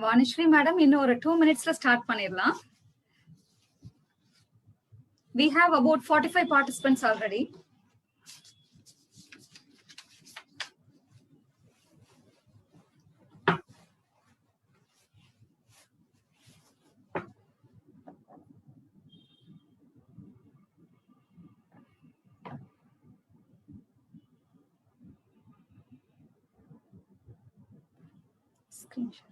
Vanishri madam, இன்னும் ஒரு 2 minutesல start பண்ணிரலாம். We have about 45 participants already. Screen share.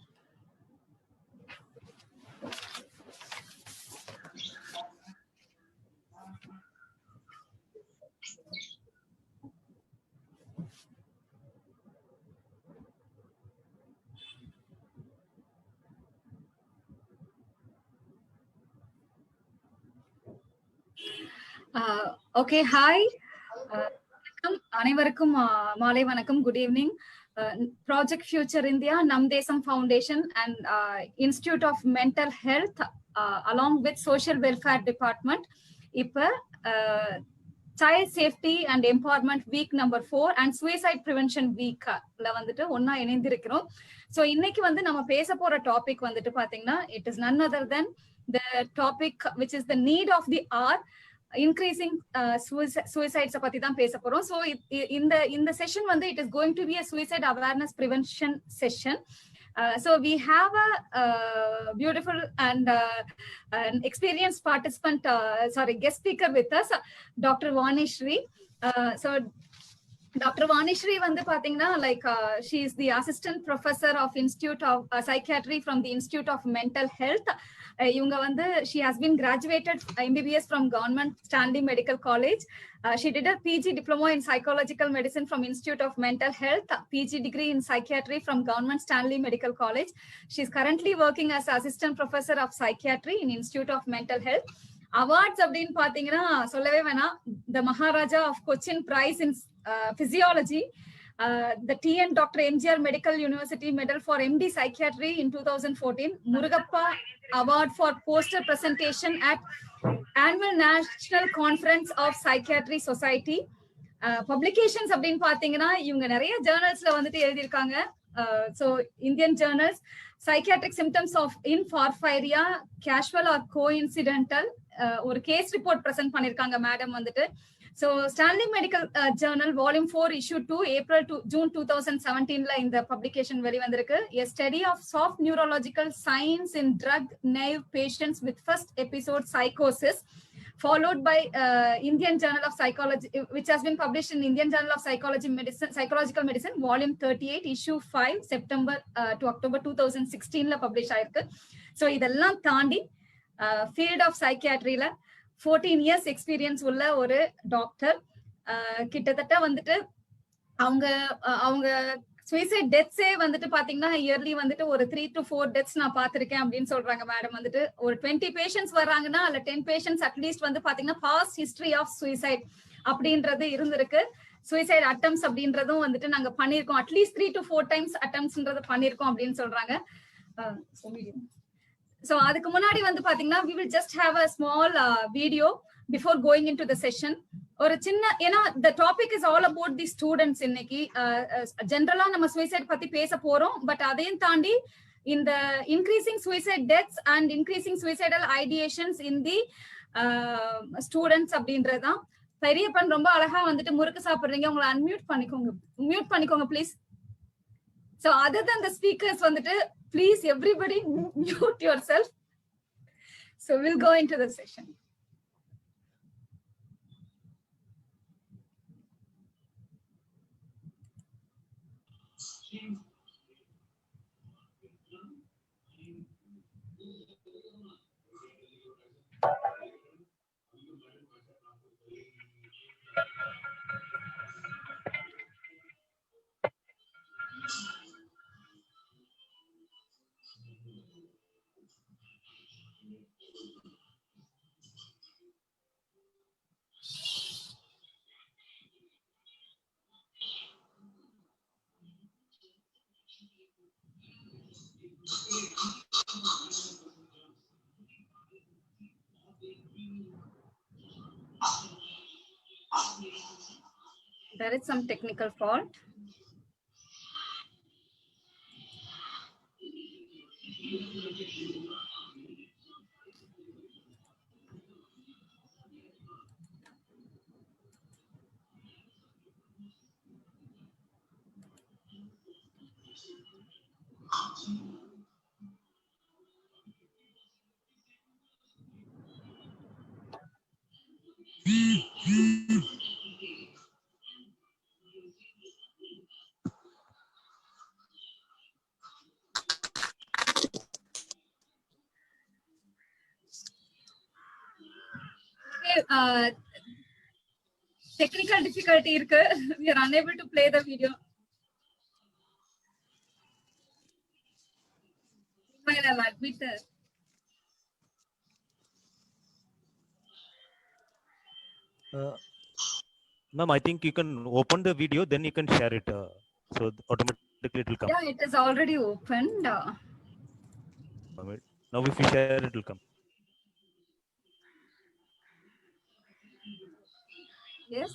Okay, hi. அனைவருக்கும் மாலை வணக்கம். Good evening. Project Future India, Namdesam Foundation and Institute of Mental Health along with Social Welfare Department இப்ப Child Safety and Empowerment Week number 4 and Suicide Prevention Week வந்துட்டு ஒன்னா இணைந்திருக்கிறோம். So இன்னைக்கு வந்து நம்ம பேச போற டாபிக் வந்துட்டு பாத்தீங்கன்னா it is none other than the topic which is the need of the hour, increasing suicides பத்தி தான் பேச போறோம். So இந்த செஷன் வந்து it is going to be a suicide awareness prevention session. So we have a beautiful and an experienced participant, guest speaker with us, Dr. Vanishri. So Dr. Vanishri வந்து பாத்தீங்கன்னா she is the assistant professor of Institute of Psychiatry from the Institute of Mental Health. இவங்க வந்து she has been graduated MBBS from Government Stanley Medical College. She did a PG diploma in psychological medicine from Institute of Mental Health, PG degree in psychiatry from Government Stanley Medical College. She is currently working as assistant professor of psychiatry in Institute of Mental Health. Awards அப்படின்னு பாத்தீங்கன்னா சொல்லவே வேணாம். The Maharaja of Cochin Prize in Physiology, the TN Dr. MGR Medical University Medal for MD Psychiatry in 2014, Murugappa Award for poster presentation at Annual National Conference of Psychiatry Society. Publications அப்படின்னு பாத்தீங்கன்னா இவங்க நிறைய ஜேர்னல்ஸ்ல வந்துட்டு எழுதியிருக்காங்க. So Indian journals, Psychiatric Symptoms of in Porphyria, Casual or Coincidental, ஒரு case report present பண்ணிருக்காங்க madam வந்துட்டு. So Stanley Medical Journal Volume 4 Issue 2 April to June 2017 இந்த publication வெளிவந்திருக்கு. A study of soft neurological signs in drug naive patients with first episode psychosis, followed by Indian Journal of Psychology, which has been published in Indian Journal of Psychological Medicine Volume 38 Issue 5 September to October 2016 publish ஆயிருக்கு. So இதெல்லாம் தாண்டி field of psychiatry 14 years experience உள்ள ஒரு doctor. கிட்டத்தட்ட வந்துட்டு அவங்க suicide டெத்ஸே வந்துட்டு பாத்தீங்கன்னா இயர்லி வந்துட்டு ஒரு 3 to 4 டெத்ஸ் நான் பாத்திருக்கேன் அப்படின்னு சொல்றாங்க மேடம். வந்துட்டு ஒரு 20 பேஷண்ட்ஸ் வர்றாங்கன்னா அதுல 10 பேஷண்ட்ஸ் அட்லீஸ்ட் வந்து பாத்தீங்கன்னா பாஸ்ட் ஹிஸ்டரி ஆஃப் சுயசைட் அப்படின்றது இருந்திருக்கு. சுயசைட் அட்டம்ஸ் அப்படின்றதும் வந்துட்டு நாங்க பண்ணிருக்கோம். அட்லீஸ்ட் 3 to 4 times அட்டம்ஸ்ன்றது பண்ணிருக்கோம் அப்படின்னு சொல்றாங்க. So அதுக்கு முன்னாடி வந்து பாத்தீங்கன்னா we will just have a small video before going into the session. ஒரு சின்ன ஏன்னா the topic is all about the students. இன்னைக்கு ஜெனரலா நம்ம சுயசைட் பத்தி பேச போறோம். பட் அதையும் தாண்டி இந்த increasing suicide deaths and increasing suicidal ideations in the students அப்படின்றதுதான். பெரியப்பன் ரொம்ப அழகா வந்துட்டு முறுக்கு சாப்பிடுறீங்க, உங்களை அன்மியூட் பண்ணிக்கோங்க please. So other than the speakers வந்துட்டு please everybody mute yourself. So we'll go into the session. There is some technical fault. Technical difficulty irukku. We are unable to play the video. I'll admit that. Ma'am, I think you can open the video, then you can share it. So automatically it will come. Yeah, it is already opened. Now if you share, it will come. Yes.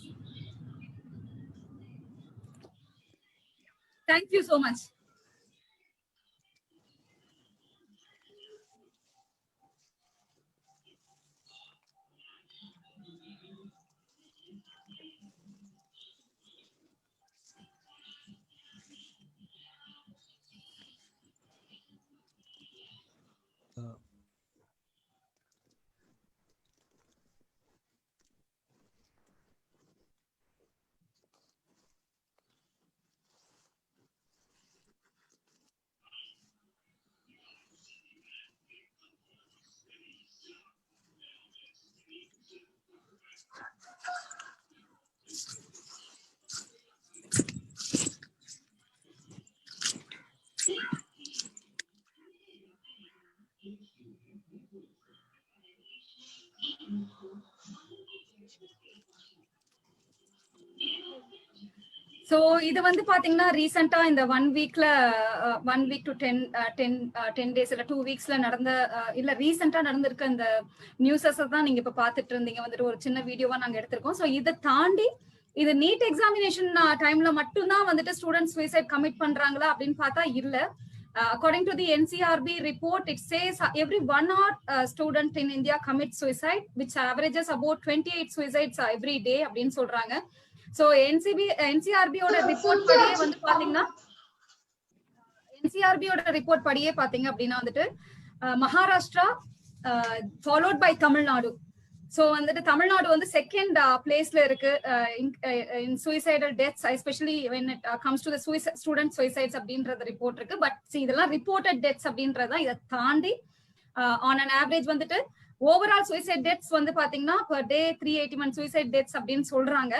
Thank you so much. So இது வந்து பாத்தீங்கன்னா ரீசெண்டா இந்த 1 வீக்ல 1 week to 10 days இல்ல 2 weeksல நடந்த இல்ல ரீசெண்டா நடந்திருக்க இந்த நியூஸஸ் தான் நீங்க இப்ப பாத்துட்டு இருந்தீங்க. வந்துட்டு ஒரு சின்ன வீடியோவா நாங்க எடுத்திருக்கோம். சோ இதை தாண்டி இது நீட் எக்ஸாமினேஷன் டைம்ல மட்டும்தான் வந்துட்டு ஸ்டூடெண்ட்ஸ் சூசைட் கமிட் பண்றாங்களா அப்படின்னு பார்த்தா இல்ல. According to the NCRB report, it says every 1 student in India commits suicide, which averages about 28 suicides every day அப்படின்னு சொல்றாங்க. So NCRB ஓட ரிப்போர்ட் படியே வந்து பாத்தீங்கன்னா NCRB ஓட ரிப்போர்ட் படியே பாத்தீங்க அப்படின்னா வந்துட்டு Maharashtra followed by Tamil Nadu. So வந்துட்டு தமிழ்நாடு வந்து செகண்ட் பிளேஸ்ல இருக்கு in suicidal deaths, especially when it comes to the student suicides அப்படின்றது ரிப்போர்ட் இருக்கு. பட் இதெல்லாம் ரிப்போர்ட்டட் டெத்ஸ் அப்படின்றதா. இதை தாண்டி ஆன் அன் ஆவரேஜ் வந்துட்டு ஓவரால் சூசைட் டெத்ஸ் வந்து பாத்தீங்கன்னா பர் டே 381 சூசைட் டெத்ஸ் அப்படின்னு சொல்றாங்க.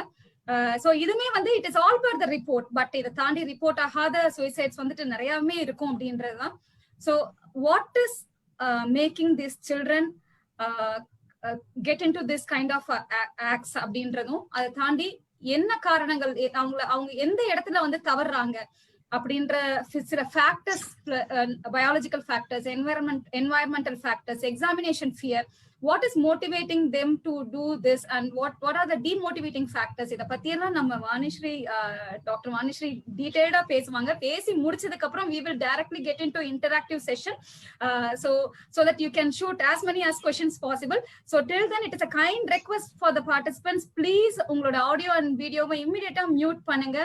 சோ இதுமே வந்து it is all per the report. But இதை தாண்டி ரிப்போர்ட் ஆகாத சூசைட்ஸ் வந்துட்டு நிறையவே இருக்கும் அப்படின்றதுதான். So what is making this children get into this kind of acts அப்படின்றதும், அதை தாண்டி என்ன காரணங்கள், அவங்க எந்த இடத்துல வந்து தவறுறாங்க அப்படின்ற சில factors, biological factors, environmental factors, examination fear, what is motivating them to do this and what are the demotivating factors. இத பத்தி எல்லாம் நம்ம வாணிஸ்ரீ டாக்டர் வாணிஸ்ரீ டீடைல்டா பேசுவாங்க. பேசி முடிச்சதுக்கு அப்புறம் we will directly get into interactive session, so that you can shoot as many as questions possible. So till then it is a kind request for the participants, please உங்களோட audio and வீடியோவை immediately mute பண்ணுங்க,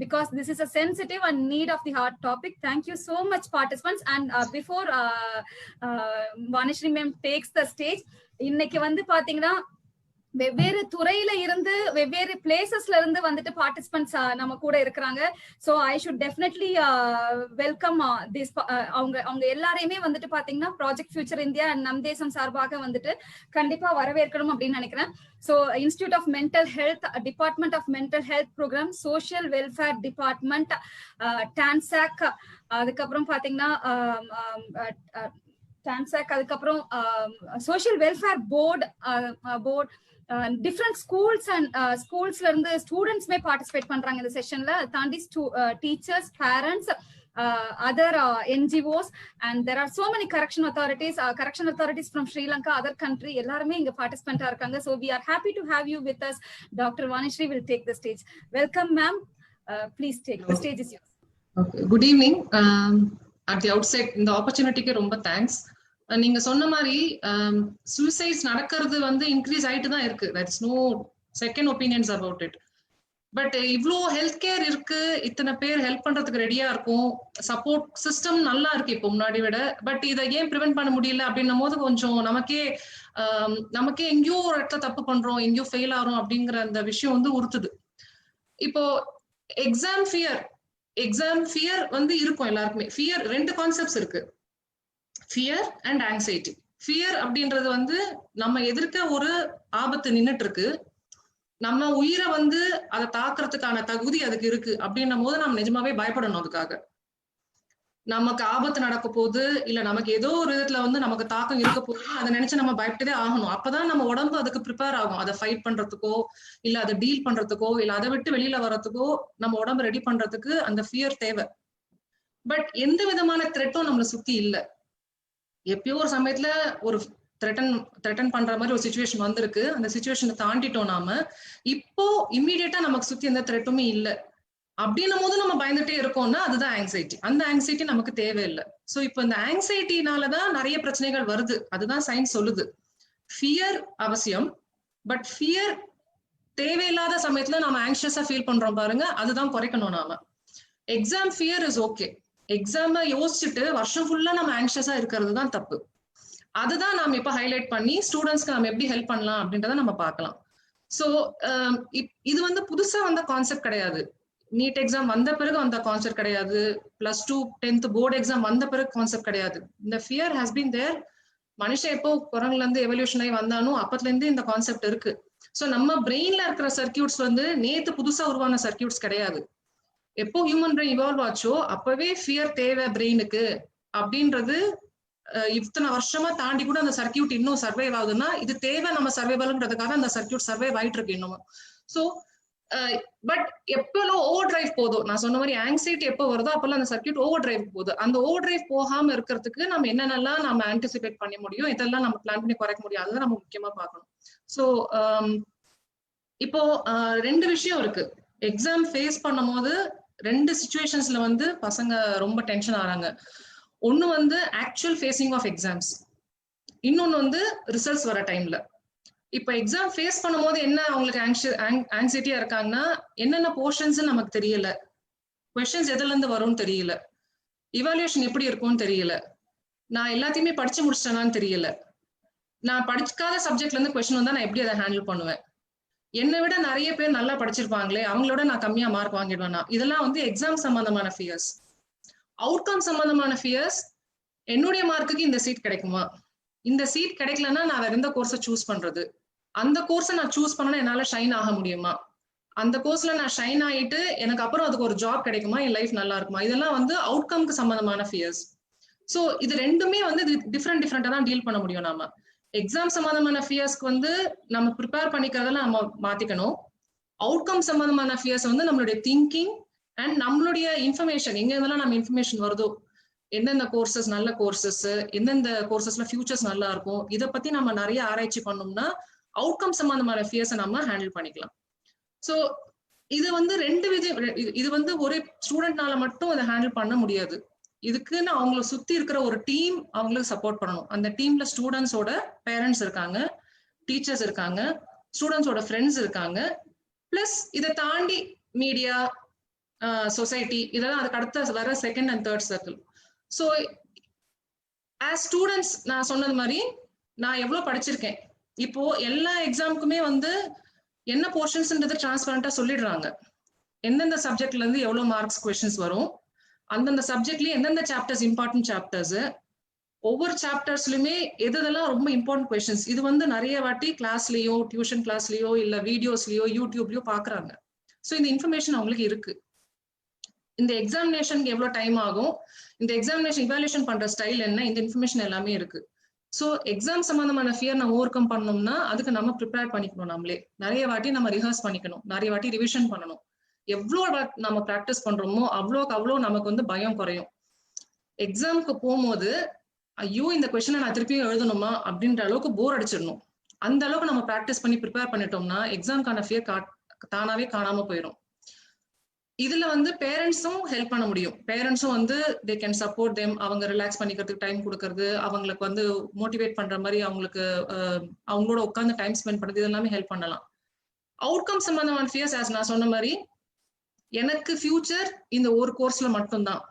because this is a sensitive and need of the heart topic. Thank you so much participants. And before Vanisri ma'am takes the stage, இன்னைக்கு வந்து பாத்தீங்கன்னா வெவ்வேறு துறையில இருந்து வெவ்வேறு பிளேசஸ்ல இருந்து வந்துட்டு பார்ட்டிசிபென்ட்ஸ் நம்ம கூட இருக்கிறாங்க. So I should definitely welcome this. அவங்க எல்லாரையுமே வந்துட்டு பாத்தீங்கன்னா project future India and Nam தேசம் சார்பாக வந்துட்டு கண்டிப்பா வரவேற்கணும் அப்படின்னு நினைக்கிறேன். So institute of mental health, department of mental health programme, social welfare department, TANSACS, அதுக்கப்புறம் பாத்தீங்கன்னா டான்சாக், அதுக்கப்புறம் social welfare board, different schools and ஸ்கூல்ஸ்ல இருந்து ஸ்டூடெண்ட்ஸ்மே பார்ட்டிசிபேட் பண்றாங்க இந்த செஷன்ல. தாண்டி teachers, parents, other NGOs, and there are so many correction authorities from Sri Lanka, other country, எல்லாருமே இங்க பார்ட்டிசிபென்ட்டா இருக்காங்க. So we are happy to have you with us. Dr. Vanishree will take the stage. Welcome ma'am. Please take the stage is yours. Okay, good evening. At the outside இந்த ஆப்பர்ச்சுனிட்டிக்கு ரொம்ப thanks. நீங்க சொன்ன மாதிரி suicides நடக்கிறது வந்து increase ஆயிட்டு தான் இருக்கு. That's no second opinions about it. But இவ்வளோ ஹெல்த் கேர் இருக்கு, இத்தனை பேர் ஹெல்ப் பண்றதுக்கு ரெடியா இருக்கும், சப்போர்ட் சிஸ்டம் நல்லா இருக்கு இப்போ முன்னாடி விட. பட் இதை ஏன் ப்ரிவென்ட் பண்ண முடியல அப்படின்னும் போது கொஞ்சம் நமக்கே எங்கேயோ ஒரு இடத்துல தப்பு பண்றோம், எங்கேயோ ஃபெயில் ஆகிறோம் அப்படிங்கிற அந்த விஷயம் வந்து உறுத்துது. இப்போ எக்ஸாம் ஃபியர் வந்து இருக்கும் எல்லாருக்குமே. ஃபியர் ரெண்டு கான்செப்ட்ஸ் இருக்கு, ஃபியர் அண்ட் ஆங்ஸைட்டி. ஃபியர் அப்படின்றது வந்து நம்ம எதிர்க்க ஒரு ஆபத்து நின்னுட்டு இருக்கு, நம்ம உயிரை வந்து அதை தாக்குறதுக்கான தகுதி அதுக்கு இருக்கு அப்படின்னும் போது நம்ம நிஜமாவே பயப்படணும். அதுக்காக நமக்கு ஆபத்து நடக்க போகுது, இல்ல நமக்கு ஏதோ ஒரு விதத்துல வந்து நமக்கு தாக்கம் இருக்க போகுது, அதை நினைச்சு நம்ம பயப்பட்டதே ஆகணும். அப்பதான் நம்ம உடம்பு அதுக்கு ப்ரிப்பேர் ஆகும். அதை ஃபைட் பண்றதுக்கோ, இல்ல அதை டீல் பண்றதுக்கோ, இல்ல அதை விட்டு வெளியில வர்றதுக்கோ நம்ம உடம்பு ரெடி பண்றதுக்கு அந்த ஃபியர் தேவை. பட் எந்த விதமான த்ரெட்டும் நம்மளை சுத்தி இல்ல. எப்பயோ ஒரு சமயத்துல ஒரு த்ரெட்டன் பண்ற மாதிரி ஒரு சிச்சுவேஷன் வந்திருக்கு, அந்த சிச்சுவேஷனை தாண்டிட்டோம் நாம. இப்போ இம்மீடியட்டா நமக்கு சுத்தி எந்த த்ரெட்டுமே இல்ல அப்படின்னும் போது நம்ம பயந்துட்டே இருக்கோம்னா அதுதான் ஆங்ஸைட்டி. அந்த ஆங்ஸைட்டி நமக்கு தேவையில்லை. ஸோ இப்போ இந்த ஆங்ஸைட்டினாலதான் நிறைய பிரச்சனைகள் வருது. அதுதான் சயின்ஸ் சொல்லுது. ஃபியர் அவசியம், பட் ஃபியர் தேவையில்லாத சமயத்துல நம்ம ஆங்ஷியஸா ஃபீல் பண்றோம் பாருங்க, அதுதான் குறைக்கணும் நாம. Exam fear is okay. எக்ஸாம யோசிச்சுட்டு வருஷம் ஃபுல்லா நம்ம ஆங்ஷியஸா இருக்கிறது தான் தப்பு. அதுதான் நாம இப்ப ஹைலைட் பண்ணி ஸ்டூடெண்ட்ஸ்க்கு நம்ம எப்படி ஹெல்ப் பண்ணலாம் அப்படின்றத நம்ம பார்க்கலாம். ஸோ இது வந்து புதுசா வந்த கான்செப்ட் கிடையாது. நீட் எக்ஸாம் வந்த பிறகு வந்த கான்செப்ட் கிடையாது, +2 10th போர்டு எக்ஸாம் வந்த பிறகு கான்செப்ட் கிடையாது. இந்த ஃபியர் ஹஸ் பீன் தேர். மனுஷன் எப்போ குரங்குல இருந்து எவல்யூஷன் ஆகி வந்தானோ அப்பத்துல இருந்து இந்த கான்செப்ட் இருக்கு. ஸோ நம்ம பிரெயின்ல இருக்கிற சர்க்கியூட்ஸ் வந்து நேத்து புதுசா உருவான சர்க்கியூட்ஸ் கிடையாது. எப்போ ஹியூமன் பிரெயின் இவால்வ் ஆச்சோ அப்பவே ஃபியர் தேவை பிரெயினுக்கு அப்படின்றது இத்தனை வருஷமா தாண்டி கூட அந்த சர்க்கியூட் இன்னும் சர்வைவ் ஆகுதுன்னா இது தேவை நம்ம சர்வைவல்ன்றதுக்காக அந்த சர்க்கியூட் சர்வைவ் ஆயிட்டு இருக்கு இன்னும். ஸோ பட் எப்போ ஓவர் டிரைவ் போதும், நான் சொன்ன மாதிரி ஆங்ஸைட்டி எப்போ வருதோ அப்பெல்லாம் அந்த சர்க்கியூட் ஓவர் டிரைவ் போகுது. அந்த ஓவர் டிரைவ் போகாம இருக்கிறதுக்கு நம்ம என்னென்னலாம் நம்ம ஆன்டிசிபேட் பண்ண முடியும், இதெல்லாம் நம்ம பிளான் பண்ணி குறைக்க முடியும், அதுதான் நம்ம முக்கியமா பார்க்கணும். ஸோ இப்போ ரெண்டு விஷயம் இருக்கு. எக்ஸாம் ஃபேஸ் பண்ணும் போது ரெண்டு சிச்சுவேஷன்ஸ்ல வந்து பசங்க ரொம்ப டென்ஷன் ஆறாங்க. ஒன்னு வந்து ஆக்சுவல் ஃபேஸிங் ஆஃப் எக்ஸாம்ஸ், இன்னொன்னு வந்து ரிசல்ட்ஸ் வர டைம்ல. இப்ப எக்ஸாம் ஃபேஸ் பண்ணும் போது என்ன அவங்களுக்கு ஆங்ஸைட்டியா இருக்காங்கன்னா, என்னென்ன போர்ஷன்ஸ் நமக்கு தெரியல, கொஸ்டின்ஸ் எதுல இருந்து வரும்னு தெரியல, இவாலுவேஷன் எப்படி இருக்கும்னு தெரியல, நான் எல்லாத்தையுமே படிச்சு முடிச்சிட்டேனான்னு தெரியல, நான் படிக்காத சப்ஜெக்ட்ல இருந்து கொஸ்டின் வந்தா நான் எப்படி அதை ஹேண்டில் பண்ணுவேன், என்னை விட நிறைய பேர் நல்லா படிச்சிருப்பாங்களே அவங்களோட நான் கம்மியா மார்க் வாங்கிடுவேனா, இதெல்லாம் வந்து எக்ஸாம் சம்பந்தமான ஃபியர்ஸ். அவுட்கம் சம்பந்தமான ஃபியர்ஸ், என்னுடைய மார்க்குக்கு இந்த சீட் கிடைக்குமா, இந்த சீட் கிடைக்கலன்னா நான் வேற எந்த கோர்ஸை சூஸ் பண்றது, அந்த கோர்ஸை நான் சூஸ் பண்ணா என்னால ஷைன் ஆக முடியுமா, அந்த கோர்ஸ்ல நான் ஷைன் ஆயிட்டு எனக்கு அப்புறம் அதுக்கு ஒரு ஜாப் கிடைக்குமா, என் லைஃப் நல்லா இருக்குமா, இதெல்லாம் வந்து அவுட்கம்க்கு சம்பந்தமான ஃபியர்ஸ். ஸோ இது ரெண்டுமே வந்து டிஃப்ரெண்டா தான் டீல் பண்ண முடியும். நாம எக்ஸாம் சம்பந்தமான ஃபியர்ஸ்க்கு வந்து நம்ம ப்ரிப்பேர் பண்ணிக்கிறதெல்லாம் நம்ம மாத்திக்கணும். அவுட்கம் சம்பந்தமான ஃபியர்ஸ் வந்து நம்மளுடைய திங்கிங் அண்ட் நம்மளுடைய இன்ஃபர்மேஷன், எங்க இருந்தாலும் நம்ம இன்ஃபர்மேஷன் வருதோ, எந்தெந்த கோர்சஸ் நல்ல கோர்சஸ், எந்தெந்த கோர்சஸ்ல ஃபியூச்சர்ஸ் நல்லா இருக்கும், இதை பத்தி நம்ம நிறைய ஆராய்ச்சி பண்ணோம்னா அவுட்கம் சம்பந்தமான ஃபியர்ஸை நம்ம ஹேண்டில் பண்ணிக்கலாம். ஸோ இது வந்து ரெண்டு விதம். இது வந்து ஒரு ஸ்டூடெண்ட்னால மட்டும் அதை ஹேண்டில் பண்ண முடியாது. இதுக்குன்னு அவங்களை சுத்தி இருக்கிற ஒரு டீம் அவங்களுக்கு சப்போர்ட் பண்ணணும். அந்த டீம்ல ஸ்டூடெண்ட்ஸோட பேரண்ட்ஸ் இருக்காங்க, டீச்சர்ஸ் இருக்காங்க, ஸ்டூடெண்ட்ஸோட ஃப்ரெண்ட்ஸ் இருக்காங்க, பிளஸ் இதை தாண்டி மீடியா, சொசைட்டி, இதெல்லாம் அதுக்கு அடுத்த வர second and third circle. So as students நான் சொன்னது மாதிரி நான் எவ்வளவு படிச்சிருக்கேன், இப்போ எல்லா எக்ஸாமுக்குமே வந்து என்ன போர்ஷன்ஸ்ன்றது டிரான்ஸ்பரண்டா சொல்லிடுறாங்க. எந்தெந்த சப்ஜெக்ட்ல இருந்து எவ்வளவு மார்க்ஸ் கொஸ்டின்ஸ் வரும், அந்தந்த சப்ஜெக்ட்லயே எந்தெந்த சாப்டர்ஸ் இம்பார்ட்டன்ட் சாப்டர்ஸ், ஒவ்வொரு சாப்டர்ஸ்லயுமே எதெல்லாம் ரொம்ப இம்பார்ட்டன்ட் கொஸ்டின்ஸ், இது வந்து நிறைய வாட்டி கிளாஸ்லயோ டியூஷன் கிளாஸ்லயோ இல்ல வீடியோஸ்லயோ யூடியூப்லயோ பாக்குறாங்க. ஸோ இந்த இன்ஃபர்மேஷன் அவங்களுக்கு இருக்கு. இந்த எக்ஸாமினேஷனுக்கு எவ்வளவு டைம் ஆகும், இந்த எக்ஸாமினேஷன் இவாலுவேஷன் பண்ற ஸ்டைல் என்ன, இந்த இன்ஃபர்மேஷன் எல்லாமே இருக்கு. ஸோ எக்ஸாம் சம்பந்தமான ஃபியர் நம்ம ஓவர் கம் பண்ணோம்னா அதுக்கு நம்ம ப்ரிப்பேர் பண்ணிக்கணும். நம்மளே நிறைய வாட்டி நம்ம ரிஹர்ஸ் பண்ணிக்கணும், நிறைய வாட்டி ரிவிஷன் பண்ணணும். எவ்வளோ நம்ம ப்ராக்டிஸ் பண்றோமோ அவ்வளோக்கு அவ்வளோ நமக்கு வந்து பயம் குறையும். எக்ஸாமுக்கு போகும்போது ஐயோ இந்த கொஸ்டினை நான் திருப்பியும் எழுதணுமா அப்படின்ற அளவுக்கு போர் அடிச்சிடணும். அந்த அளவுக்கு நம்ம ப்ராக்டிஸ் பண்ணி ப்ரிப்பேர் பண்ணிட்டோம்னா எக்ஸாம்க்கான ஃபியர் தானாவே காணாம போயிடும். இதுல வந்து பேரண்ட்ஸும் ஹெல்ப் பண்ண முடியும். பேரண்ட்ஸும் வந்து தே கேன் சப்போர்ட் தெம். அவங்க ரிலாக்ஸ் பண்ணிக்கிறதுக்கு டைம் கொடுக்கறது, அவங்களுக்கு வந்து மோட்டிவேட் பண்ற மாதிரி அவங்களுக்கு அவங்களோட உட்காந்து டைம் ஸ்பெண்ட் பண்றது, இது எல்லாமே ஹெல்ப் பண்ணலாம். அவுட்கம் சம்பந்தமான ஃபியர்ஸ் ஆஸ் நான் சொன்ன மாதிரி, எனக்கு ஃபியூச்சர் இந்த ஒரு கோர்ஸ்ல மட்டும்தான்.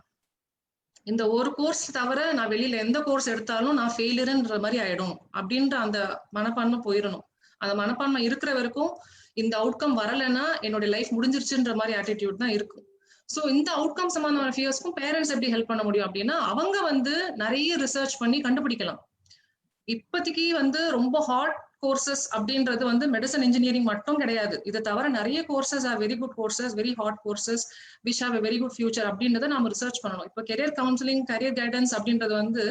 இந்த ஒரு கோர்ஸ் தவிர நான் வெளியில எந்த கோர்ஸ் எடுத்தாலும் நான் ஃபெயிலியர்ன்ற மாதிரி ஆயிடும் அப்படின்ற அந்த மனப்பான்மை போயிடணும். அந்த மனப்பான்மை இருக்கிற வரைக்கும் இந்த அவுட்கம் வரலைன்னா என்னோட லைஃப் முடிஞ்சிருச்சுன்ற மாதிரி ஆட்டிடியூட் தான் இருக்கும். ஸோ இந்த அவுட்கம் சம்பந்தமான ஃபியர்ஸ்க்கும் பேரண்ட்ஸ் எப்படி ஹெல்ப் பண்ண முடியும் அப்படின்னா, அவங்க வந்து நிறைய ரிசர்ச் பண்ணி கண்டுபிடிக்கலாம். இப்போதைக்கு வந்து ரொம்ப ஹாட் கோர்சஸ் அப்படின்றது வந்து மெடிசன் இன்ஜினியரிங் மட்டும் கிடையாது. இதை தவிர நிறைய courses are very good courses, very hot courses which have a very good future அப்படின்றத நம்ம ரிசர்ச் பண்ணணும். இப்போ கெரியர் கவுன்சிலிங், கரியர் கைடன்ஸ் அப்படின்றது வந்து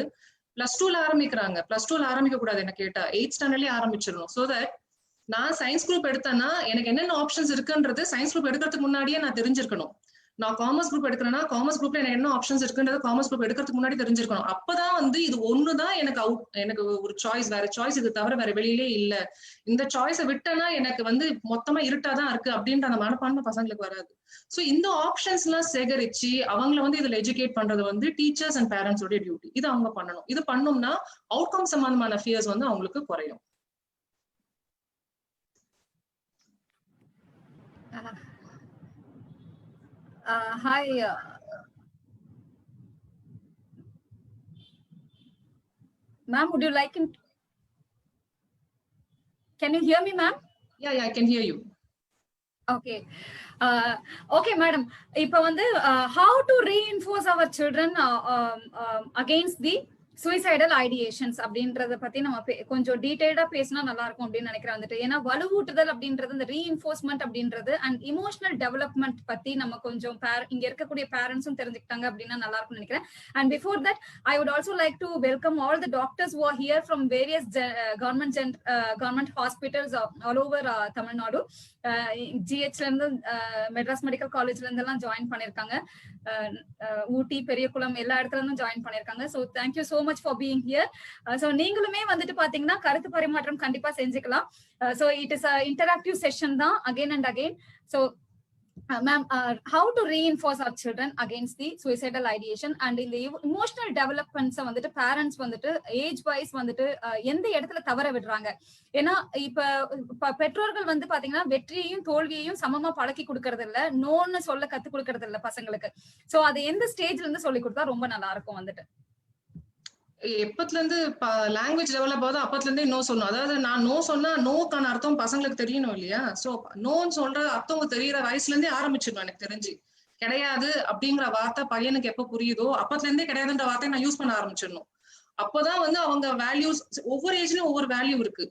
+2ல ஆரம்பிக்கிறாங்க. +2ல ஆரம்பிக்க கூடாது என்ன கேட்டா 8th ஸ்டாண்டர்ட்லயே ஆரம்பிச்சிடணும். ஸோ தட் நான் சயின்ஸ் குரூப் எடுத்தேன்னா எனக்கு என்னென்ன ஆப்ஷன்ஸ் இருக்குன்றது சயின்ஸ் குரூப் எடுக்கிறதுக்கு முன்னாடியே நான் தெரிஞ்சிருக்கணும். நான் காமர்ஸ் குரூப் எடுக்கிறேன்னா காமர்ஸ் குரூப்ல எனக்கு என்ன ஆப்ஷன்ஸ் இருக்குன்றது காமர்ஸ் குரூப் எடுக்கிறதுக்கு முன்னாடி தெரிஞ்சிருக்கணும். அப்பதான் வந்து இது ஒண்ணுதான் எனக்கு ஒரு சாய்ஸ், வேற சாய்ஸ் இது தவிர வேற வெளியிலே இல்ல, இந்த சாய்ஸை விட்டனா எனக்கு வந்து மொத்தமா இருட்டாதான் இருக்கு அப்படின்ற அந்த மனப்பான்மை பசங்களுக்கு வராது. சோ இந்த ஆப்ஷன்ஸ் எல்லாம் சேகரிச்சு அவங்களை வந்து இதுல எஜுகேட் பண்றது வந்து டீச்சர்ஸ் அண்ட் பேரண்ட்ஸ் உடைய டியூட்டி. இது அவங்க பண்ணணும். இது பண்ணோம்னா அவுட்கம் சம்பந்தமான ஃபியர்ஸ் வந்து அவங்களுக்கு குறையும். Hi. Ma'am, would you like him? Can you hear me, ma'am? Yeah, I can hear you. Okay. Okay, madam. Ipa vandu how to reinforce our children against the suicidal ideations அப்படின்றத பத்தி நம்ம கொஞ்சம் டீடைல்டா பேசினா நல்லா இருக்கும் அப்படின்னு நினைக்கிறேன். வந்துட்டு ஏன்னா வலுவூட்டுதல் அப்படின்றது, இந்த ரீஇன்ஃபோர்ஸ்மெண்ட் அப்படின்றது அண்ட் இமோஷனல் டெவலப்மெண்ட் பத்தி நம்ம கொஞ்சம் இங்க இருக்கக்கூடிய பேரண்ட்ஸும் தெரிஞ்சுக்கிட்டாங்க அப்படின்னா நல்லா இருக்கும்னு நினைக்கிறேன். And before that I would also like to welcome all the doctors who are here from various government hospitals all over Tamil Nadu. ஜிஹெச்ல இருந்து, மெட்ராஸ் மெடிக்கல் காலேஜ்ல இருந்து எல்லாம் ஜாயின் பண்ணிருக்காங்க. ஊட்டி, பெரியகுளம் எல்லா இடத்துல இருந்தும் ஜாயின் பண்ணிருக்காங்க. So thank you so much for being here. So நீங்களுமே வந்துட்டு பாத்தீங்கன்னா கருத்து பரிமாற்றம் கண்டிப்பா செஞ்சுக்கலாம். So it is interactive session தான் again and again. So ma'am, how to reinforce our children against the suicidal ideation and in the emotional developments வந்துட்டு parents வந்துட்டு ஏஜ் வைஸ் வந்துட்டு எந்த இடத்துல தவற விடுறாங்க? ஏன்னா இப்ப பெற்றோர்கள் வந்து பாத்தீங்கன்னா வெற்றியையும் தோல்வியையும் சமமா பழக்கி கொடுக்கறது இல்ல, நோன்னு சொல்ல கத்து கொடுக்கறது இல்ல பசங்களுக்கு. சோ அது எந்த ஸ்டேஜ்ல இருந்து சொல்லி கொடுத்தா ரொம்ப நல்லா இருக்கும்? வந்துட்டு எப்பத்துல இருந்து லாங்குவேஜ் டெவலப் ஆகுது அப்பத்துல இருந்தே நோ சொல்லணும். அதாவது நான் நோ சொன்னா நோக்கான அர்த்தம் பசங்களுக்கு தெரியணும் இல்லையா? சோ நோன்னு சொல்ற அர்த்தம் தெரியற வயசுல இருந்தே ஆரம்பிச்சிடணும். எனக்கு தெரிஞ்சு கிடையாது அப்படிங்கிற வார்த்தை பையனுக்கு எப்ப புரியுதோ அப்பத்துல இருந்தே கிடையாதுன்ற வார்த்தையை நான் யூஸ் பண்ண ஆரம்பிச்சிடணும். அப்பதான் வந்து அவங்க வேல்யூஸ், ஒவ்வொரு ஏஜ்லயும் ஒவ்வொரு வேல்யூ இருக்கு.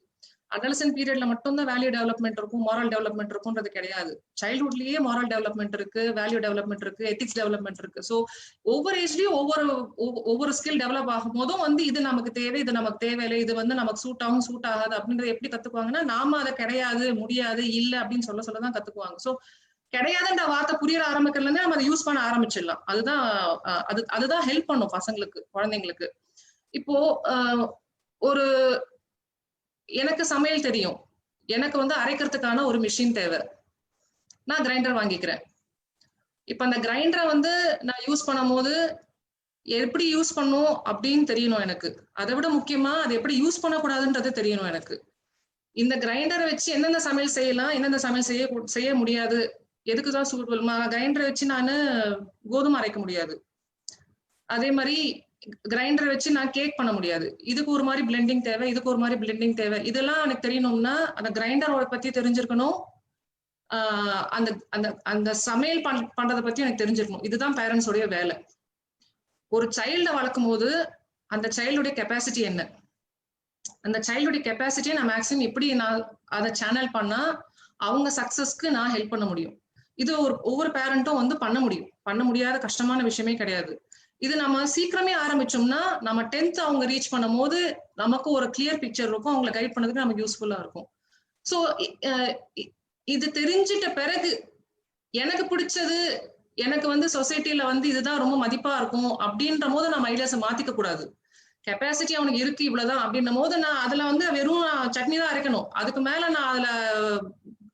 அடல்சன்ட் பீரியட்ல மட்டும்தான் வேல்யூ டெவலப்மெண்ட் இருக்கும், மாரல் டெவலப்மெண்ட் இருக்கும்ன்றது கிடையாது. சைல்ட்ஹுட்லயே மாரல் டெவலப்மெண்ட் இருக்கு, வேல்யூ டெவலப்மெண்ட் இருக்கு, எத்திக்ஸ் டெவலப்மெண்ட் இருக்கு. ஸோ ஒவ்வொரு ஏஜ்லயும் ஒவ்வொரு ஸ்கில் டெவலப் ஆகும் போதும் வந்து இது நமக்கு தேவை, இது நமக்கு தேவையில்லை, இது வந்து நமக்கு சூட் ஆகும், சூட் ஆகாது அப்படின்றத எப்படி கத்துக்குவாங்கன்னா, நாம அதை கிடையாது, முடியாது, இல்லை அப்படின்னு சொல்லதான் கத்துக்குவாங்க. ஸோ கிடையாதுன்ற வார்த்தை புரியற ஆரம்பிக்கிறதுல இருந்து நம்ம அதை யூஸ் பண்ண ஆரம்பிச்சிடலாம். அதுதான் ஹெல்ப் பண்ணும் பசங்களுக்கு, குழந்தைங்களுக்கு. இப்போ ஒரு எனக்கு சமையல் தெரியும், எனக்கு வந்து அரைக்கிறதுக்கான ஒரு மிஷின் தேவை, நான் கிரைண்டர் வாங்கிக்கிறேன். இப்ப அந்த கிரைண்டரை வந்து நான் யூஸ் பண்ணும் போது எப்படி யூஸ் பண்ணும் அப்படின்னு தெரியணும் எனக்கு. அதை விட முக்கியமா அது எப்படி யூஸ் பண்ணக்கூடாதுன்றது தெரியணும் எனக்கு. இந்த கிரைண்டரை வச்சு எந்தெந்த சமையல் செய்யலாம், எந்தெந்த சமையல் செய்ய முடியாது, எதுக்குதான் சூட்டபிள். கிரைண்டரை வச்சு நான் கோதுமை அரைக்க முடியாது, அதே மாதிரி கிரைண்டரை வச்சு நான் கேக் பண்ண முடியாது. இதுக்கு ஒரு மாதிரி பிளெண்டிங் தேவை, இதுக்கு ஒரு மாதிரி பிளெண்டிங் தேவை. இதெல்லாம் எனக்கு தெரியணும்னா அந்த கிரைண்டரோட பத்தி தெரிஞ்சிருக்கணும், அந்த அந்த அந்த சமையல் பண்றதை பத்தி எனக்கு தெரிஞ்சிருக்கணும். இதுதான் பேரண்ட்ஸோடைய வேலை. ஒரு சைல்டை வளர்க்கும் போது அந்த சைல்டுடைய கெப்பாசிட்டி என்ன, அந்த சைல்டுடைய கெப்பாசிட்டியை நான் மேக்ஸிமம் எப்படி நான் அதை சேனல் பண்ணா அவங்க சக்சஸ்க்கு நான் ஹெல்ப் பண்ண முடியும். இது ஒவ்வொரு பேரண்ட்டும் வந்து பண்ண முடியாத கஷ்டமான விஷயமே கிடையாது. இது நம்ம சீக்கிரமே ஆரம்பிச்சோம்னா நம்ம 10th அவங்க ரீச் பண்ணும் போது நமக்கு ஒரு கிளியர் பிக்சர் இருக்கும், அவங்களை கைட் பண்ணதுக்கு நமக்கு யூஸ்ஃபுல்லா இருக்கும். ஸோ இது தெரிஞ்சிட்ட பிறகு எனக்கு பிடிச்சது, எனக்கு வந்து சொசைட்டில வந்து இதுதான் ரொம்ப மதிப்பா இருக்கும் அப்படின்ற போது நம்ம ஐடியாஸை மாத்திக்க கூடாது. கெப்பாசிட்டி அவனுக்கு இருக்கு இவ்வளவுதான் அப்படின்ற போது நான் அதுல வந்து வெறும் சட்னி தான் அரைக்கணும், அதுக்கு மேல நான் அதுல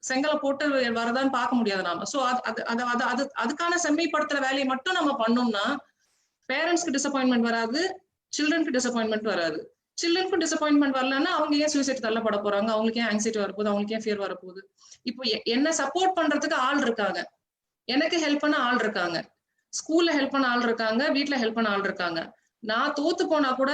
செங்கலை போட்டு வரதான்னு பார்க்க முடியாது நாம. சோ அதுக்கான செம்மைப்படுத்துற வேலையை மட்டும் நம்ம பண்ணோம்னா பேரண்ட்ஸ்க்கு டிசப்பாயின்மெண்ட் வராது, சில்ட்ரனுக்கு டிசப்பாயின்மெண்ட் வராது. சில்ட்ரனுக்கு டிசப்பாயின்மெண்ட் வரலன்னா அவங்க ஏன் சூசைட் தள்ளப்பட போறாங்க, அவங்களுக்கு ஏன் ஆங்ஸைட்டி வரப்போகுது, அவங்களுக்கு ஏன் ஃபியர் வரப்போகுது. இப்போ என்ன சப்போர்ட் பண்றதுக்கு ஆள் இருக்காங்க, எனக்கு ஹெல்ப் பண்ண ஆள் இருக்காங்க, ஸ்கூல்ல ஹெல்ப் பண்ண ஆள் இருக்காங்க, வீட்டுல ஹெல்ப் பண்ண ஆள் இருக்காங்க. நான் தோத்து போனா கூட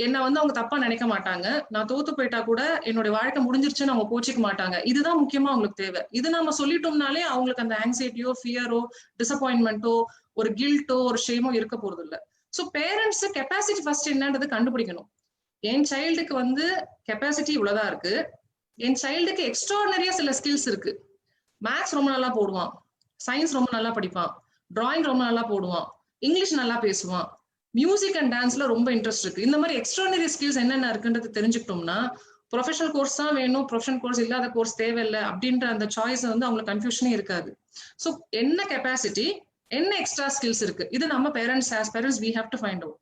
என்ன வந்து அவங்க தப்பா நினைக்க மாட்டாங்க. நான் தோத்து போயிட்டா கூட என்னுடைய வாழ்க்கை முடிஞ்சிருச்சுன்னு அவங்க கோச்சிக்க மாட்டாங்க. இதுதான் முக்கியமா அவங்களுக்கு தேவை. இது நம்ம சொல்லிட்டோம்னாலே அவங்களுக்கு அந்த ஆங்ஸைட்டியோ, ஃபியரோ, டிசப்பாயின்மெண்ட்டோ, ஒரு கில்ட்டோ, ஒரு ஷேமோ இருக்க போறது இல்லை. ஸோ பேரண்ட்ஸ் கெப்பாசிட்டி ஃபர்ஸ்ட் என்னன்றது கண்டுபிடிக்கணும். என் சைல்டுக்கு வந்து கெப்பாசிட்டி இவ்வளவுதான் இருக்கு, என் சைல்டுக்கு எக்ஸ்ட்ராடனரியா சில ஸ்கில்ஸ் இருக்கு. மேத்ஸ் ரொம்ப நல்லா போடுவான், சயின்ஸ் ரொம்ப நல்லா படிப்பான், டிராயிங் ரொம்ப நல்லா போடுவான், இங்கிலீஷ் நல்லா பேசுவான், மியூசிக் அண்ட் டான்ஸ்ல ரொம்ப இன்ட்ரெஸ்ட் இருக்கு. இந்த மாதிரி எக்ஸ்ட்ராடனரி ஸ்கில்ஸ் என்னென்ன இருக்குன்றது தெரிஞ்சுக்கிட்டோம்னா ப்ரொஃபஷனல் கோர்ஸ் தான் வேணும், ப்ரொஃபஷனல் கோர்ஸ் இல்லாத கோர்ஸ் தேவையில்லை அப்படின்ற அந்த சாய்ஸ் வந்து அவங்களுக்கு கன்ஃபியூஷனே இருக்காது. ஸோ என்ன கெப்பாசிட்டி, என்ன எக்ஸ்ட்ரா ஸ்கில்ஸ் இருக்கு, இது நம்ம parents as parents we have to find out.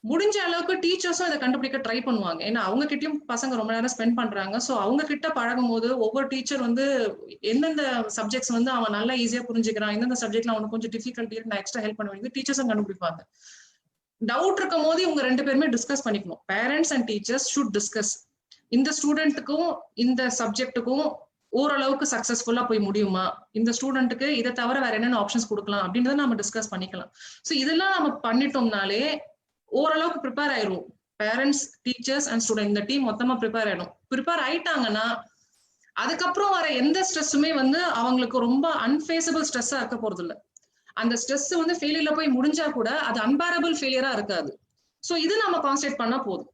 முடிஞ்ச அளவுக்கு டீச்சர்ஸும் இதை கண்டுபிடிக்க ட்ரை பண்ணுவாங்க. ஏன்னா அவங்க கிட்டயும் பசங்க ரொம்ப நேரம் ஸ்பெண்ட் பண்றாங்க. ஸோ அவங்க கிட்ட பழகும் போது ஒவ்வொரு டீச்சர் வந்து எந்தெந்த சப்ஜெக்ட்ஸ் வந்து அவன் நல்லா ஈஸியா புரிஞ்சுக்கிறான், எந்தெந்த சப்ஜெக்ட்ல அவனுக்கு கொஞ்சம் டிஃபிகல்ட்டி இருக்கு, நான் எக்ஸ்ட்ரா ஹெல்ப் பண்ண வேண்டியது டீச்சர்ஸும் கண்டுபிடிப்பாங்க. டவுட் இருக்கும் போது இவங்க ரெண்டு பேருமே டிஸ்கஸ் பண்ணிக்கணும். Parents and teachers should discuss. இந்த ஸ்டூடெண்ட்டுக்கும் இந்த சப்ஜெக்ட்டுக்கும் ஓரளவுக்கு சக்சஸ்ஃபுல்லா போய் முடியுமா, இந்த ஸ்டூடெண்ட்டுக்கு இதை தவிர வேற என்னென்ன ஆப்ஷன்ஸ் கொடுக்கலாம் அப்படின்றத நம்ம டிஸ்கஸ் பண்ணிக்கலாம். ஸோ இதெல்லாம் நம்ம பண்ணிட்டோம்னாலே ஓரளவுக்கு ப்ரிப்பேர் ஆயிரும். பேரண்ட்ஸ், டீச்சர்ஸ் அண்ட் ஸ்டூடெண்ட் இந்த டீம் மொத்தமா ப்ரிப்பேர் ஆயிடும். ப்ரிப்பேர் ஆயிட்டாங்கன்னா அதுக்கப்புறம் வர எந்த ஸ்ட்ரெஸ்ஸுமே வந்து அவங்களுக்கு ரொம்ப அன்ஃபேஸபிள் ஸ்ட்ரெஸ்ஸா இருக்க போறது இல்லை. அந்த ஸ்ட்ரெஸ் வந்து ஃபெயிலியர்ல போய் முடிஞ்சா கூட அது அன்பேரபிள் ஃபெயிலியரா இருக்காது. சோ இது நம்ம கான்சென்ட்ரேட் பண்ணா போதும்.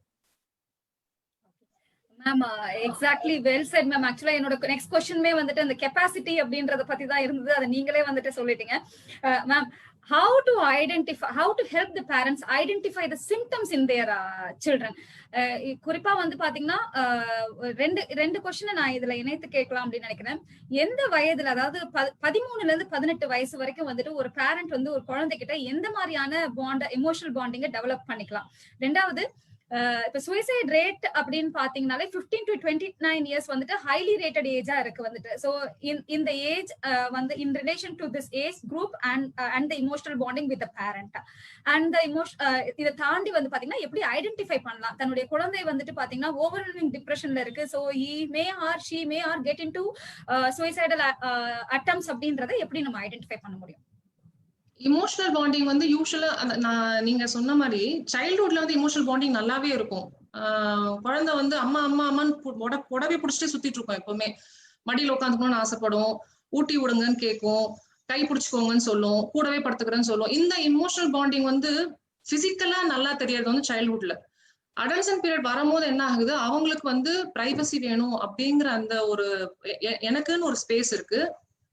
Ma'am exactly well set ma'am. ஆக்சுவலா என்னோட நெக்ஸ்ட் கொஸ்டின்மே வந்துட்டு அந்த கெப்பாசிட்டி அப்படின்றத பத்தி தான் இருந்தது. அதை நீங்களே வந்துட்டு சொல்லிட்டீங்க ma'am. How to identify, how to help the parents identify the symptoms in their children? குறிப்பா வந்து பாத்தீங்கன்னா ரெண்டு கொஸ்டின் நான் இதுல இணைத்து கேட்கலாம் அப்படின்னு நினைக்கிறேன். எந்த வயதுல, அதாவது 13ல இருந்து 18 வயசு வரைக்கும் வந்துட்டு ஒரு பேரண்ட் வந்து ஒரு குழந்தைகிட்ட எந்த மாதிரியான பாண்ட், எமோஷனல் பாண்டிங்கை டெவலப் பண்ணிக்கலாம்? ரெண்டாவது, இப்ப சூசைட் ரேட் அப்படின்னு பாத்தீங்கன்னாலே 15 to 29 இயர்ஸ் வந்துட்டு ஹைலி ரேட்டட் ஏஜா இருக்கு வந்துட்டு. சோ இந்த ஏஜ் வந்து in relation to this age group and the emotional bonding with the parent and இதை தாண்டி வந்து பாத்தீங்கன்னா எப்படி ஐடென்டிஃபை பண்ணலாம்? தன்னுடைய குழந்தை வந்துட்டு பாத்தீங்கன்னா ஓவர்வெல்மிங் டிப்ரெஷன்ல இருக்கு, so he may or she may or get into suicidal attempts அப்படின்றதை எப்படி நம்ம ஐடென்டிஃபை பண்ண முடியும்? இமோஷனல் பாண்டிங் வந்து யூஸ்வலா நீங்க சொன்ன மாதிரி சைல்ட்ஹுட்ல வந்து இமோஷனல் பாண்டிங் நல்லாவே இருக்கும். குழந்தை வந்து அம்மா அம்மா அம்மான்னு புடவை பிடிச்சிட்டே சுத்திட்டு இருக்கோம். எப்பவுமே மடியில உட்காந்துக்கணும்னு ஆசைப்படும், ஊட்டி விடுங்கன்னு கேட்கும், கை பிடிச்சுக்கோங்கன்னு சொல்லும், கூடவே படுத்துக்கிறேன்னு சொல்லும். இந்த இமோஷனல் பாண்டிங் வந்து பிசிக்கலா நல்லா தெரியறது வந்து சைல்ட்ஹுட்ல. அடல்சன் பீரியட் வரும்போது என்ன ஆகுது, அவங்களுக்கு வந்து பிரைவசி வேணும் அப்படிங்கிற அந்த ஒரு எனக்குன்னு ஒரு ஸ்பேஸ் இருக்கு,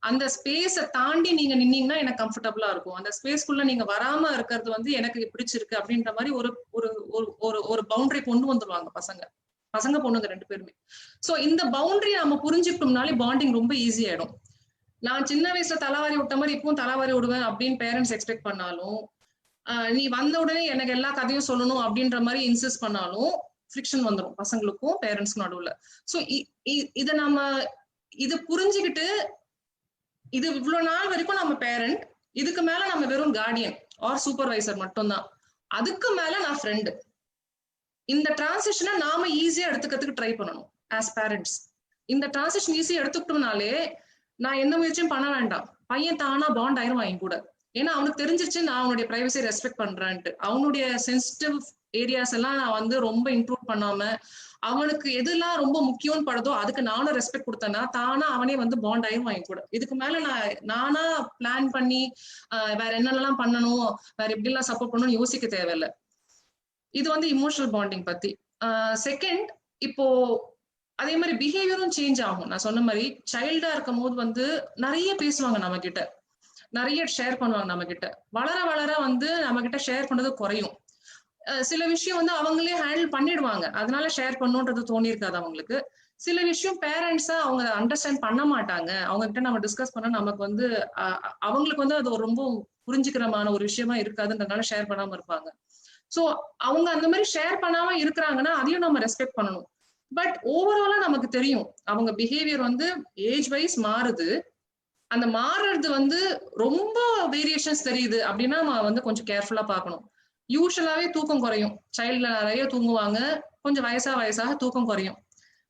அந்த ஸ்பேஸை தாண்டி நீங்க நின்னீங்கன்னா எனக்கு கம்ஃபர்டபுளா இருக்கும், அந்த ஸ்பேஸ்க்குள்ள நீங்க வராம இருக்கிறது வந்து எனக்கு பிடிச்சிருக்கு அப்படின்ற மாதிரி ஒரு ஒரு ஒரு பவுண்டரி கொண்டு வந்துருவாங்க பசங்க பொண்ணுங்க ரெண்டு பேருமே. சோ இந்த பவுண்டரி நம்ம புரிஞ்சுக்கிட்டோம்னாலே பாண்டிங் ரொம்ப ஈஸி ஆயிடும். நான் சின்ன வயசுல தலைவாரி விட்ட மாதிரி இப்பவும் தலைவாரி விடுவேன் அப்படின்னு பேரண்ட்ஸ் எக்ஸ்பெக்ட் பண்ணாலும், நீ வந்த உடனே எனக்கு எல்லா கதையும் சொல்லணும் அப்படின்ற மாதிரி இன்சிஸ்ட் பண்ணாலும் ஃபிரிக்ஷன் வந்துடும் பசங்களுக்கும் பேரண்ட்ஸ்க்கும் நடுவுல. சோ இதை நம்ம இது புரிஞ்சுக்கிட்டு, இது இவ்வளவு நாள் வரைக்கும் நம்ம பேரண்ட், இதுக்கு மேல நம்ம வெறும் கார்டியன் ஆர் சூப்பர்வைசர் மட்டும்தான், அதுக்கு மேல நான் ஃப்ரெண்டு. இந்த டிரான்சிஷனை நாம ஈஸியா எடுத்துக்கிறதுக்கு ட்ரை பண்ணணும் ஆஸ் பேரண்ட்ஸ். இந்த டிரான்சிஷன் ஈஸியா எடுத்துக்கிட்டோம்னாலே நான் எந்த முயற்சியும் பண்ண வேண்டாம், பையன் தானா பாண்ட் ஆயிரும் என் கூட. ஏன்னா அவனுக்கு தெரிஞ்சிச்சு நான் அவனுடைய பிரைவசியை ரெஸ்பெக்ட் பண்றேன்ட்டு. அவனுடைய சென்சிட்டிவ் ஏரியாஸ் எல்லாம் நான் வந்து ரொம்ப இன்க்ளூட் பண்ணாம, அவனுக்கு எதெல்லாம் ரொம்ப முக்கியம்னு படுதோ அதுக்கு நானும் ரெஸ்பெக்ட் கொடுத்தேன்னா தானா அவனே வந்து பாண்ட் ஆயிரும் என் கூட. இதுக்கு மேல நானா பிளான் பண்ணி வேற என்னென்னலாம் பண்ணணும், வேற எப்படி எல்லாம் சப்போர்ட் பண்ணணும்னு யோசிக்க தேவையில்லை. இது வந்து இமோஷனல் பாண்டிங் பத்தி. செகண்ட், இப்போ அதே மாதிரி பிஹேவியரும் சேஞ்ச் ஆகும். நான் சொன்ன மாதிரி சைல்டா இருக்கும் போது வந்து நிறைய பேசுவாங்க நம்ம கிட்ட, நிறைய ஷேர் பண்ணுவாங்க நம்ம கிட்ட. வளர வளர வந்து நம்ம கிட்ட ஷேர் பண்ணது குறையும். சில விஷயம் வந்து அவங்களே ஹேண்டில் பண்ணிடுவாங்க, அதனால ஷேர் பண்ணுன்றது தோணி இருக்காது அவங்களுக்கு. சில விஷயம் பேரண்ட்ஸா அவங்க அண்டர்ஸ்டாண்ட் பண்ண மாட்டாங்க, அவங்க கிட்ட நம்ம டிஸ்கஸ் பண்ண நமக்கு வந்து அவங்களுக்கு வந்து அது ரொம்ப புரிஞ்சுக்கிறமான ஒரு விஷயமா இருக்காதுன்றதுனால ஷேர் பண்ணாம இருப்பாங்க. சோ அவங்க அந்த மாதிரி ஷேர் பண்ணாம இருக்கிறாங்கன்னா அதையும் நம்ம ரெஸ்பெக்ட் பண்ணணும். பட் ஓவராலா நமக்கு தெரியும் அவங்க பிஹேவியர் வந்து ஏஜ் வைஸ் மாறுது. அந்த மாறுறது வந்து ரொம்ப வேரியேஷன்ஸ் தெரியுது அப்படின்னா நம்ம வந்து கொஞ்சம் கேர்ஃபுல்லா பார்க்கணும். யூஸ்வலாவே தூக்கம் குறையும். சைல்ட்ல நிறைய தூங்குவாங்க, கொஞ்சம் வயசாக தூக்கம் குறையும்.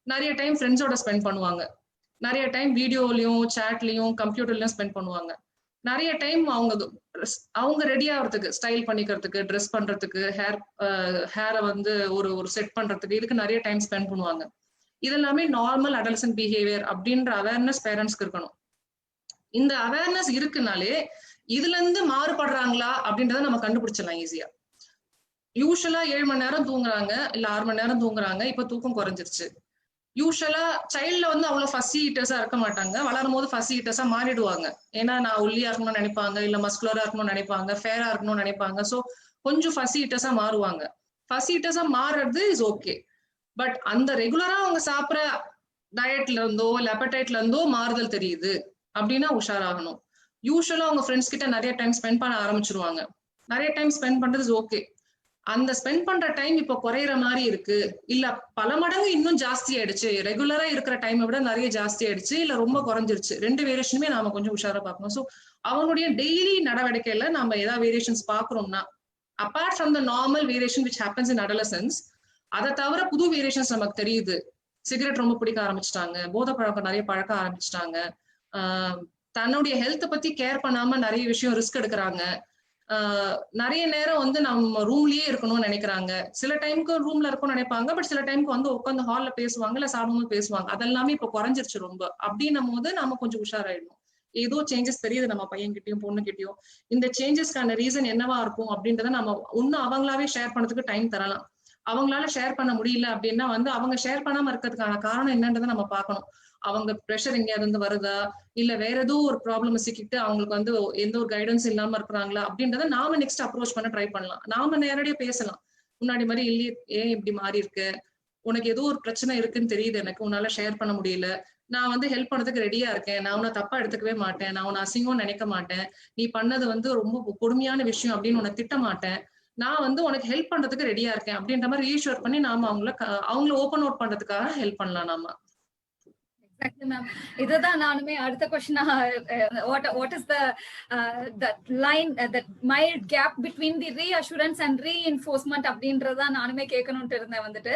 நிறைய டைம் ஃப்ரெண்ட்ஸோட ஸ்பெண்ட் பண்ணுவாங்க, நிறைய டைம் வீடியோலயும் சேட்லயும் கம்ப்யூட்டர்லயும் ஸ்பெண்ட் பண்ணுவாங்க. நிறைய டைம் அவங்க ரெடி ஆகிறதுக்கு, ஸ்டைல் பண்ணிக்கிறதுக்கு, ட்ரெஸ் பண்றதுக்கு, ஹேரை வந்து ஒரு செட் பண்றதுக்கு, இதுக்கு நிறைய டைம் ஸ்பெண்ட் பண்ணுவாங்க. இதெல்லாமே நார்மல் அடல்சன்ட் பிஹேவியர் அப்படின்ற அவேர்னஸ் பேரண்ட்ஸ்க்கு இருக்கணும். இந்த அவேர்னஸ் இருக்குனாலே இதுல இருந்து மாறுபடுறாங்களா அப்படின்றத நம்ம கண்டுபிடிச்சிடலாம் ஈஸியா. யூஸ்வலா 7 மணி நேரம் தூங்குறாங்க, இல்ல 6 மணி நேரம் தூங்குறாங்க, இப்ப தூக்கம் குறைஞ்சிருச்சு. யூஸ்வலா சைல்ட்ல வந்து அவ்வளவு ஃபஸ்ஸி ஈட்டர்ஸா இருக்க மாட்டாங்க, வளரும் போது ஃபஸ்ஸி ஈட்டர்ஸா மாறிடுவாங்க. ஏன்னா நான் ஒல்லியா இருக்கணும்னு நினைப்பாங்க, இல்ல மஸ்குலரா இருக்கணும்னு நினைப்பாங்க, ஃபேரா இருக்கணும்னு நினைப்பாங்க. சோ கொஞ்சம் ஃபஸ்ஸி ஈட்டர்ஸா மாறுவாங்க. ஃபஸ்ஸி ஈட்டர்ஸா மாறுறது இஸ் ஓகே. பட் அந்த ரெகுலரா அவங்க சாப்பிட்ற டயட்ல இருந்தோ இல்ல அப்படைட்ல இருந்தோ மாறுதல் தெரியுது அப்படின்னா உஷாராகணும். யூஸ்வலா அவங்க ஃப்ரெண்ட்ஸ் கிட்ட நிறைய டைம் ஸ்பெண்ட் பண்ண ஆரம்பிச்சிருவாங்க. நிறைய டைம் ஸ்பெண்ட் பண்றது இஸ் ஓகே. அந்த ஸ்பெண்ட் பண்ற டைம் இப்ப குறையிற மாதிரி இருக்கு, இல்ல பல மடங்கு இன்னும் ஜாஸ்தி ஆயிடுச்சு, ரெகுலரா இருக்கிற டைமை விட நிறைய ஜாஸ்தி ஆயிடுச்சு, இல்ல ரொம்ப குறைஞ்சிருச்சு, 2 வேரியேஷனுமே நாம கொஞ்சம் உஷாரா பார்க்கணும். ஸோ அவங்களுடைய டெய்லி நடவடிக்கையில நம்ம ஏதாவது வேரியேஷன்ஸ் பாக்குறோம்னா, apart from the normal variation which happens in adolescence, அதை தவிர புது வேரியேஷன்ஸ் நமக்கு தெரியுது. சிகரெட் ரொம்ப பிடிக்க ஆரம்பிச்சிட்டாங்க, போதை பழக்கம் நிறைய பழக்க ஆரம்பிச்சிட்டாங்க, தன்னுடைய ஹெல்த்தை பத்தி கேர் பண்ணாம நிறைய விஷயம் ரிஸ்க் எடுக்கிறாங்க, நிறைய நேரம் வந்து நம்ம ரூம்லயே இருக்கணும்னு நினைக்கிறாங்க. சில டைமுக்கு ரூம்ல இருக்கணும்னு நினைப்பாங்க, பட் சில டைமுக்கு வந்து உட்காந்து ஹால்ல பேசுவாங்க, இல்ல சாப்பிடும்போது பேசுவாங்க. அதெல்லாமே இப்ப குறைஞ்சிருச்சு ரொம்ப. அப்படின்னும் போது நம்ம கொஞ்சம் உஷாராயிடணும். ஏதோ சேஞ்சஸ் தெரியுது நம்ம பையன்கிட்டயும் பொண்ணுகிட்டயும். இந்த சேஞ்சஸ்க்கான ரீசன் என்னவா இருக்கும் அப்படின்றத நம்ம இன்னும் அவங்களாவே ஷேர் பண்ணதுக்கு டைம் தரலாம். அவங்களால ஷேர் பண்ண முடியல அப்படின்னா வந்து அவங்க ஷேர் பண்ணாம இருக்கிறதுக்கான காரணம் என்னன்றதை நம்ம பார்க்கணும். அவங்க ப்ரெஷர் எங்கேயாவது இருந்து வருதா, இல்ல வேற ஏதோ ஒரு ப்ராப்ளம் சிக்கிட்டு அவங்களுக்கு வந்து எந்த ஒரு கைடன்ஸ் இல்லாம இருக்கிறாங்களா அப்படின்றத நாம நெக்ஸ்ட் அப்ரோச் பண்ண ட்ரை பண்ணலாம். நாம நேரடியா பேசலாம். முன்னாடி மாதிரி இல்லையே, ஏன் இப்படி மாறி இருக்கு, உனக்கு ஏதோ ஒரு பிரச்சனை இருக்குன்னு தெரியுது, எனக்கு உன்னால ஷேர் பண்ண முடியல, நான் வந்து ஹெல்ப் பண்ணதுக்கு ரெடியா இருக்கேன், நான் உன்னை தப்பா எடுத்துக்கவே மாட்டேன், நான் உன்னை அசிங்கம் நினைக்க மாட்டேன், நீ பண்ணது வந்து ரொம்ப கொடுமையான விஷயம் அப்படின்னு உன்னை திட்ட மாட்டேன், நான் வந்து உனக்கு ஹெல்ப் பண்றதுக்கு ரெடியா இருக்கேன் அப்படின்ற மாதிரி ரீஷூர் பண்ணி நாம அவங்கள ஓபன் அவுட் பண்றதுக்காக ஹெல்ப் பண்ணலாம் நாம. Exactly, ma'am. இதுதான் நானுமே அடுத்த கொஸ்டினா, what is the line, that mild gap between the reassurance and reinforcement அப்படின்றத நானுமே கேட்கணும்னு இருந்தேன். வந்துட்டு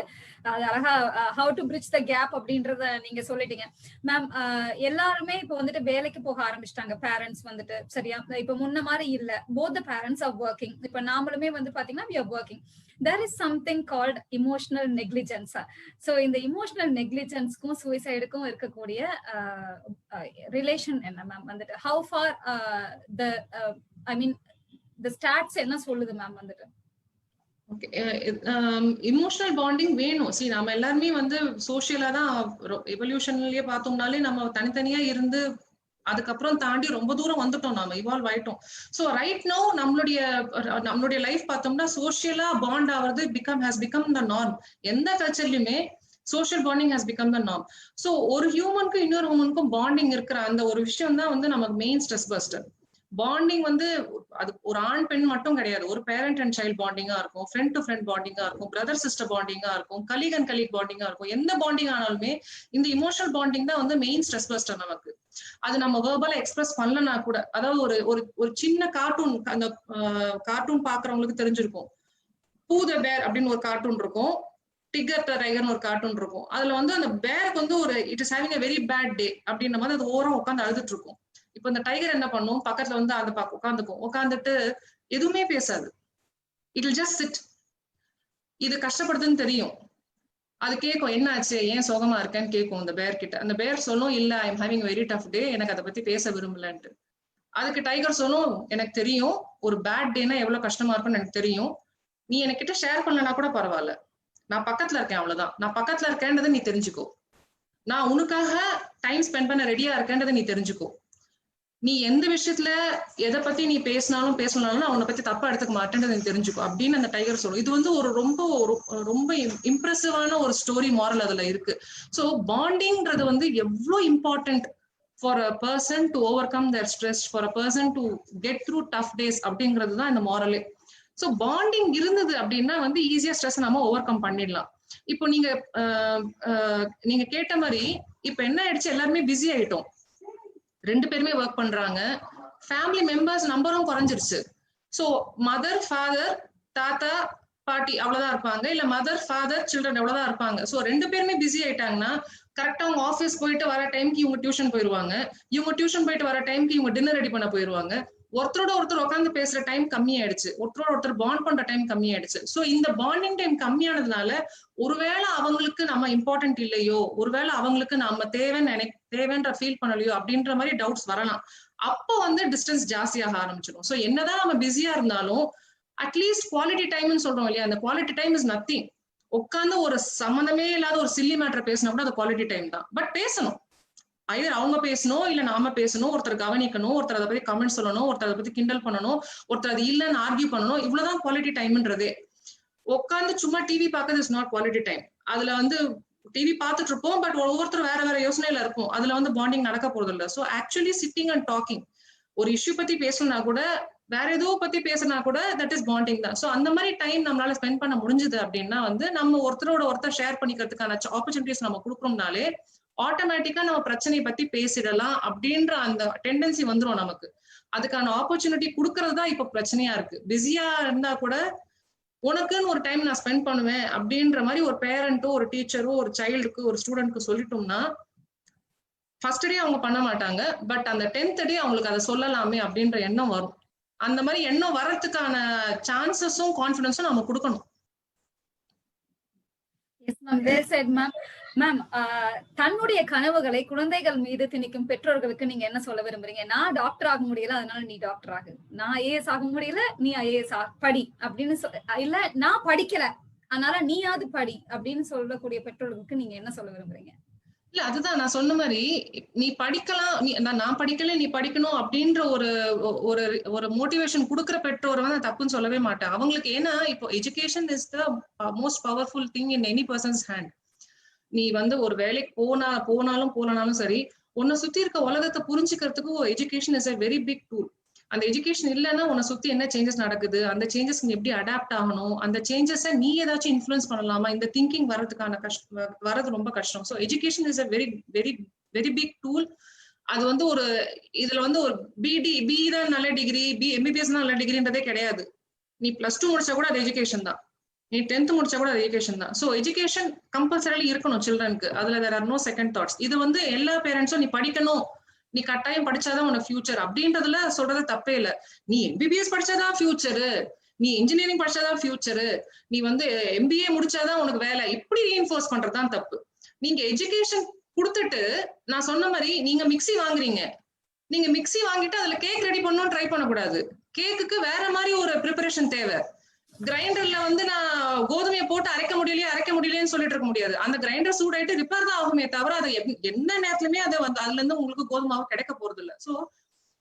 அது அழகா how to bridge the gap அப்படின்றத நீங்க சொல்லிட்டீங்க மேம். எல்லாருமே இப்ப வந்துட்டு வேலைக்கு போக ஆரம்பிச்சிட்டாங்க பேரண்ட்ஸ் வந்துட்டு, சரியா? இப்ப முன்ன மாதிரி இல்ல, both the parents are working. இப்ப நாமளுமே வந்து பாத்தீங்கன்னா we are working. There is something called emotional negligence. So இந்த emotional negligence-க்கும் suicide-க்கும் இருக்கக்கூடிய ரிலேஷன் என்ன மேம்? வந்துட்டு how far the I mean the stats என்ன சொல்லுது மேம்? வந்துட்டு இமோஷனல் பாண்டிங் வேணும். சரி, நம்ம எல்லாருமே வந்து சோசியலா தான் எவல்யூஷன்லயே பார்த்தோம்னாலே நம்ம தனித்தனியா இருந்து அதுக்கப்புறம் தாண்டி ரொம்ப தூரம் வந்துட்டோம், நாம இவால்வ் ஆயிட்டோம். சோ ரைட் நோ நம்மளுடைய லைஃப் பார்த்தோம்னா சோசியலா பாண்ட் ஆகிறது ஹஸ் பிகம் த நார்ம். எந்த கல்ச்சர்லயுமே social bonding has become the norm. So ஒரு ஹியூமனுக்கும் இன்னொரு ஹியூமனுக்கும் பாண்டிங் இருக்கிற அந்த ஒரு விஷயம் தான் வந்து நமக்கு மெயின் ஸ்ட்ரெஸ் பஸ்டர். பாண்டிங் வந்து அது ஒரு ஆண் பெண் மட்டும் கிடையாது, ஒரு பேரண்ட் அண்ட் சைல்ட் பாண்டிங்கா இருக்கும், ஃப்ரெண்ட் டு ஃப்ரெண்ட் பாண்டிங்கா இருக்கும், பிரதர் சிஸ்டர் பாண்டிங்கா இருக்கும், கலீக் அண்ட் கலீக் பாண்டிங்கா இருக்கும். எந்த பாண்டிங் ஆனாலுமே இந்த இமோஷனல் பாண்டிங் தான் வந்து மெயின் ஸ்ட்ரெஸ் பஸ்டர் நமக்கு. அது நம்ம வெர்பலா எக்ஸ்பிரஸ் பண்ணலனா கூட, அதாவது ஒரு சின்ன கார்ட்டூன், அந்த கார்ட்டூன் பாக்குறவங்களுக்கு தெரிஞ்சிருக்கும், பூ த பேர் அப்படின்னு ஒரு கார்ட்டூன் இருக்கும், டிகர் த டைகர்னு ஒரு கார்ட்டூன் இருக்கும். அதுல வந்து அந்த பேருக்கு வந்து ஒரு it is having a very bad day அப்படின்ற மாதிரி அது ஓரம் உட்காந்து அழுதுட்டு இருக்கும். இப்ப இந்த டைகர் என்ன பண்ணும், பக்கத்துல வந்து அந்த பக்கம் உட்காந்துட்டு எதுவுமே பேசாது. It will just chit. இது கஷ்டப்படுதுன்னு தெரியும், அது கேட்கும், என்ன ஆச்சு, ஏன் சோகமா இருக்கேன்னு கேட்கும் அந்த பேர் கிட்ட. அந்த பேர் சொல்லும், இல்ல I am having very tough day, எனக்கு அதை பத்தி பேச விரும்பலன்ட்டு. அதுக்கு டைகர் சொல்லும், எனக்கு தெரியும் ஒரு பேட் டேனா எவ்வளவு கஷ்டமா இருக்கும்னு எனக்கு தெரியும், நீ என்கிட்ட ஷேர் பண்ணலனா கூட பரவாயில்ல, நான் பக்கத்துல இருக்கேன், அவ்வளவுதான், நான் பக்கத்துல இருக்கேன்றதை நீ தெரிஞ்சுக்கோ, நான் உனக்காக டைம் ஸ்பெண்ட் பண்ண ரெடியா இருக்கேன்றதை நீ தெரிஞ்சுக்கோ, நீ எந்த விஷயத்துல எதை பத்தி நீ பேசினாலும் பேசலனாலும் அவனை பத்தி தப்பா எடுத்துக்க மாட்டேன்றதை நீ தெரிஞ்சுக்கோ அப்படின்னு அந்த டைகர் சொல்லும். இது வந்து ஒரு ரொம்ப இம்ப்ரெசிவான ஒரு ஸ்டோரி மாரல் அதுல இருக்கு. ஸோ பாண்டிங்ன்றது வந்து எவ்வளவு important for a person to overcome their stress, for a person to get through tough days அப்படிங்கிறது தான் இந்த மாரலே. ஸோ பாண்டிங் இருந்தது அப்படின்னா வந்து ஈஸியா ஸ்ட்ரெஸ் நம்ம ஓவர் கம் பண்ணிடலாம். இப்போ நீங்க கேட்ட மாதிரி இப்ப என்ன ஆயிடுச்சு, எல்லாருமே பிஸி ஆயிட்டோம், 2 பேருமே ஒர்க் பண்றாங்க, ஃபேமிலி மெம்பர்ஸ் நம்பரும் குறைஞ்சிருச்சு. சோ மதர் ஃபாதர் தாத்தா பாட்டி அவ்வளவுதான் இருப்பாங்க, இல்ல மதர் ஃபாதர் சில்ட்ரன் அவ்வளவுதான் இருப்பாங்க. சோ 2 பேருமே பிஸி ஆயிட்டாங்கன்னா கரெக்டா அவங்க ஆஃபீஸ் போயிட்டு வர டைம்க்கு இவங்க டியூஷன் போயிருவாங்க, இவங்க டியூஷன் போயிட்டு வர டைம்க்கு இவங்க டின்னர் ரெடி பண்ண போயிருவாங்க. ஒருத்தரோட ஒருத்தர் உட்காந்து பேசுற டைம் கம்மியாயிடுச்சு, ஒருத்தரோட ஒருத்தர் பாண்ட் பண்ற டைம் கம்மியாயிடுச்சு. சோ இந்த பாண்டிங் டைம் கம்மியானதுனால ஒருவேளை அவங்களுக்கு நம்ம இம்பார்ட்டன்ட் இல்லையோ, ஒருவேளை அவங்களுக்கு நம்ம தேவைன்ற ஃபீல் பண்ணலையோ அப்படின்ற மாதிரி டவுட்ஸ் வரலாம். அப்போ டிஸ்டன்ஸ் ஜாஸ்தியாக ஆரம்பிச்சிடும். சோ என்னதான் நம்ம பிஸியா இருந்தாலும் அட்லீஸ்ட் குவாலிட்டி டைம்னு சொல்றோம் இல்லையா, அந்த குவாலிட்டி டைம் இஸ் நத்திங். உட்காந்து ஒரு சம்மந்தமே இல்லாத ஒரு சில்லி மேட்டர் பேசினா கூட அது குவாலிட்டி டைம் தான். பட் பேசணும், ஐதர் அவங்க பேசணும் இல்ல நாம பேசணும், ஒருத்தர் கவனிக்கணும், ஒருத்தர் அதை பத்தி கமெண்ட் சொல்லணும், ஒருத்தர் அதை பத்தி கிண்டல் பண்ணணும், ஒருத்தர் அது இல்லைன்னு ஆர்கியூ பண்ணணும். இவ்வளவுதான் குவாலிட்டி டைம்ன்றதே. உட்காந்து சும்மா டிவி பார்க்கறது இஸ் நாட் குவாலிட்டி டைம். அதுல டிவி பார்த்துட்டு இருப்போம், பட் ஒவ்வொருத்தர் வேற வேற யோசனையில இருக்கும், அதுல பாண்டிங் நடக்க போறது இல்லை. So actually sitting and talking, ஒரு இஷ்யூ பத்தி பேசணும்னா கூட, வேற ஏதோ பத்தி பேசினா கூட, தட் இஸ் பாண்டிங் தான். சோ அந்த மாதிரி டைம் நம்மளால ஸ்பெண்ட் பண்ண முடிஞ்சது அப்படின்னா நம்ம ஒருத்தரோட ஒருத்தர் ஷேர் பண்ணிக்கிறதுக்கான ஆப்பர்ச்சுனிட்டிஸ் நம்ம கொடுக்குறோம்னாலே ஆட்டோமேட்டிக்கா நம்ம பிரச்சனையை பத்தி பேசிடலாம் அப்படின்ற அந்த டெண்டன்சி வந்துடும் நமக்கு. அதுக்கான ஆப்பர்ச்சுனிட்டி கொடுக்கறது தான் இப்ப பிரச்சனையா இருக்கு. பிஸியா இருந்தா கூட உனக்குன்னு ஒரு டைம் நான் ஸ்பெண்ட் பண்ணுவேன் அப்படின்ற மாதிரி ஒரு பேரண்டோ ஒரு டீச்சரோ ஒரு சைல்டுக்கு ஒரு ஸ்டூடெண்ட்க்கு சொல்லிட்டோம்னா ஃபர்ஸ்ட் டே அவங்க பண்ண மாட்டாங்க, பட் அந்த 10th டே அவங்களுக்கு அதை சொல்லலாமே அப்படின்ற எண்ணம் வரும். அந்த மாதிரி எண்ணம் வர்றதுக்கான சான்சஸும் கான்ஃபிடன்ஸும் நம்ம கொடுக்கணும். மேம், தன்னுடைய கனவுகளை குழந்தைகள் மீது திணிக்கும் பெற்றோர்களுக்கு நீங்க என்ன சொல்ல விரும்புறீங்க? நான் டாக்டர் ஆக முடியல அதனால நீ டாக்டர் ஆகு, நான் ஐஏஎஸ் ஆக முடியல நீ ஐஏஎஸ் படி அப்படின்னு இல்ல நான் படிக்கல அதனால நீயாவது படி அப்படின்னு சொல்லக்கூடிய பெற்றோர்களுக்கு நீங்க என்ன சொல்ல விரும்புறீங்க? இல்ல அதுதான் நான் சொன்ன மாதிரி, நீ படிக்கலாம், நான் படிக்கல நீ படிக்கணும் அப்படின்ற ஒரு மோட்டிவேஷன் கொடுக்குற பெற்றோர் தப்புன்னு சொல்லவே மாட்டேன் அவங்களுக்கு. ஏன்னா இப்போ education is the most powerful thing in any persons hand. நீ ஒரு வேலைக்கு போனாலும் போலனாலும் சரி, உன்னை சுத்தி இருக்க உலகத்தை புரிஞ்சுக்கிறதுக்கு education is a very big tool. அந்த எஜுகேஷன் இல்லைன்னா உன்னை சுத்தி என்ன சேஞ்சஸ் நடக்குது, அந்த சேஞ்சஸ் நீ எப்படி அடாப்ட் ஆகணும், அந்த சேஞ்சஸை நீ ஏதாச்சும் இன்ஃப்ளூயன்ஸ் பண்ணலாமா, இந்த திங்கிங் வர்றதுக்கான வரது ரொம்ப கஷ்டம். So education is a very very very big tool. அது ஒரு இதுல ஒரு பி தான் நல்ல டிகிரி, எம்பிபிஎஸ் தான் நல்ல டிகிரின்றதே கிடையாது. நீ +2 முடிச்சா கூட அது எஜுகேஷன் தான், நீ 10th முடிச்சா கூட அது எஜுகேஷன் தான். ஸோ எஜுகேஷன் கம்பல்சரிலி இருக்கணும் சில்ட்ரனுக்கு. அதுல there are no second thoughts. இது எல்லா பேரண்ட்ஸும் நீ படிக்கணும், நீ கட்டாயம் படிச்சாதான் உனக்கு ஃபியூச்சர் அப்படின்றதுல சொல்றது தப்பே இல்லை. நீ எம்பிபிஎஸ் படிச்சாதான் ஃபியூச்சரு, நீ இன்ஜினியரிங் படிச்சாதான் ஃபியூச்சரு, நீ MBA முடிச்சாதான் உனக்கு வேலை, இப்படி ரீஇன்ஃபோர்ஸ் பண்றதுதான் தப்பு. நீங்க எஜுகேஷன் கொடுத்துட்டு நான் சொன்ன மாதிரி நீங்க மிக்ஸி வாங்குறீங்க, நீங்க மிக்ஸி வாங்கிட்டு அதுல கேக் ரெடி பண்ணணும் ட்ரை பண்ணக்கூடாது. கேக்குக்கு வேற மாதிரி ஒரு ப்ரிப்பரேஷன் தேவை. கிரைண்டர்ல நான் கோதுமையை போட்டு அரைக்க முடியலையேன்னு சொல்லிட்டு இருக்க முடியாது. அந்த கிரைண்டர் சூடாயிட்டு ரிப்பேர் தான் ஆகுமே தவிர அது எந்த நேரத்துலயுமே அது அதுல இருந்து உங்களுக்கு கோதுமாவை கிடைக்க போறது இல்லை. ஸோ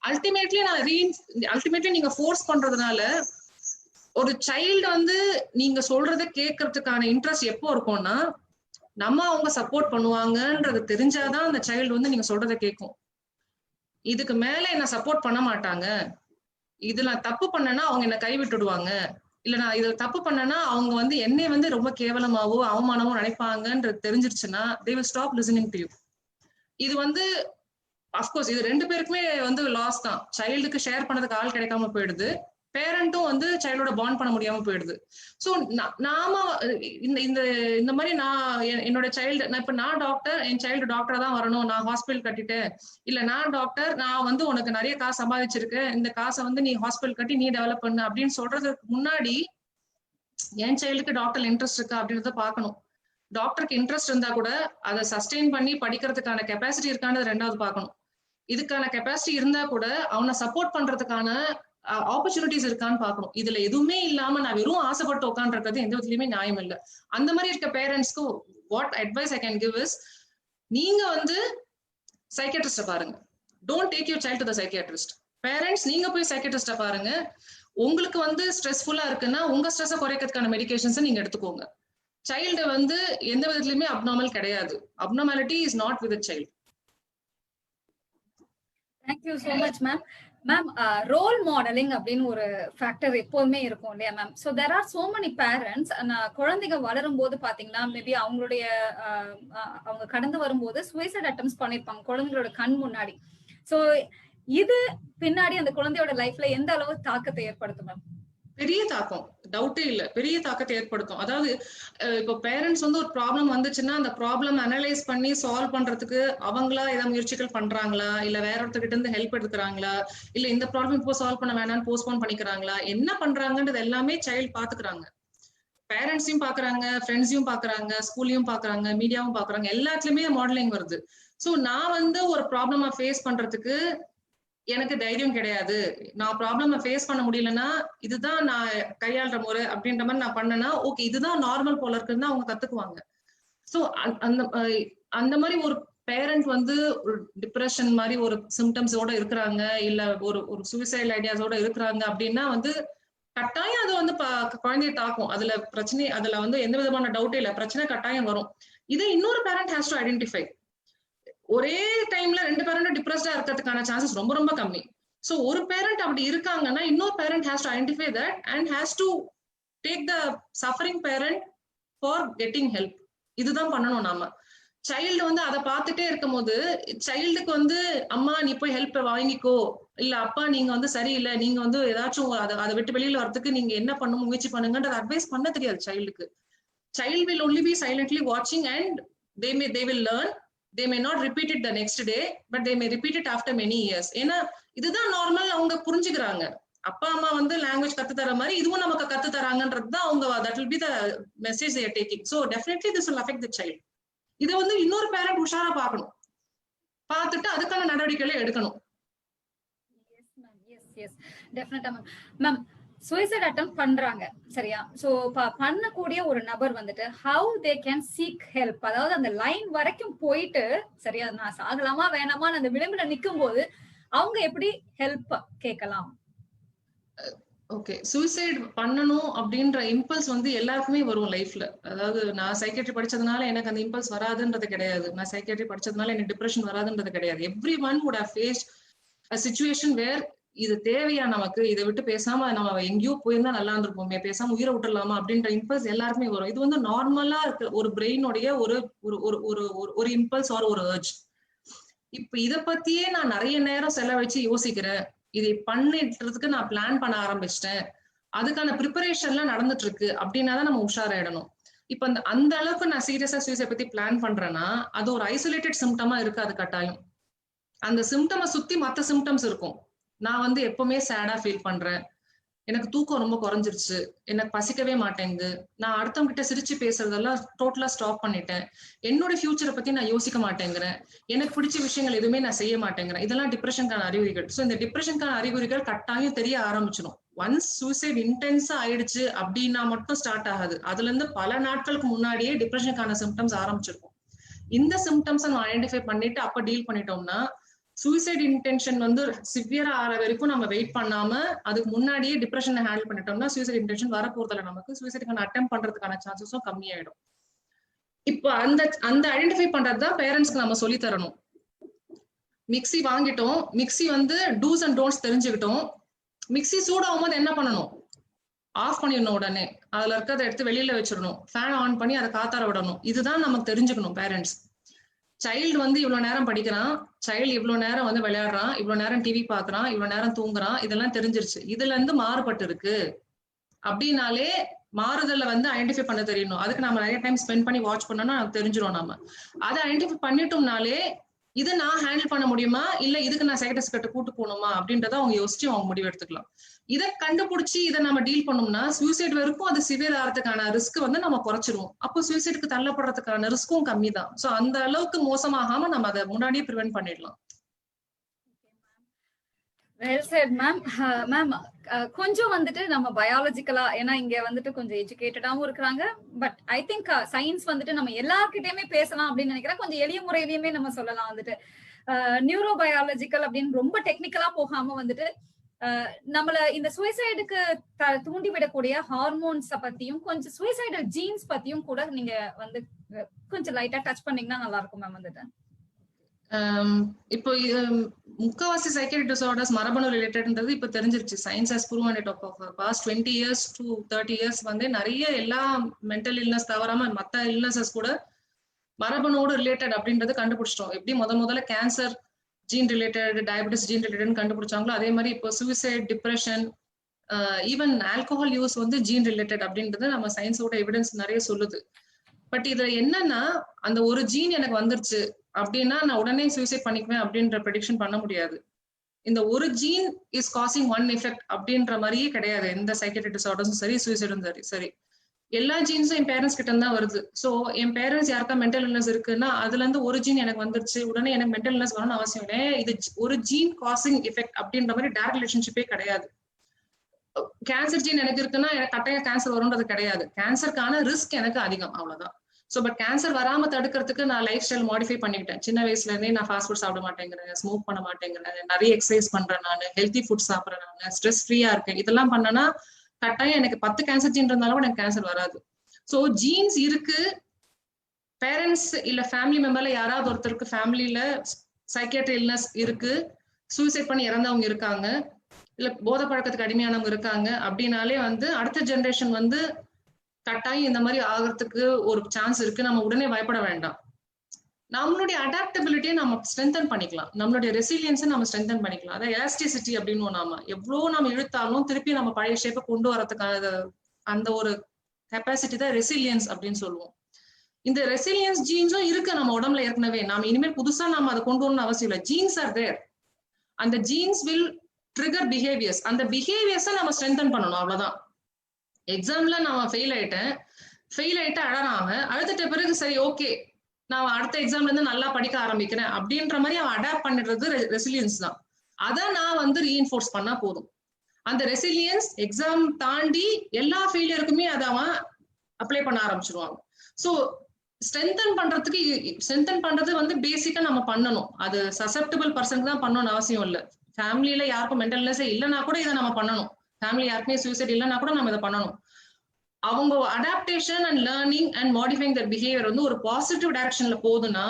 அல்டிமேட்லி நீங்க ஃபோர்ஸ் பண்றதுனால ஒரு சைல்டு நீங்க சொல்றதை கேட்கறதுக்கான இன்ட்ரெஸ்ட் எப்போ இருக்கும்னா, அவங்க சப்போர்ட் பண்ணுவாங்கன்றது தெரிஞ்சாதான் அந்த சைல்டு நீங்க சொல்றதை கேட்கும். இதுக்கு மேல என்ன சப்போர்ட் பண்ண மாட்டாங்க, இதுல தப்பு பண்ணனா அவங்க என்ன கை விட்டுடுவாங்க, இல்ல நான் இதை தப்பு பண்ணனா அவங்க என்னை ரொம்ப கேவலமாவோ அவமானமோ நினைப்பாங்கன்றது தெரிஞ்சிருச்சுன்னா they will stop listening to you. இது அஃப்கோர்ஸ் இது 2 பேருக்குமே லாஸ் தான். சைல்டுக்கு ஷேர் பண்ணதுக்கு ஆள் கிடைக்காம போயிடுது, பேரண்ட்டும் சைல்டோட பாண்ட் பண்ண முடியாம போயிடுது. ஸோ நாம இந்த மாதிரி என்னோட சைல்டு நான் டாக்டர், என் சைல்டு டாக்டரா தான் வரணும், நான் ஹாஸ்பிட்டல் கட்டிட்டேன், இல்ல நான் டாக்டர், நான் உனக்கு நிறைய காசு சம்பாதிச்சிருக்கேன், இந்த காசை நீ ஹாஸ்பிட்டல் கட்டி நீ டெவலப் பண்ணு அப்படின்னு சொல்றதுக்கு முன்னாடி என் சைல்டுக்கு டாக்டர் இன்ட்ரெஸ்ட் இருக்கா அப்படின்றத பாக்கணும். டாக்டருக்கு இன்ட்ரெஸ்ட் இருந்தா கூட அதை சஸ்டெயின் பண்ணி படிக்கிறதுக்கான கெப்பாசிட்டி இருக்கான்னு 2வது பார்க்கணும். இதுக்கான கெப்பாசிட்டி இருந்தா கூட அவனை சப்போர்ட் பண்றதுக்கான ஆப்பர்ச்சுனிட்டிஸ் இருக்கான்னு பார்க்கணும். இதுல எதுவுமே இல்லாம நான் வெறும் ஆசைப்பட்டு உட்காந்துருக்கிறது எந்த விதத்துலயுமே நியாயம் இல்லை. அந்த மாதிரி இருக்க பேரண்ட்ஸ்க்கு what advice I can give is, நீங்க சைக்கியாட்ரிஸ்ட பாருங்க. Don't take your child to the psychiatrist. Parents நீங்க போய் சைக்கியாட்ரிஸ்ட பாருங்க. உங்களுக்கு ஸ்ட்ரெஸ்ஃபுல்லா இருக்குன்னா உங்க ஸ்ட்ரெஸ்ஸை குறைக்கிறதுக்கான மெடிகேஷன்ஸ் நீங்க எடுத்துக்கோங்க. சைல்டு எந்த விதத்துலயுமே அப்நார்மல் கிடையாது. Abnormality is not with child. Thank you so much, ma'am. Ma'am role modeling அப்படின்னு ஒரு ஃபேக்டர் எப்போதுமே இருக்கும் இல்லையா ma'am? So there are so many parents குழந்தைங்க வளரும் போது பாத்தீங்கன்னா மேபி அவங்களுடைய அவங்க கடந்து வரும்போது சூசைட் அட்டெம்ப்ட்ஸ் பண்ணிருப்பாங்க குழந்தைங்களோட கண் முன்னாடி. ஸோ இது பின்னாடி அந்த குழந்தையோட லைஃப்ல எந்த அளவு தாக்கத்தை ஏற்படுத்தும் மேம்? பெரிய தாக்கம், டவுட்டே இல்ல, பெரிய தாக்கத்தை ஏற்படுத்தும். அதாவது இப்போ பேரண்ட்ஸ் வந்து ஒரு ப்ராப்ளம் வந்துச்சுன்னா அந்த ப்ராப்ளம் அனலைஸ் பண்ணி சால்வ் பண்றதுக்கு அவங்களா ஏதாவது முயற்சிகள் பண்றாங்களா, இல்ல வேற ஒருத்தர்கிட்ட இருந்து ஹெல்ப் எடுத்துக்கிறாங்களா, இல்ல இந்த ப்ராப்ளம் இப்போ சால்வ் பண்ண வேணாம்னு போஸ்ட்போன் பண்ணிக்கிறாங்களா, என்ன பண்றாங்கன்றது எல்லாமே சைல்ட் பாத்துக்கிறாங்க. பேரண்ட்ஸையும் பாக்குறாங்க, ஃப்ரெண்ட்ஸையும் பாக்குறாங்க, ஸ்கூல்லையும் பாக்குறாங்க, மீடியாவும் பாக்குறாங்க, எல்லாத்துலயுமே மாடலிங் வருது. சோ நான் வந்து ஒரு ப்ராப்ளமா ஃபேஸ் பண்றதுக்கு எனக்கு தைரியம் கிடையாது, நான் ப்ராப்ளம் ஃபேஸ் பண்ண முடியலன்னா இதுதான் நான் கையாளுற முறை அப்படின்ற மாதிரி நான் பண்ணேன்னா ஓகே இதுதான் நார்மல் போல இருக்குன்னு அவங்க கத்துக்குவாங்க. சோ அந்த மாதிரி ஒரு பேரண்ட் வந்து ஒரு டிப்ரெஷன் மாதிரி ஒரு சிம்டம்ஸோட இருக்கிறாங்க, இல்ல ஒரு ஒரு சூசைட் ஐடியாஸோட இருக்கிறாங்க அப்படின்னா வந்து கட்டாயம் அது வந்து குழந்தைய தாக்கும். அதுல பிரச்சனை, அதுல வந்து எந்த விதமான டவுட்டே இல்ல, பிரச்சனை கட்டாயம் வரும். இதை இன்னொரு பேரண்ட் ஹேஸ் டு ஐடென்டிஃபை. ஒரே டைம்ல ரெண்டு பேரண்ட் டிப்ரெஸ்டா இருக்கிறதுக்கான சான்சஸ் ரொம்ப ரொம்ப கம்மி. சோ ஒரு பேரண்ட் அப்படி இருக்காங்கன்னா இன்னொரு parent has to identify that and has to take the suffering parent for getting help. இதுதான் பண்ணணும் நாம. சைல்டு வந்து அதை பார்த்துட்டே இருக்கும் போது சைல்டுக்கு வந்து அம்மா நீ போய் ஹெல்ப் வாங்கிக்கோ, இல்ல அப்பா நீங்க வந்து சரியில்லை, நீங்க வந்து ஏதாச்சும் அதை விட்டு வெளியில வரதுக்கு நீங்க என்ன பண்ணணும் முயற்சி பண்ணுங்கன்ற அட்வைஸ் பண்ண தெரியாது சைல்டுக்கு. Child will only be silently வாட்சிங் and they will learn. They may not repeat it the next day, but they may repeat it after many years. ஏன்னா இதுதான் நார்மல், அவங்க புரிஞ்சுக்கிறாங்க. அப்பா அம்மா வந்து லாங்குவேஜ் கத்து தர மாதிரி இதுவும் நமக்கு கத்து தராங்கன்றது தான் அவங்க, that will be the message they are taking. So definitely this will affect the child. இதை வந்து இன்னொரு பேரண்ட் உஷாரா பார்க்கணும், பார்த்துட்டு அதுக்கான நடவடிக்கைகளை எடுக்கணும். மேம் சூசைட் அட்டெம்ப்ட் பண்றாங்க சரியா? சோ பண்ணக்கூடிய ஒரு நபர் வந்துட்டு how they can seek help, அதாவது அந்த லைன் வரைக்கும் போயிட்டு சரியா நான் சாகலாமா வேணாமா அந்த விளிம்புல நிக்கும் போது அவங்க எப்படி ஹெல்ப் கேட்கலாம்? ஓகே, சூசைட் பண்ணணும் அப்படின்ற இம்பல்ஸ் வந்து எல்லாருக்குமே வரும் லைஃப்ல. அதாவது நான் சைக்கியாட்ரி படிச்சதுனால எனக்கு அந்த இம்பல்ஸ் வராதுன்றது கிடையாது, நான் சைக்கியாட்ரி படிச்சதுனால எனக்கு டிப்ரெஷன் வராதுன்றது கிடையாது. Everyone would have faced a situation where இது தேவையா நமக்கு, இதை விட்டு பேசாம நம்ம எங்கேயோ போயிருந்தா நல்லா இருந்திருப்போமே, பேசாம உயிரை விட்டுடலாமா அப்படின்ற இம்பல்ஸ் எல்லாருக்குமே வரும். இது வந்து நார்மலா இருக்கு ஒரு பிரெயினுடைய ஒரு ஒரு இம்பல்ஸ் ஆர் ஒரு அர்ஜ். இப்ப இத பத்தியே நான் நிறைய நேரம் செலவழிச்சு யோசிக்கிறேன், இதை பண்ணிட்டுறதுக்கு நான் பிளான் பண்ண ஆரம்பிச்சிட்டேன், அதுக்கான ப்ரிப்பரேஷன்லாம் நடந்துட்டு இருக்கு அப்படின்னாதான் நம்ம உஷாராயிடணும். இப்ப அந்த அளவுக்கு நான் சீரியஸா சூசைட் பத்தி பிளான் பண்றேன்னா அது ஒரு ஐசோலேட்டட் சிம்டமா இருக்கு. அது கட்டாயம் அந்த சிம்டமை சுத்தி மத்த சிம்டம்ஸ் இருக்கும். நான் வந்து எப்பவுமே சேடா ஃபீல் பண்றேன், எனக்கு தூக்கம் ரொம்ப குறைஞ்சிருச்சு, எனக்கு பசிக்கவே மாட்டேங்குது, நான் அடுத்தவங்க கிட்ட சிரிச்சு பேசுறதெல்லாம் டோட்டலா ஸ்டாப் பண்ணிட்டேன், என்னோட ஃபியூச்சரை பத்தி நான் யோசிக்க மாட்டேங்கிறேன், எனக்கு பிடிச்ச விஷயங்கள் எதுவுமே நான் செய்ய மாட்டேங்கிறேன், இதெல்லாம் டிப்ரெஷனுக்கான அறிகுறிகள். ஸோ இந்த டிப்ரெஷனுக்கான அறிகுறிகள் கட்டாயம் தெரிய ஆரம்பிச்சிடும். ஒன்ஸ் சூசைட் இன்டென்ஸா ஆயிடுச்சு அப்படின்னா மட்டும் ஸ்டார்ட் ஆகாது, அதுல இருந்து பல நாட்களுக்கு முன்னாடியே டிப்ரெஷனுக்கான சிம்டம்ஸ் ஆரம்பிச்சிருக்கும். இந்த சிம்டம்ஸை நம்ம ஐடென்டிஃபை பண்ணிட்டு அப்ப டீல் பண்ணிட்டோம்னா சூசைட் இன்டென்ஷன் வந்து சிவியரா ஆற வரைக்கும் நம்ம வெயிட் பண்ணாம அதுக்கு முன்னாடியே டிப்ரெஷனை ஹேண்டில் பண்ணிட்டோம்னா சூசைட் இன்டென்ஷன் வர போறதுல நமக்கு சூசைடுக்கான அட்டெம்ப்ட் பண்றதுக்கான சான்சஸும் கம்மியாயிடும். இப்போ அந்த ஐடென்டிஃபை பண்றதுதான் பேரண்ட்ஸ்க்கு நம்ம சொல்லி தரணும். மிக்சி வாங்கிட்டோம், மிக்சி வந்து டூஸ் அண்ட் டோன்ட்ஸ் தெரிஞ்சுக்கிட்டோம், மிக்சி சூடாகும் போது என்ன பண்ணணும், ஆஃப் பண்ணிடணும், உடனே அதுல இருக்கிறத எடுத்து வெளியில வச்சிடணும், ஃபேன் ஆன் பண்ணி அதை காத்தார விடணும். இதுதான் நமக்கு தெரிஞ்சுக்கணும் பேரண்ட்ஸ். சைல்டு வந்து இவ்வளவு நேரம் படிக்கிறான், சைல்டு இவ்வளவு நேரம் வந்து விளையாடுறான், இவ்வளவு நேரம் டிவி பாக்குறான், இவ்வளவு நேரம் தூங்குறான், இதெல்லாம் தெரிஞ்சிருச்சு, இதுல இருந்து மாறுபட்டு இருக்கு அப்படின்னாலே மாறுதலை வந்து ஐடென்டிஃபை பண்ண தெரியணும். அதுக்கு நம்ம நிறைய டைம் ஸ்பெண்ட் பண்ணி வாட்ச் பண்ணோம்னா நமக்கு தெரிஞ்சிடும். நம்ம அதை ஐடென்டிஃபை பண்ணிட்டோம்னாலே இதை நான் ஹேண்டில் பண்ண முடியுமா, இல்ல இதுக்கு நான் சைக்கியாட்ரிஸ்ட் கிட்ட கூட்டு போகணுமா அப்படின்றத அவங்க யோசிச்சு அவங்க முடிவு எடுத்துக்கலாம். இதை கண்டுபிடிச்சி இதை நம்ம டீல் பண்ணோம்னா சூசைட் வரைக்கும் அது சிவியர் ஆகிறதுக்கான ரிஸ்க் வந்து நம்ம குறைச்சிருவோம். அப்போ சூசைடுக்கு தள்ளப்படுறதுக்கான ரிஸ்க்கும் கம்மி தான். சோ அந்த அளவுக்கு மோசமாகாம நம்ம அதை முன்னாடியே ப்ரிவென்ட் பண்ணிடலாம். Well set ma'am. மேம் கொஞ்சம் வந்துட்டு நம்ம பயாலஜிக்கலா, ஏன்னா இங்க வந்துட்டு கொஞ்சம் எஜுகேட்டடாவும் இருக்கிறாங்க, பட் ஐ திங்க் சயின்ஸ் வந்துட்டு நம்ம எல்லார்கிட்டயுமே பேசலாம் அப்படின்னு நினைக்கிறேன். கொஞ்சம் எளிய முறையிலயுமே நம்ம சொல்லலாம். வந்துட்டு நியூரோ பயாலஜிக்கல் அப்படின்னு ரொம்ப டெக்னிக்கலா போகாம வந்துட்டு நம்மள இந்த சூசைடுக்கு தூண்டிவிடக்கூடிய ஹார்மோன்ஸ் பத்தியும் கொஞ்சம் சூசைடல் ஜீன்ஸ் பத்தியும் கூட நீங்க வந்து கொஞ்சம் லைட்டா டச் பண்ணீங்கன்னா நல்லா இருக்கும் மேம். வந்துட்டு இப்போ முக்காவாசி சைக்கியாட்ரிக் டிசார்டர்ஸ் மரபணு ரிலேட்டட்ன்றது இப்போ தெரிஞ்சிருச்சு. Science has proven it of past 20 years to 30 years வந்து நிறைய எல்லா மென்டல் இல்னஸ் தவறாம மற்ற இல்னஸஸ் கூட மரபணுவோட ரிலேட்டட் அப்படின்றது கண்டுபிடிச்சிட்டோம். எப்படி முதல்ல cancer gene related, diabetes gene related கண்டுபிடிச்சாங்களோ அதே மாதிரி இப்போ suicide, depression, even alcohol use வந்து ஜீன் ரிலேட்டட் அப்படின்றது நம்ம சயின்ஸோட எவிடன்ஸ் நிறைய சொல்லுது. பட் இதுல என்னன்னா அந்த ஒரு ஜீன் எனக்கு வந்துருச்சு அப்படின்னா நான் உடனே சூசைட் பண்ணிக்குவேன் அப்படின்ற ப்ரெடிக்ஷன் பண்ண முடியாது. இந்த ஒரு gene is causing one effect அப்படின்ற மாதிரியே கிடையாது. எந்த சைக்கியாட்ரிக் டிசார்டர்ஸும் சரி, சூசைடும் சரி, எல்லா ஜீன்ஸும் என் பேரண்ட்ஸ் கிட்ட தான் வருது. ஸோ என் பேரண்ட்ஸ் யாருக்கா மென்டல் இல்னஸ் இருக்குன்னா அதுல இருந்து ஒரு ஜீன் எனக்கு வந்துருச்சு உடனே எனக்கு மென்டல் இல்னஸ் வரணும்னு அவசியம் இல்லை. இது ஒரு ஜீன் காசிங் எஃபெக்ட் அப்படின்ற மாதிரி டைரக்ட் ரிலேஷன்ஷிப்பே கிடையாது. கேன்சர் ஜீன் எனக்கு இருக்குன்னா எனக்கு கட்டாயம் கேன்சர் வரும்ன்றது கிடையாது. கேன்சருக்கான ரிஸ்க் எனக்கு அதிகம், அவ்வளவுதான். ஸோ பட் கேன்சர் வராம தடுக்கிறதுக்கு நான் லைஃப் ஸ்டைல் மாடிஃபை பண்ணிக்கிட்டேன். சின்ன வயசுல இருந்தே நான் ஃபாஸ்ட் ஃபுட் சாப்பிட மாட்டேங்கிறேன், ஸ்மோக் பண்ண மாட்டேங்கிறேன், நிறைய எக்ஸசைஸ் பண்றேன், நான் ஹெல்த்தி ஃபுட் சாப்பிட்றேன், நான் ஸ்ட்ரெஸ் ஃப்ரீயா இருக்கேன். இதெல்லாம் பண்ணனா கட்டாயம் எனக்கு 10 கேன்சர் ஜீன் இருந்தாலும் எனக்கு கேன்சர் வராது. ஸோ ஜீன்ஸ் இருக்கு. பேரண்ட்ஸ் இல்ல ஃபேமிலி மெம்பர்ல யாராவது ஒருத்தருக்கு ஃபேமிலியில சைக்கியாட்ரிக் இல்னஸ் இருக்கு, சூசைட் பண்ணி இறந்தவங்க இருக்காங்க, இல்ல போத பழக்கத்துக்கு அடிமையானவங்க இருக்காங்க அப்படின்னாலே வந்து அடுத்த ஜெனரேஷன் வந்து கட்டாயம் இந்த மாதிரி ஆகிறதுக்கு ஒரு சான்ஸ் இருக்கு. நம்ம உடனே பயப்பட வேண்டாம். நம்மளுடைய அடாப்டபிலிட்டியை நம்ம ஸ்ட்ரென்தன் பண்ணிக்கலாம், நம்மளுடைய ரெசிலியன்ஸை நம்ம ஸ்ட்ரென்தன் பண்ணிக்கலாம். அதாவது எலாஸ்டிசிட்டி அப்படின்னு நாம எவ்வளவு நம்ம இழுத்தாலும் திருப்பி நம்ம பழைய ஷேப்பை கொண்டு வரதுக்கான அந்த ஒரு கெப்பாசிட்டி தான் ரெசிலியன்ஸ் அப்படின்னு சொல்லுவோம். இந்த ரெசிலியன்ஸ் ஜீன்ஸும் இருக்கு நம்ம உடம்புல ஏற்கனவே. நாம இனிமேல் புதுசா நம்ம அதை கொண்டு வரணும்னு அவசியம் இல்லை. Genes are there. அந்த ஜீன்ஸ் வில் ட்ரிகர் பிஹேவியர்ஸ். அந்த பிஹேவியர்ஸை நம்ம ஸ்ட்ரென்தன் பண்ணணும், அவ்வளவுதான். எக்ஸாம்ல நான் ஃபெயில் ஆயிட்டு அழறாம அழுதுட்ட பிறகு சரி ஓகே நான் அடுத்த எக்ஸாம்ல இருந்து நல்லா படிக்க ஆரம்பிக்கிறேன் அப்படின்ற மாதிரி அவன் அடாப்ட் பண்ணிடுறது ரெசிலியன்ஸ் தான். அதை நான் வந்து ரீஎன்ஃபோர்ஸ் பண்ணா போதும். அந்த ரெசிலியன்ஸ் எக்ஸாம் தாண்டி எல்லா ஃபெயிலியருக்குமே அதை அவன் அப்ளை பண்ண ஆரம்பிச்சிருவாங்க. ஸோ ஸ்ட்ரென்தன் பண்றது வந்து பேசிக்கா நம்ம பண்ணணும். அது சசெப்டபிள் பர்சனுக்கு தான் பண்ணணும்னு அவசியம் இல்லை. ஃபேமிலியில யாருக்கும் மென்டல் இல்னஸ் இல்லைன்னா கூட இதை நம்ம பண்ணணும். ஃபேமிலி யாருக்குமே சூசைட் இல்லைன்னா கூட நம்ம இதை பண்ணணும். அவங்க adaptation and learning and modifying their behaviour வந்து ஒரு பாசிட்டிவ் டைரக்ஷன்ல போகுதுன்னா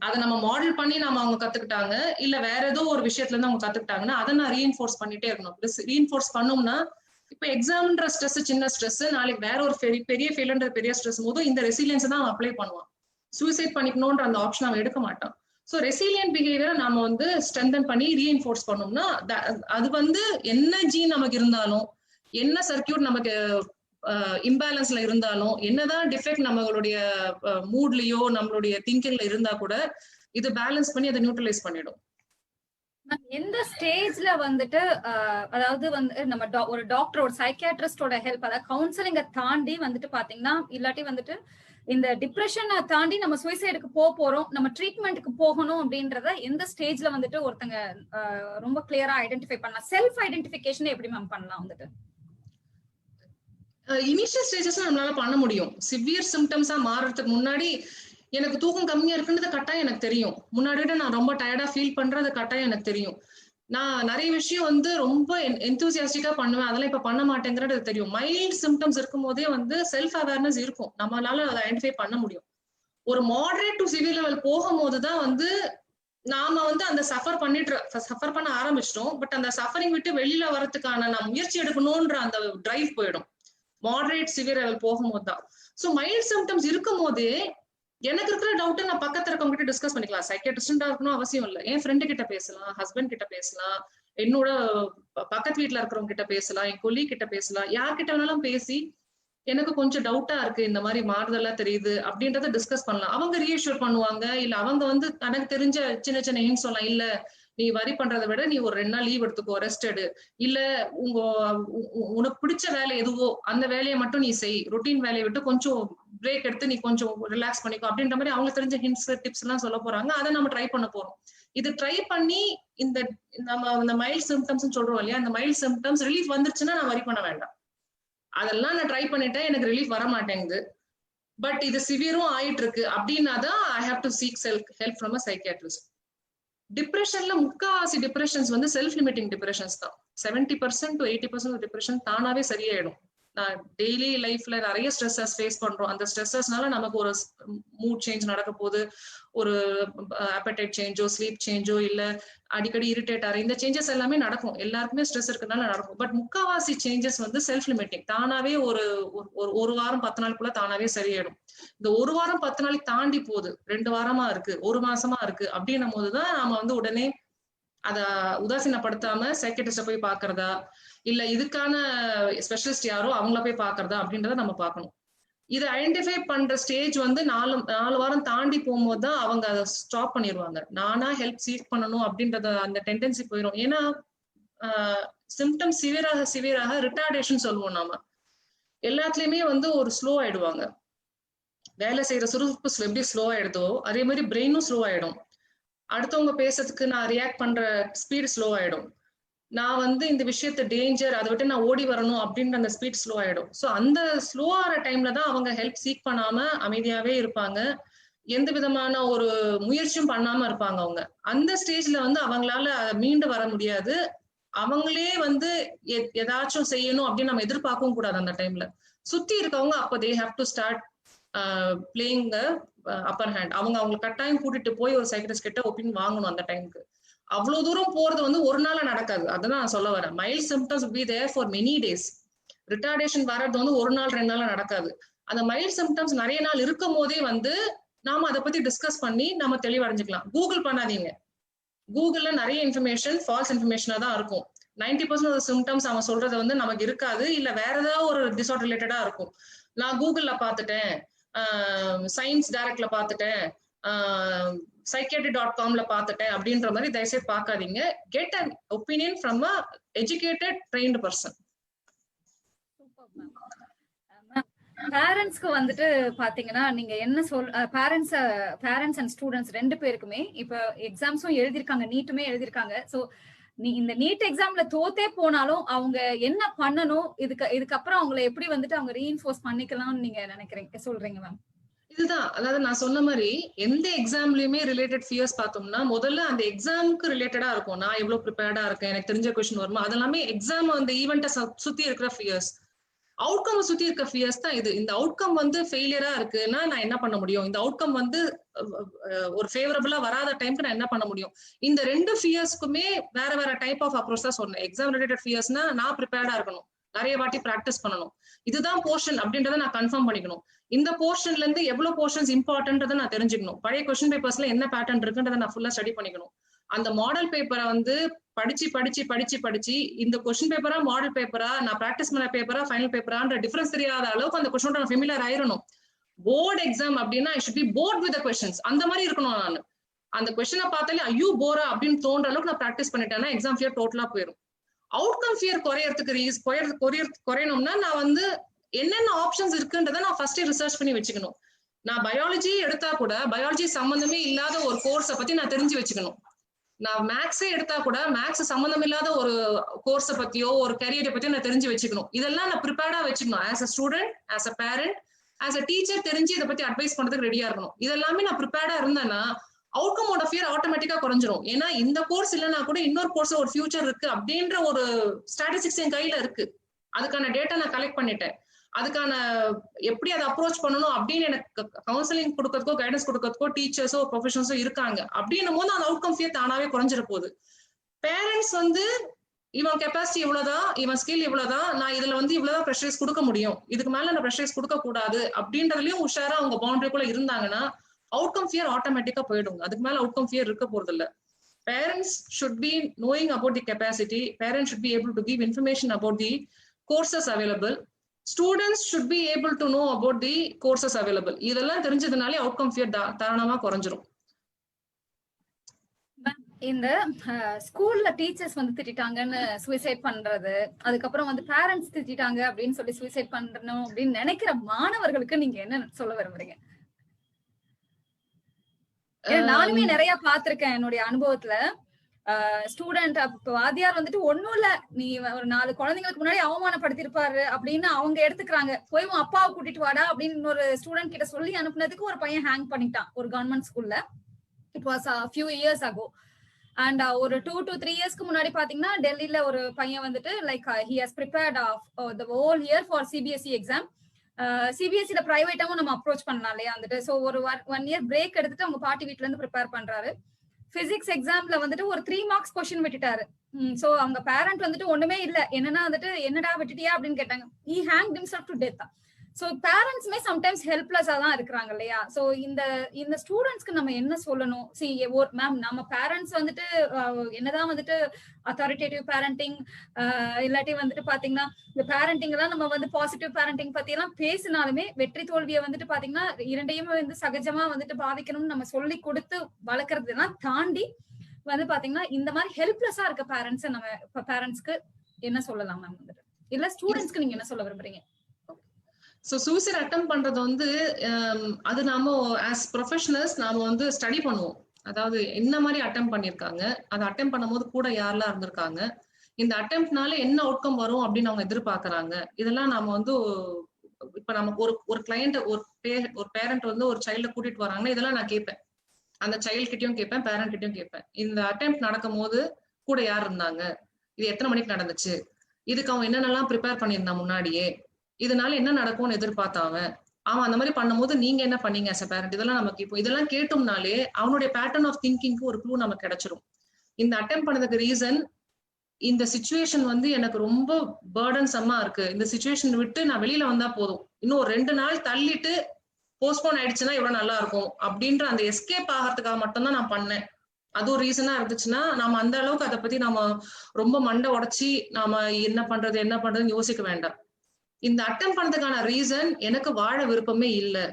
அதை நம்ம மாடல் பண்ணி நம்ம அவங்க கத்துக்கிட்டாங்க இல்ல வேற ஏதோ ஒரு விஷயத்துல இருந்து அவங்க கத்துக்கிட்டாங்கன்னா அதை நான் ரீஎன்ஃபோர்ஸ் பண்ணிட்டே இருக்கணும். ரீஎன்ஃபோர்ஸ் பண்ணோம்னா இப்ப எக்ஸாம்ன்ற ஸ்ட்ரெஸ் சின்ன ஸ்ட்ரெஸ், நாளைக்கு வேற ஒரு பெரிய ஃபெயில்ன்ற பெரிய ஸ்ட்ரெஸ் போதும் இந்த ரெசிலியன்ஸ் தான் அவன் அப்ளை பண்ணுவான். சூசைட் பண்ணிக்கணும்ன்ற அந்த ஆப்ஷன் அவன் எடுக்க மாட்டான். ஸோ ரெசிலியன்ட் பிஹேவியரை நாம வந்து ஸ்ட்ரென்தன் பண்ணி ரீஎன்ஃபோர்ஸ் பண்ணோம்னா அது வந்து என்ன ஜீன் நமக்கு இருந்தாலும், என்ன சர்க்கியூட் நமக்கு இம்பேலன்ஸ்ல இருந்தாலும், என்னதான் டிஃபெக்ட் நம்மளுடைய மூட்லயோ நம்மளுடைய திங்கிங்ல இருந்தா கூட இது பேலன்ஸ் பண்ணி அதை நியூட்ரலைஸ் பண்ணிடும். எந்த ஸ்டேஜ்ல வந்துட்டு அதாவது வந்து நம்ம ஒரு டாக்டர், ஒரு சைக்கியாட்ரிஸ்டோட ஹெல்ப், அதாவது கவுன்சிலிங்க தாண்டி வந்துட்டு பாத்தீங்கன்னா இல்லாட்டி வந்துட்டு இந்த டிப்ரெஷனை தாண்டி நம்ம சூசைடுக்கு போறோம், நம்ம ட்ரீட்மெண்ட்டுக்கு போகணும் அப்படின்றத எந்த ஸ்டேஜ்ல வந்துட்டு ஒருத்தங்க ரொம்ப கிளியரா ஐடென்டிஃபை பண்ணலாம்? செல்ஃப் ஐடென்டிஃபிகேஷன் எப்படி மேம் பண்ணலாம்? வந்துட்டு இனிஷியல் ஸ்டேஜஸ் நம்மளால பண்ண முடியும். சிவியர் சிம்டம்ஸா மாறுறதுக்கு முன்னாடி எனக்கு தூக்கம் கம்மியா இருக்குன்றது கட்டாயம் எனக்கு தெரியும். முன்னாடி விட நான் ரொம்ப டயர்டா ஃபீல் பண்றது கட்டாயம் எனக்கு தெரியும். நான் நிறைய விஷயம் வந்து ரொம்ப எந்தூசியாஸ்டிக்கா பண்ணுவேன், அதெல்லாம் இப்ப பண்ண மாட்டேங்கிறது தெரியும். மைல்ட் சிம்டம்ஸ் இருக்கும் போதே வந்து செல்ஃப் அவேர்னஸ் இருக்கும், நம்மளால அதை ஐடென்டிஃபை பண்ண முடியும். ஒரு மாடரேட் டு சிவியர் லெவல் போகும்போதுதான் வந்து நாம வந்து அந்த சஃபர் பண்ண ஆரம்பிச்சிட்டோம். பட் அந்த சஃபரிங் விட்டு வெளியில வரதுக்கான நான் முயற்சி எடுக்கணும்ன்ற அந்த டிரைவ் போயிடும் மாடரேட் சிவியர் லெவல் போகும்போது தான். ஸோ மைல்ட் சிம்டம்ஸ் இருக்கும் போதே எனக்கு இருக்கிற டவுட் நான் பக்கத்துல இருக்கவங்க கிட்ட டிஸ்கஸ் பண்ணிக்கலாம். சைக்கியாட்ரிஸ்டா இருக்கணும் அவசியம் இல்லை, என் ஃப்ரெண்டு கிட்ட பேசலாம், ஹஸ்பண்ட் கிட்ட பேசலாம், என்னோட பக்கத்து வீட்டுல இருக்கிறவங்க கிட்ட பேசலாம், என் கொல்லி கிட்ட பேசலாம், யார்கிட்ட வேணாலும் பேசி எனக்கு கொஞ்சம் டவுட்டா இருக்கு, இந்த மாதிரி மாறுதெல்லாம் தெரியுது அப்படின்றத டிஸ்கஸ் பண்ணலாம். அவங்க ரீஅஷ்யூர் பண்ணுவாங்க. இல்ல அவங்க வந்து தனக்கு தெரிஞ்ச சின்ன சின்ன ஹிண்ட்ஸ் சொல்லலாம். இல்ல நீ வரி பண்றதை விட நீ ஒரு 2 நாள் லீவ் எடுத்துக்கோ, ரெஸ்ட் எடு, இல்ல உனக்கு பிடிச்ச வேலை எதுவோ அந்த வேலையை மட்டும் நீ செய், ரொட்டீன் வேலையை விட்டு கொஞ்சம் பிரேக் எடுத்து நீ கொஞ்சம் ரிலாக்ஸ் பண்ணிக்கோ அப்படின்ற மாதிரி அவங்க தெரிஞ்ச ஹிண்ட்ஸ் டிப்ஸ் எல்லாம் சொல்ல போறாங்க. அதை நம்ம ட்ரை பண்ண போறோம். இது ட்ரை பண்ணி இந்த மைல்ட் சிம்டம்ஸ் சொல்றோம் இல்லையா, இந்த மைல்ட் சிம்டம்ஸ் ரிலீஃப் வந்துருச்சுன்னா நான் வரி பண்ண வேண்டாம். அதெல்லாம் நான் ட்ரை பண்ணிட்டேன், எனக்கு ரிலீஃப் வர மாட்டேங்குது, பட் இது சிவியரும் ஆயிட்டு இருக்கு அப்படின்னா தான் I have to seek help from a psychiatrist. டிப்ரெஷன்ல முக்காவாசி டிப்ரெஷன்ஸ் வந்து செல்ஃப் லிமிட்டிங் டிப்ரெஷன்ஸ் தான். 70% to 80% டிப்ரெஷன் தானாவே சரியாயிடும். நான் டெய்லி லைஃப்ல நிறைய ஸ்ட்ரெஸ்ஸஸ் ஃபேஸ் பண்றோம். அந்த ஸ்ட்ரெஸ்ஸஸ்னால நமக்கு ஒரு மூட் சேஞ்ச் நடக்க போகுது, ஒரு அப்படைட் சேஞ்சோ, ஸ்லீப் சேஞ்சோ, இல்ல அடிக்கடி இரிட்டேட் ஆகிற இந்த சேஞ்சஸ் எல்லாமே நடக்கும். எல்லாருக்குமே ஸ்ட்ரெஸ் இருக்கிறதுனால நடக்கும். பட் முக்காவாசி சேஞ்சஸ் வந்து செல்ஃப் லிமிட்டிங். தானாவே ஒரு வாரம் 10 நாளுக்குள்ள தானாவே சரியாயிடும். இந்த ஒரு வாரம் 10 நாளைக்கு தாண்டி போகுது, 2 வாரமா இருக்கு, 1 மாசமா இருக்கு அப்படின்னும் போதுதான் நாம வந்து உடனே அத உதாசீனப்படுத்தாம சைக்கியாட்ரிஸ்ட போய் பாக்குறதா, இல்ல இதுக்கான ஸ்பெஷலிஸ்ட் யாரோ அவங்கள போய் பாக்குறதா அப்படின்றத நம்ம பார்க்கணும். இதை ஐடென்டிஃபை பண்ற ஸ்டேஜ் வந்து 4 வாரம் தாண்டி போகும்போது தான் அவங்க அதை ஸ்டாப் பண்ணிடுவாங்க. நானா ஹெல்ப் சீக் பண்ணணும் அப்படின்றத அந்த டெண்டன்சி போயிடும். ஏன்னா சிம்டம் சிவியராக ரிட்டார்டேஷன் சொல்லுவோம். நாம எல்லாத்துலயுமே வந்து ஒரு ஸ்லோ ஆயிடுவாங்க. வேலை செய்யற சுறுசுறுப்பு எப்படி ஸ்லோ ஆயிடுதோ அதே மாதிரி பிரெயினும் ஸ்லோ ஆயிடும். அடுத்தவங்க பேசுறதுக்கு நான் ரியாக்ட் பண்ற ஸ்பீட் ஸ்லோ ஆயிடும். நான் வந்து இந்த விஷயத்த டேஞ்சர், அதை விட்டு நான் ஓடி வரணும் அப்படின்ற அந்த ஸ்பீட் ஸ்லோ ஆயிடும். ஸோ அந்த ஸ்லோ ஆகிற டைம்ல தான் அவங்க ஹெல்ப் சீக் பண்ணாம அமைதியாவே இருப்பாங்க, எந்த விதமான ஒரு முயற்சியும் பண்ணாம இருப்பாங்க. அவங்க அந்த ஸ்டேஜ்ல வந்து அவங்களால மீண்டு வர முடியாது. அவங்களே வந்து ஏதாச்சும் செய்யணும் அப்படின்னு நம்ம எதிர்பார்க்கவும் கூடாது. அந்த டைம்ல சுத்தி இருக்கவங்க அப்போ they have to start playing upper hand. அவங்க கட்டாயம் கூட்டிட்டு போய் ஒரு சைக்கிளிஸ்ட் கிட்ட ஒப்பீனியன் வாங்கணும். அந்த டைமுக்கு அவ்வளவு தூரம் போறது வந்து ஒரு நாள நடக்காது. அதுதான் நான் சொல்ல வரேன். Mild symptoms be there for many days. Retardation வர்றது வந்து ஒரு நாள் 2 நாள் நடக்காது. அந்த மைல்ட் சிம்டம்ஸ் நிறைய நாள் இருக்கும் போதே வந்து நாம அதை பத்தி டிஸ்கஸ் பண்ணி நம்ம தெளிவடைஞ்சுக்கலாம். கூகுள் பண்ணாதீங்க. கூகுள்ல நிறைய இன்ஃபர்மேஷன் ஃபால்ஸ் இன்ஃபர்மேஷனா தான் இருக்கும். 90% சிம்டம்ஸ் அவன் சொல்றது வந்து நமக்கு இருக்காது, இல்ல வேற ஏதாவது ஒரு டிசார்டர் ரிலேட்டடா இருக்கும். நான் கூகுள்ல பாத்துட்டேன், சயின்ஸ் டைரக்ட்ல பாத்துட்டேன், psychiatry.comல பாத்துட்டேன் அப்படின்ற மாதிரி தயவுசெய்து பார்க்காதீங்க. Get an opinion from a educated trained person. பேரண்ட்ஸ்க்கு வந்துட்டு பாத்தீங்கன்னா நீங்க என்ன பேரண்ட்ஸ் அண்ட் ஸ்டூடெண்ட்ஸ் 2 பேருக்குமே இப்ப எக்ஸாம்ஸும் எழுதிருக்காங்க, நீட்டுமே எழுதிருக்காங்க. சோ இந்த நீட் எக்ஸாம்ல தோத்தே போனாலும் அவங்க என்ன பண்ணணும், இதுக்கப்புறம் அவங்களை எப்படி வந்துட்டு அவங்க ரீஇன்ஃபோர்ஸ் பண்ணிக்கலாம்னு நீங்க சொல்றீங்க மேம்? இதுதான், அதாவது நான் சொன்ன மாதிரி எந்த எக்ஸாம்லயுமே ரிலேட்டட் ஃபியர்ஸ் பார்த்தோம்னா முதல்ல அந்த எக்ஸாமுக்கு ரிலேட்டடா இருக்கும். நான் எவ்வளவு ப்ரிப்பேர்டா இருக்கேன், எனக்கு தெரிஞ்ச கொஸ்டின் வருமா, அதெல்லாமே எக்ஸாம் அந்த ஈவெண்ட்டை சுத்தி இருக்கிற ஃபியர்ஸ். அவுட்கம் சுத்தி இருக்க ஃபியர்ஸ் தான் இது. இந்த அவுட்கம் வந்து ஃபெயிலியரா இருக்குன்னா நான் என்ன பண்ண முடியும், இந்த அவுட்கம் வந்து ஒரு ஃபேவரபிளா வராத டைம்க்கு நான் என்ன பண்ண முடியும். இந்த 2 ஃபியர்ஸ்க்குமே வேற வேற டைப் ஆஃப் அப்ரோச் தான் சொன்னேன். எக்ஸாம் ரிலேட்டட் ஃபியர்ஸ்னா நான் ப்ரிப்பேர்டா இருக்கணும், நிறைய வாட்டி பிராக்டிஸ் பண்ணணும், இதுதான் போர்ஷன் அப்படின்றத நான் கன்ஃபார்ம் பண்ணிக்கணும். இந்த போர்ஷன்ல இருந்து எவ்வளவு போர்ஷன்ஸ் இம்பார்ட்டன்றதை நான் தெரிஞ்சுக்கணும். பழைய கொஸ்டின் பேப்பர்ஸ்ல என்ன பேட்டர்ன் இருக்குன்றதை நான் ஃபுல்லா ஸ்டடி பண்ணிக்கணும். அந்த மாடல் பேப்பரை வந்து படிச்சு இந்த கொஸ்டின் பேப்பரா மாடல் பேப்பரா, நான் பிராக்டிஸ் பண்ண பேப்பரா ஃபைனல் பேப்பரான்ற டிஃபரன்ஸ் தெரியாத அளவுக்கு அந்த கொஸ்டினோட நான் ஃபெமிலியர் ஆயிரணும். போர்டு எக்ஸாம் அப்படின்னா I should be bored with the questions. அந்த மாதிரி இருக்கணும். நான் அந்த क्वेश्चனை பார்த்தாலே ஐயோ போரா அப்படின்னு தோன்ற அளவுக்கு நான் பிராக்டிஸ் பண்ணிட்டேன்னா எக்ஸாம் ஃபியர் டோட்டலா போயிடும். அவுட்கம் ஃபியர் குறையணும்னா நான் வந்து என்னென்ன ஆப்ஷன்ஸ் இருக்குன்றதை நான் ஃபர்ஸ்ட் ரிசர்ச் பண்ணி வச்சுக்கணும். நான் பயாலஜி எடுத்தா கூட பயாலஜி சம்பந்தமே இல்லாத ஒரு கோர்ஸை பத்தி நான் தெரிஞ்சு வச்சுக்கணும். நான் மேக்ஸே எடுத்தா கூட மேக்ஸ் சம்பந்தம் இல்லாத ஒரு கோர்ஸை பத்தியோ ஒரு கரியரை பத்தியோ நான் தெரிஞ்சு வச்சுக்கணும். இதெல்லாம் நான் ப்ரிப்பேர்டா வச்சுக்கணும். As a student, as a parent, as a teacher தெரிஞ்சு இதை பத்தி அட்வைஸ் பண்றதுக்கு ரெடியா இருக்கணும். இதெல்லாமே நான் ப்ரிப்பேர்டா இருந்தேன்னா அவுட்கமோட ஃபியர் ஆட்டோமேட்டிக்கா குறைஞ்சிரும். ஏன்னா இந்த கோர்ஸ் இல்லைன்னா கூட இன்னொரு கோர்ஸ் ஒரு ஃபியூச்சர் இருக்கு அப்படின்ற ஒரு ஸ்டாட்டிஸ்டிக்ஸ் என் கையில இருக்கு. அதுக்கான டேட்டா நான் கலெக்ட் பண்ணிட்டேன். அதுக்கான எப்படி அதை அப்ரோச் பண்ணணும் அப்படின்னு எனக்கு கவுன்சிலிங் கொடுக்கறதுக்கோ கைடன்ஸ் கொடுக்கறதுக்கோ டீச்சர்ஸோ ப்ரொஃபஷனல்ஸோ இருக்காங்க. அப்படின்னும் போது அந்த அவுட்கம் ஃபியர் தானாவே குறைஞ்சிட போகுது. பேரண்ட்ஸ் வந்து இவன் கெப்பாசிட்டி இவ்வளவுதான், இவன் ஸ்கில் இவ்வளவுதான், நான் இதுல வந்து இவ்வளவுதான் ப்ரெஷரைஸ் கொடுக்க முடியும், இதுக்கு மேல நான் ப்ரெஷரைஸ் கொடுக்க கூடாது அப்படின்றதுலயும் உஷாரா அவங்க பவுண்டரிக்குள்ள இருந்தாங்கன்னா அவுட்கம் ஃபியர் ஆட்டோமேட்டிக்கா போயிடும். அதுக்கு மேல அவுட்கம் ஃபியர் இருக்க போறது இல்ல. Parents should be knowing about the capacity. Parents should be able to give information about the courses available. Students should be able to know about the courses available. இதெல்லாம் தெரிஞ்சதுனாலே outcome fear தாராளமா குறைஞ்சிரும். இந்த ஸ்கூல்ல teachers வந்து திட்டாங்கன்னு suicide பண்றது, அதுக்கப்புறம் வந்து parents திட்டாங்க அப்படின்னு சொல்லி சூசைட் பண்ணணும் அப்படின்னு நினைக்கிற மாணவர்களுக்கு நீங்க என்ன சொல்ல விரும்புறீங்க? நானுமே நிறைய பாத்திருக்கேன் என்னுடைய அனுபவத்துல. ஸ்டூடெண்ட் வாத்தியார் வந்துட்டு ஒண்ணும் இல்ல, நீ ஒரு 4 குழந்தைங்களுக்கு முன்னாடி அவமானப்படுத்திருப்பாரு அப்படின்னு அவங்க எடுத்துக்கிறாங்க. போய் உன் அப்பாவை கூட்டிட்டு வாடா அப்படின்னு இன்னொரு ஸ்டூடெண்ட் கிட்ட சொல்லி அனுப்புனதுக்கு ஒரு பையன் ஹேங் பண்ணிட்டான் ஒரு கவர்மெண்ட் ஸ்கூல்ல. It was a few years ago. And ஒரு 2 to 3 இயர்ஸ்க்கு முன்னாடி பாத்தீங்கன்னா டெல்லியில ஒரு பையன் வந்துட்டு like he has prepared the whole year for CBSE exam. சிபிஎஸ்சில பிரைவேட்டாவும் நம்ம அப்ரோச் பண்ணலாம் இல்லையா வந்துட்டு. ஸோ ஒரு 1 இயர் பிரேக் எடுத்துட்டு அவங்க பாட்டி வீட்டுல இருந்து ப்ரிப்பேர் பண்றாரு. பிசிக்ஸ் எக்ஸாம்ல வந்துட்டு ஒரு 3 மார்க்ஸ் கொஸ்டின் விட்டுட்டாரு. சோ அவங்க பேரண்ட் வந்துட்டு ஒண்ணுமே இல்ல, என்னன்னா வந்துட்டு என்னடா விட்டுட்டியா அப்படின்னு கேட்டாங்க. he hanged himself to death. So பேரண்ட்ஸ்மே சம்டைம்ஸ் ஹெல்ப்லெஸ்ஸா தான் இருக்கிறாங்க இல்லையா. சோ இந்த ஸ்டூடெண்ட்ஸ்க்கு நம்ம என்ன சொல்லணும்? சி மேம், நம்ம பேரண்ட்ஸ் வந்துட்டு என்னதான் வந்துட்டு அத்தாரிட்டேட்டிவ் பேரண்டிங் இல்லாட்டி வந்துட்டு பாத்தீங்கன்னா இந்த பேரண்டிங் எல்லாம் நம்ம வந்து பாசிட்டிவ் பேரண்டிங் பத்தி எல்லாம் பேசினாலுமே வெற்றி தோல்வியை வந்துட்டு பாத்தீங்கன்னா இரண்டையுமே வந்து சகஜமா வந்துட்டு பாதிக்கணும்னு நம்ம சொல்லி கொடுத்து வளர்க்கறதுலாம் தாண்டி வந்து பாத்தீங்கன்னா இந்த மாதிரி ஹெல்ப்லெஸ்ஸா இருக்க பேரண்ட்ஸ் நம்ம பேரண்ட்ஸ்க்கு என்ன சொல்லலாம் மேம் வந்துட்டு, இல்ல ஸ்டூடெண்ட்ஸ்க்கு நீங்க என்ன சொல்ல விரும்புறீங்க? ஸோ சூசைட் அட்டம் பண்றது வந்து அது நாம ஆஸ் ப்ரொஃபஷனல்ஸ் நாம வந்து ஸ்டடி பண்ணுவோம். அதாவது என்ன மாதிரி அட்டம் பண்ணிருக்காங்க, அதை அட்டம் பண்ணும்போது கூட யாரெல்லாம் இருந்திருக்காங்க, இந்த அட்டெம்ப்ட்னால என்ன அவுட்கம் வரும் அப்படின்னு அவங்க எதிர்பார்க்கறாங்க. இதெல்லாம் நாம வந்து இப்ப நமக்கு ஒரு கிளையண்ட் ஒரு பேரண்ட் வந்து ஒரு சைல்ட கூட்டிட்டு வராங்கன்னா இதெல்லாம் நான் கேட்பேன். அந்த சைல்டு கிட்டயும் கேட்பேன், பேரண்ட் கிட்டயும் கேட்பேன். இந்த அட்டெம்ப்ட் நடக்கும் போது கூட யார் இருந்தாங்க, இது எத்தனை மணிக்கு நடந்துச்சு, இதுக்கு அவன் என்னென்னலாம் ப்ரிப்பேர் பண்ணியிருந்தான் முன்னாடியே, இதனால என்ன நடக்கும்னு எதிர்பார்த்தாவன், அவன் அந்த மாதிரி பண்ணும்போது நீங்க என்ன பண்ணீங்க as a parent, இதெல்லாம் நமக்கு இப்போ இதெல்லாம் கேட்டோம்னாலே அவனுடைய பேட்டர்ன் ஆஃப் திங்கிங்க்கு ஒரு க்ளூ நமக்கு கிடைச்சிரும். இந்த அட்டெம்ப் பண்ணதுக்கு ரீசன் இந்த சிச்சுவேஷன் வந்து எனக்கு ரொம்ப பேர்டன்சமா இருக்கு, இந்த சிச்சுவேஷன் விட்டு நான் வெளியில வந்தா போதும், இன்னும் ஒரு 2 நாள் தள்ளிட்டு போஸ்ட்போன் ஆயிடுச்சுன்னா எவ்வளவு நல்லா இருக்கும் அப்படின்ற அந்த எஸ்கேப் ஆகிறதுக்காக மட்டும்தான் நான் பண்ணேன். அது ஒரு ரீசனா இருந்துச்சுன்னா நாம அந்த அளவுக்கு அதை பத்தி நாம ரொம்ப மண்டை உடைச்சி நாம என்ன பண்றதுன்னு யோசிக்க வேண்டாம். இந்த அட்டம் பண்ணதுக்கான ரீசன் எனக்கு வாழ விருப்பமே இல்லை,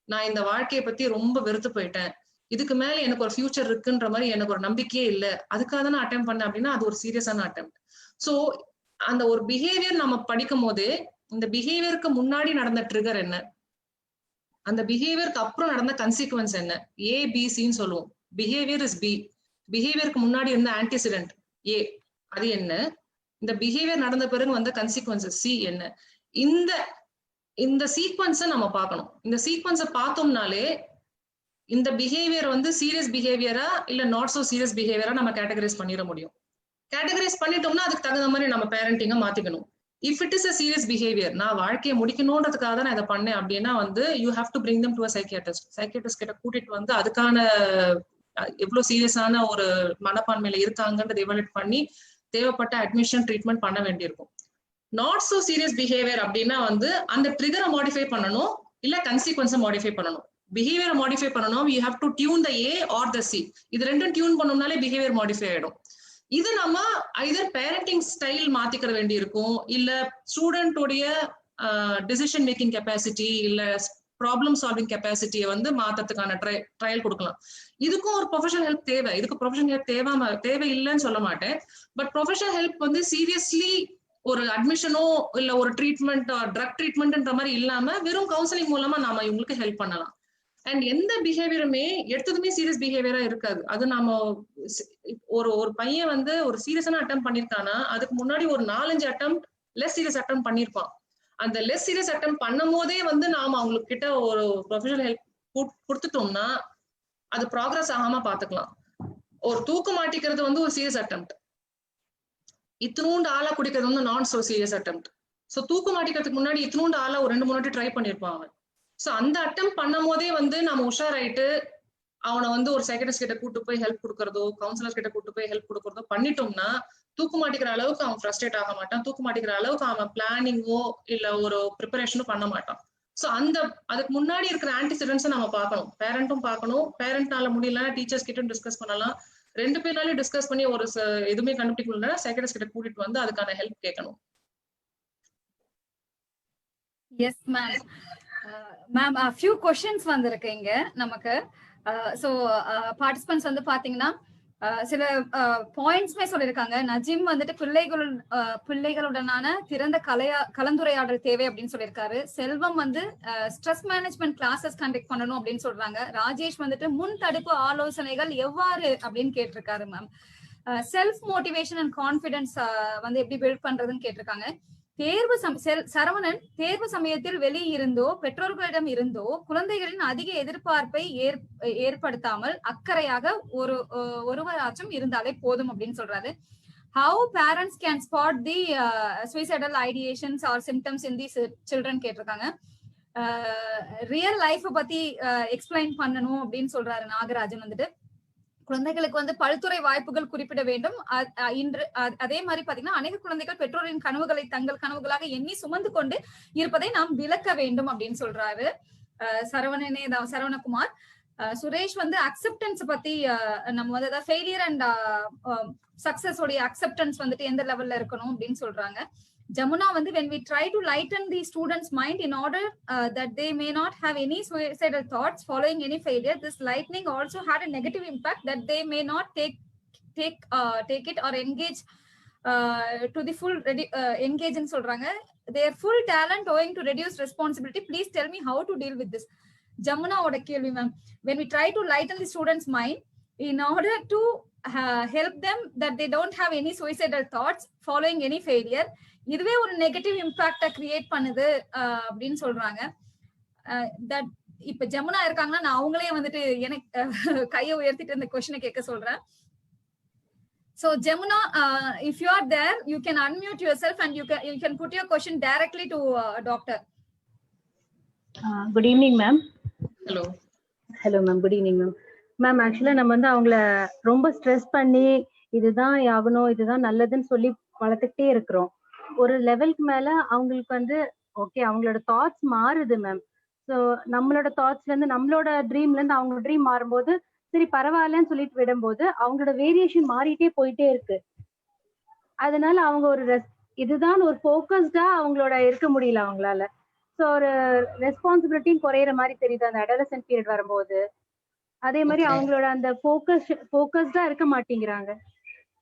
நான் இந்த வாழ்க்கையை பத்தி ரொம்ப வெறுத்து போயிட்டேன், இதுக்கு மேல எனக்கு ஒரு ஃபியூச்சர் இருக்குன்ற மாதிரி எனக்கு ஒரு நம்பிக்கையே இல்லை, அதுக்காக தான் நான் அட்டம் பண்ணேன் அப்படின்னா அது ஒரு சீரியஸான அட்டம். சோ அந்த ஒரு பிஹேவியர் நம்ம படிக்கும் போதே இந்த பிஹேவியருக்கு முன்னாடி நடந்த ட்ரிகர் என்ன, அந்த பிஹேவியருக்கு அப்புறம் நடந்த கன்சிக்வன்ஸ் என்ன, ஏபிசின்னு சொல்லுவோம். பிஹேவியர் இஸ் பி, பிஹேவியருக்கு முன்னாடி இருந்த ஆன்டிசிடென்ட் ஏ அது என்ன, இந்த பிஹேவியர் நடந்த பிறகு வந்த கன்சிக்வன்சஸ் சி என்ன, இந்த சீக்வன்ஸை நம்ம பார்க்கணும். இந்த சீக்வன்ஸை பார்த்தோம்னாலே இந்த பிஹேவியர் வந்து சீரியஸ் பிஹேவியரா இல்ல நாட் சோ சீரியஸ் பிஹேவியரா நம்ம கேட்டகரைஸ் பண்ணிட முடியும். கேட்டகரைஸ் பண்ணிட்டோம்னா அதுக்கு தகுந்த மாதிரி நம்ம பேரண்டிங்க மாத்திக்கணும். If it is a serious behaviour, நான் வாழ்க்கையை முடிக்கணும்ன்றதுக்காக தான் நான் இதை பண்ணேன் அப்படின்னா வந்து you have to bring them to a psychiatrist கிட்ட கூட்டிட்டு வந்து அதுக்கான எவ்வளவு சீரியஸான ஒரு மனப்பான்மையில இருக்காங்கன்றதை எவாலுவேட் பண்ணி தேவைப்பட்ட அட்மிஷன் ட்ரீட்மெண்ட் பண்ண வேண்டியிருக்கும். நாட் சோ சீரியஸ் பிஹேவியர் அப்படின்னா வந்து அந்த ட்ரிகரை மாடிஃபை பண்ணணும் இல்ல கன்சிக்வன்ஸை மாடிஃபை பண்ணணும். பிஹேவியரை மாடிஃபை பண்ணணும், you have to tune the A R the C, இது ரெண்டும் டியூன் பண்ணோம்னாலே பிஹேவியர் மாடிஃபை ஆயிடும். இது நம்ம ஐதர் பேரண்டிங் ஸ்டைல் மாத்திக்கிற வேண்டி இருக்கும், இல்ல ஸ்டூடெண்டோடைய டிசிஷன் மேக்கிங் கெப்பாசிட்டி இல்ல ப்ராப்ளம் சால்விங் கெப்பாசிட்டியை வந்து மாத்தறதுக்கான ட்ரையல் கொடுக்கலாம். இதுக்கும் ஒரு ப்ரொஃபஷனல் ஹெல்ப் தேவை. இதுக்கு ப்ரொஃபஷனல் ஹெல்ப் தேவை இல்லைன்னு சொல்ல மாட்டேன். பட் ப்ரொஃபஷனல் ஹெல்ப் வந்து சீரியஸ்லி ஒரு அட்மிஷனோ இல்ல ஒரு ட்ரீட்மெண்ட் ட்ரக் ட்ரீட்மெண்ட்ன்ற மாதிரி இல்லாம வெறும் கவுன்சிலிங் மூலமா நாம இவங்களுக்கு ஹெல்ப் பண்ணலாம். அண்ட் எந்த பிஹேவியருமே எடுத்ததுமே சீரியஸ் பிஹேவியரா இருக்காது. அது நாம ஒரு பையன் வந்து ஒரு சீரியஸான அட்டம் பண்ணிருக்கானா அதுக்கு முன்னாடி ஒரு 4-5 அட்டம் லெஸ் சீரியஸ் அட்டம் பண்ணிருப்பான். அந்த லெஸ் சீரியஸ் அட்டம் பண்ணும் போதே வந்து நாம அவங்களுக்கு கிட்ட ஒரு ப்ரொஃபஷனல் ஹெல்ப் கொடுத்துட்டோம்னா அது ப்ராக்ரஸ் ஆகாம பாத்துக்கலாம். ஒரு தூக்கு மாட்டிக்கிறது வந்து ஒரு சீரியஸ் அட்டம், இத்தினூண்டு ஆளா குடிக்கிறது வந்து நான் சோ சீரியஸ் அட்டம். சோ தூக்கு மாட்டிக்கிறதுக்கு முன்னாடி இத்தினூண்டு ஆளா ஒரு 2-3 ட்ரை பண்ணிருப்பாங்க. சோ அந்த அட்டம் பண்ணும் போதே வந்து நம்ம உஷாராயிட்டு அவனை வந்து ஒரு சைக்கியாட்ரிஸ்ட் கிட்ட கூட்டு போய் ஹெல்ப் கொடுக்கறதோ கவுன்சிலர் கிட்ட கூட்டு போய் ஹெல்ப் கொடுக்கறதோ பண்ணிட்டோம்னா தூக்கு மாட்டிக்கிற அளவுக்கு அவன் ஃப்ரஸ்ட்ரேட் ஆக மாட்டான், தூக்கு மாட்டிக்கிற அளவுக்கு அவன் பிளானிங்கோ இல்ல ஒரு ப்ரிப்பரேஷனோ பண்ண மாட்டான். சோ அதுக்கு முன்னாடி இருக்கிற ஆன்டிசிடென்ட்ஸை நம்ம பார்க்கணும், பேரண்ட்டும் பார்க்கணும். பேரண்ட்னால முடியலன்னா டீச்சர்ஸ் கிட்ட டிஸ்கஸ் பண்ணலாம், 2 பேர்னாலையும் டிஸ்கஸ் பண்ணி ஒரு எதுவுமே கண்டுபிடிக்கல சைக்கியாட்ரிஸ்ட் கிட்ட கூட்டிட்டு வந்து அதுக்கான ஹெல்ப் கேட்கணும். Yes ma'am. Ma'am few questions வந்திருக்கு இங்க நமக்கு. சோ பார்ட்டிசிபென்ட்ஸ் வந்து பாத்தீங்கன்னா சில பாயிண்ட்ஸ்மே சொல்லியிருக்காங்க. நஜீம் வந்துட்டு பிள்ளைகளுடனான திறந்த கலந்துரையாடல் தேவை அப்படின்னு சொல்லியிருக்காரு. செல்வம் வந்து ஸ்ட்ரெஸ் மேனேஜ்மெண்ட் கிளாஸஸ் கண்டக்ட் பண்ணணும் அப்படின்னு சொல்றாங்க. ராஜேஷ் வந்துட்டு முன் தடுப்பு ஆலோசனைகள் எவ்வாறு அப்படின்னு கேட்டிருக்காரு ma'am. Self motivation and confidence வந்து எப்படி பில்ட் பண்றதுன்னு கேட்டிருக்காங்க. சரவணன் தேர்வு சமயத்தில் வெளியிருந்தோ பெற்றோர்களிடம் இருந்தோ குழந்தைகளின் அதிக எதிர்பார்ப்பை ஏற்படுத்தாமல் அக்கறையாக ஒருவராச்சும் இருந்தாலே போதும் அப்படின்னு சொல்றாரு. How parents can spot the suicidal ideations or symptoms in these children கேட்டிருக்காங்க. ரியல் லைஃப் பத்தி எக்ஸ்பிளைன் பண்ணணும் அப்படின்னு சொல்றாரு நாகராஜன். வந்துட்டு குழந்தைகளுக்கு வந்து பல்துறை வாய்ப்புகள் குறிப்பிட வேண்டும். அதே மாதிரி பாத்தீங்கன்னா அநேக குழந்தைகள் பெற்றோரின் கனவுகளை தங்கள் கனவுகளாக எண்ணி சுமந்து கொண்டு இருப்பதை நாம் விளக்க வேண்டும் அப்படின்னு சொல்றாரு சரவணகுமார். சுரேஷ் வந்து அக்செப்டன்ஸ் பத்தி நம்ம வந்து ஃபெயிலியர் அண்ட் சக்சஸ் உடைய அக்செப்டன்ஸ் வந்துட்டு எந்த லெவல்ல இருக்கணும் அப்படின்னு சொல்றாங்க. Jamuna வந்து when we try to lighten the students' mind in order that they may not have any suicidal thoughts following any failure, this lightening also had a negative impact that they may not take it or engage to the full engage in சொல்றாங்க. Their full talent owing to reduced responsibility. Please tell me how to deal with this. Jamuna ஓட கேள்வி ma'am. When we try to lighten the students' mind in order to help them that they don't have any suicidal thoughts following any failure, இதுவே ஒரு negative இம்பாக்ட create பண்ணுது அப்படின்னு சொல்றாங்க. That இப்ப ஜமுனா இருக்காங்கன்னா நான் அவங்களே வந்துட்டு எனக்கு கையை உயர்த்திட்டு இந்த கொஸ்டினை கேட்க சொல்றேன். So Jamuna, if you are there, you can unmute yourself and you can put your question directly to doctor. Good evening, ma'am. Hello ma'am. Good evening, ma'am. Ma'am, actually நம்ம வந்து அவங்கள ரொம்ப ஸ்ட்ரெஸ் பண்ணி இதுதான் ஆகணும் இதுதான் நல்லதுன்னு சொல்லி வளர்த்துக்கிட்டே இருக்கிறோம். ஒரு லெவலுக்கு மேல அவங்களுக்கு வந்து ஓகே அவங்களோட தாட்ஸ் மாறுது மேம். ஸோ நம்மளோட தாட்ஸ்ல இருந்து நம்மளோட ட்ரீம்ல இருந்து அவங்க ட்ரீம் மாறும்போது சரி பரவாயில்லன்னு சொல்லிட்டு விடும்போது அவங்களோட வேரியேஷன் மாறிட்டே போயிட்டே இருக்கு. அதனால அவங்க ஒரு இதுதான் ஒரு ஃபோக்கஸ்டா அவங்களோட இருக்க முடியல அவங்களால. ஸோ ஒரு ரெஸ்பான்சிபிலிட்டியும் குறையிற மாதிரி தெரியுது அந்த அடாலசன்ட் பீரியட் வரும்போது. அதே மாதிரி அவங்களோட அந்த ஃபோக்கஸ்டா இருக்க மாட்டேங்கிறாங்க.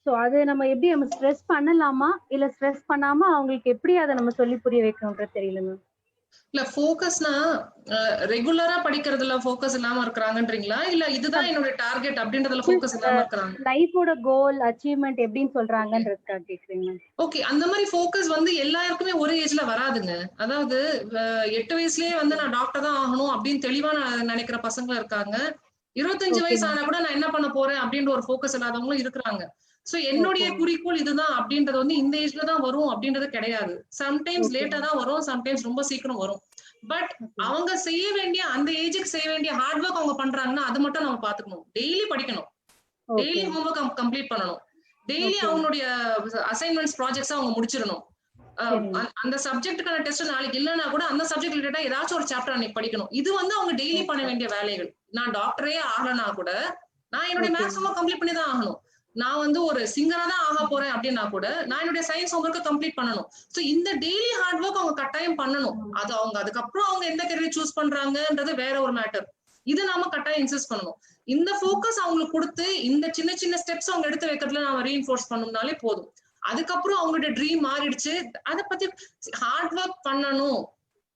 ஸோ அது நம்ம எப்படி நம்ம ஸ்ட்ரெஸ் பண்ணலாமா இல்ல ஸ்ட்ரெஸ் பண்ணாம அவங்களுக்கு எப்படி அதை நம்ம சொல்லி புரிய வைக்கணும்ன்றது தெரியல மேம். இல்ல ஃபோக்கஸ்னா ரெகுலரா படிக்கிறதுல ஃபோக்கஸ் இல்லாம இருக்கறாங்கன்றீங்களா இல்ல இதுதான் என்னோட டார்கெட் அப்படின்றதுல ஃபோக்கஸ் இல்லாம இருக்கறாங்க? லைஃபோட கோல் அச்சீவ்மென்ட் எப்படின்னு சொல்றாங்கன்றதுக்காக கேக்குறீங்க. ஓகே, அந்த மாதிரி ஃபோக்கஸ் வந்து எல்லாருக்குமே ஒரே ஏஜ்ல வராதுங்க. அதாவது 8 வயசுலயே வந்து நான் டாக்டர் தான் ஆகணும் அப்படின்னு தெளிவா நினைக்கிற பசங்க இருக்காங்க. 25 வயசு ஆனா கூட நான் என்ன பண்ண போறேன் அப்படின்ற ஒரு ஃபோக்கஸ் இல்லாதவங்களும் இருக்கிறாங்க. சோ என்னுடைய குறிக்கோள் இதுதான் அப்படின்றது வந்து இந்த ஏஜ்ல தான் வரும் அப்படின்றது கிடையாது. சம்டைம்ஸ் லேட்டா தான் வரும், சம்டைம்ஸ் ரொம்ப சீக்கிரம் வரும். பட் அவங்க செய்ய வேண்டிய அந்த ஏஜுக்கு செய்ய வேண்டிய ஹார்ட் ஒர்க் அவங்க பண்றாங்கன்னா அது மட்டும் நம்ம பாத்துக்கணும். டெய்லி படிக்கணும், டெய்லி ஹோம்ஒர்க் கம்ப்ளீட் பண்ணணும், டெய்லி அவங்களுடைய அசைன்மெண்ட்ஸ் ப்ராஜெக்ட்ஸ் அவங்க முடிச்சிடணும். அந்த சப்ஜெக்டுக்கான டெஸ்ட் நாளைக்கு இல்லைன்னா கூட அந்த சப்ஜெக்ட் ரிலேட்டா ஏதாச்சும் ஒரு சாப்டர் அன்னைக்கு படிக்கணும். இது வந்து அவங்க டெய்லி பண்ண வேண்டிய வேலைகள். நான் டாக்டரே ஆகலனா கூட நான் என்னுடைய மேத்ஸ் ஹோம்ஒர்க் கம்ப்ளீட் பண்ணி தான் ஆகணும். நான் வந்து ஒரு சிங்கரா தான் ஆக போறேன் அப்படின்னா கூட நான் என்னுடைய சயின்ஸ் ஹோம்ஒர்க்கை கம்ப்ளீட் பண்ணணும். சோ இந்த டெய்லி ஹார்ட் ஒர்க் அவங்க கட்டாயம் பண்ணணும். அது அவங்க அதுக்கப்புறம் அவங்க எந்த கரியர் சூஸ் பண்றாங்கன்றது வேற ஒரு மேட்டர். இது நாம கட்டாயம் இன்சிஸ்ட் பண்ணணும். இந்த ஃபோக்கஸ் அவங்களுக்கு கொடுத்து இந்த சின்ன சின்ன ஸ்டெப்ஸ் அவங்க எடுத்து வைக்கிறதுல நாம ரீஇன்ஃபோர்ஸ் பண்ணோம்னாலே போதும். அதுக்கப்புறம் அவங்களுடைய ட்ரீம் மாறிடுச்சு. அதை பத்தி ஹார்ட் ஒர்க் பண்ணணும்.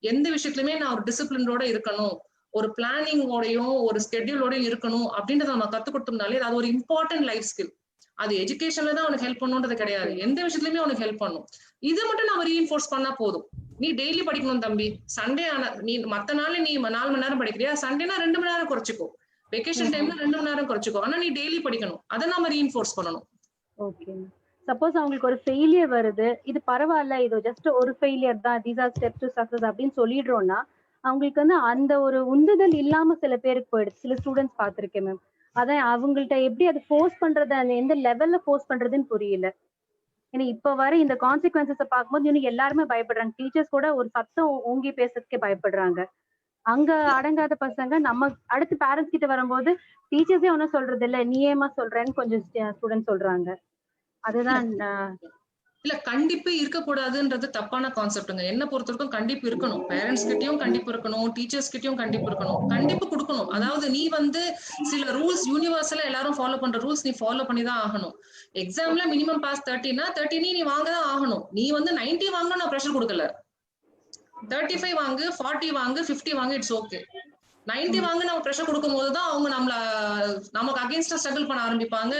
எந்த விஷயத்துலயுமே நான் ஒரு டிசிப்ளினோட இருக்கணும், ஒரு பிளானிங்கோடையும் ஒரு ஸ்கெட்யூலோடையும் இருக்கணும் அப்படின்றத நம்ம கத்து கொடுத்தோம்னாலே அது ஒரு இம்பார்ட்டன்ட் லைஃப் ஸ்கில். அது எஜுகேஷன்ல தான் உனக்கு ஹெல்ப் பண்ணுன்றது கிடையாது, எந்த விஷயத்துலயுமே உனக்கு ஹெல்ப் பண்ணும். இதை மட்டும் நம்ம ரீஇன்ஃபோர்ஸ் பண்ணா போதும். நீ டெய்லி படிக்கணும் தம்பி. சண்டே ஆனா நீ மத்த நாள்ல நீ 4 மணி நேரம் படிக்கிறியா, சண்டேனா 2 மணி நேரம் குறைச்சிக்கோ, வெகேஷன் டைம்ல 2 மணி நேரம் குறைச்சிக்கோ. ஆனா நீ டெய்லி படிக்கணும். அதை நம்ம ரீஇன்ஃபோர்ஸ் பண்ணணும். ஓகே. சப்போஸ் அவங்களுக்கு ஒரு ஃபெயிலியர் வருது, இது பரவாயில்ல, இது ஜஸ்ட் ஒரு ஃபெயிலியர் தான், these are steps to success அப்படின்னு சொல்லிடுறோம்னா அவங்களுக்கு வந்து அந்த ஒரு உந்துதல் இல்லாம சில பேருக்கு போயிடுது. சில ஸ்டூடெண்ட்ஸ் பார்த்திருக்கேன் மேம். அதான் அவங்கள்ட்ட எப்படி அதை ஃபோர்ஸ் பண்றது, அந்த எந்த லெவல்ல ஃபோர்ஸ் பண்றதுன்னு புரியல. ஏன்னா இப்ப வர இந்த கான்சிக்வன்சஸை பார்க்கும்போது இன்னும் எல்லாருமே பயப்படுறாங்க. டீச்சர்ஸ் கூட ஒரு சத்தம் ஓங்கி பேசுறதுக்கே பயப்படுறாங்க. அங்க அடங்காத பசங்க நம்ம அடுத்து பேரண்ட்ஸ் கிட்ட வரும்போது டீச்சர்ஸே ஒன்னும் சொல்றது இல்ல, நீ ஏமா சொல்றேன்னு கொஞ்சம் ஸ்டூடெண்ட் சொல்றாங்க. அதுதான் இல்ல கண்டிப்பு இருக்கக்கூடாதுன்றது தப்பான கான்செப்டுங்க. என்ன பொறுத்தவரைக்கும் கண்டிப்பு இருக்கணும். பேரண்ட்ஸ் கிட்டயும் கண்டிப்பு இருக்கணும், டீச்சர்ஸ் கிட்டயும் கண்டிப்பு இருக்கணும். கண்டிப்பு கொடுக்கணும். அதாவது நீ வந்து சில ரூல்ஸ் யூனிவர்சலா எல்லாரும் ஃபாலோ பண்ற ரூல்ஸ் நீ ஃபாலோ பண்ணி தான் ஆகணும். எக்ஸாம்ல மினிமம் பாஸ் 30னா 30 நீ வாங்க தான் ஆகணும். நீ வந்து 90 வாங்கணும் நான் ப்ரெஷர் கொடுக்கல. 35 வாங்கு, 40 வாங்கு, 50 வாங்கு, இட்ஸ் ஓகே. 90 வாங்க நம்ம ப்ரெஷர் கொடுக்கும் போதுதான் அவங்க நமக்கு அகேன்ஸ்டா ஸ்ட்ரகிள் பண்ண ஆரம்பிப்பாங்க.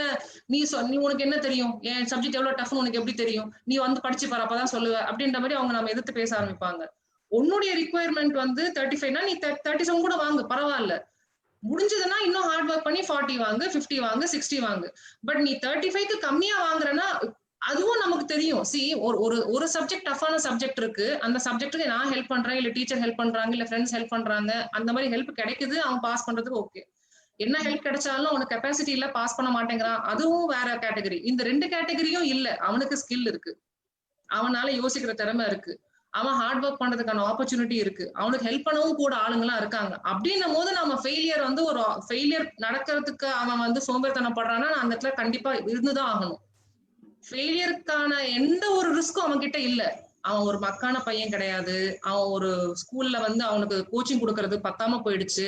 நீ உனக்கு என்ன தெரியும், என் சப்ஜெக்ட் எவ்வளவு டஃப்னு உனக்கு எப்படி தெரியும், நீ வந்து படிச்சு பாரு அப்பதான் சொல்லுவ அப்படின்ற மாதிரி அவங்க நம்ம எதிர்த்து பேச ஆரம்பிப்பாங்க. உன்னுடைய ரிக்குவயர்மெண்ட் வந்து 35னா நீ 37 கூட வாங்க, பரவாயில்ல. முடிஞ்சதுன்னா இன்னும் ஹார்ட் ஒர்க் பண்ணி 40 வாங்க, 50 வாங்க, 60 வாங்க. பட் நீ 35க்கு கம்மியா வாங்குறன்னா அதுவும் நமக்கு தெரியும். சி ஒரு சப்ஜெக்ட் டஃபான சப்ஜெக்ட் இருக்கு, அந்த சப்ஜெக்ட்டுக்கு நான் ஹெல்ப் பண்றேன், இல்ல டீச்சர் ஹெல்ப் பண்றாங்க, இல்ல ஃப்ரெண்ட்ஸ் ஹெல்ப் பண்றாங்க, அந்த மாதிரி ஹெல்ப் கிடைக்குது, அவன் பாஸ் பண்றதுக்கு ஓகே. என்ன ஹெல்ப் கிடைச்சாலும் அவனுக்கு கெப்பாசிட்டி இல்ல, பாஸ் பண்ண மாட்டேங்கிறான், அதுவும் வேற கேட்டகரி. இந்த 2 கேட்டகரியும் இல்ல. அவனுக்கு ஸ்கில் இருக்கு, அவனால யோசிக்கிற திறமை இருக்கு, அவன் ஹார்ட் ஒர்க் பண்றதுக்கான ஆப்பர்ச்சுனிட்டி இருக்கு, அவனுக்கு ஹெல்ப் பண்ணவும் கூட ஆளுங்கெல்லாம் இருக்காங்க. அப்படின்னும் போது நம்ம ஃபெயிலியர் வந்து ஒரு ஃபெயிலியர் நடக்கிறதுக்கு அவன் வந்து சோம்பேறித்தனப்படுறான்னா அந்த இடத்துல கண்டிப்பா இருந்துதான் ஆகணும். ஃபெயிலியருக்கான எந்த ஒரு ரிஸ்க்கும் அவன் கிட்ட இல்ல. அவன் ஒரு மக்கான பையன் கிடையாது. அவன் ஒரு ஸ்கூல்ல வந்து அவனுக்கு கோச்சிங் கொடுக்கறது பத்தாம போயிடுச்சு,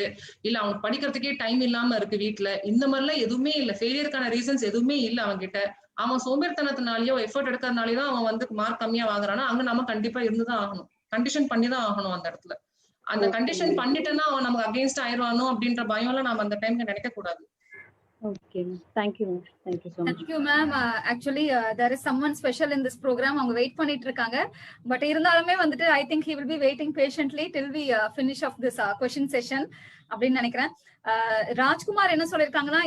இல்ல அவனுக்கு படிக்கிறதுக்கே டைம் இல்லாம இருக்கு வீட்டுல, இந்த மாதிரிலாம் எதுவுமே இல்ல. ஃபெயிலியருக்கான ரீசன்ஸ் எதுவுமே இல்ல அவன் கிட்ட. அவன் சோம்பேறித்தனத்தினாலயோ எஃபர்ட் எடுக்கிறதுனாலதான் அவன் வந்து மார்க் கம்மியா வாங்குறானா, அங்க நம்ம கண்டிப்பா இருந்துதான் ஆகணும், கண்டிஷன் பண்ணிதான் ஆகணும் அந்த இடத்துல. அந்த கண்டிஷன் பண்ணிட்டேன்னா அவன் நமக்கு அகேன்ஸ்ட் ஆயிடுவானோ அப்படின்ற பயம் எல்லாம் நம்ம அந்த டைம்ல நினைக்க கூடாது. Okay, thank you. Thank you so much. Thank you, ma'am. Actually, there is someone special in this program. அவங்க வெயிட் பண்ணிட்டு இருக்காங்க. பட் இருந்தாலுமே வந்துட்டு I think he will be waiting patiently till we finish off this question session அப்படின்னு நினைக்கிறேன். ராஜ்குமார் என்ன சொல்லிருக்காங்கன்னா,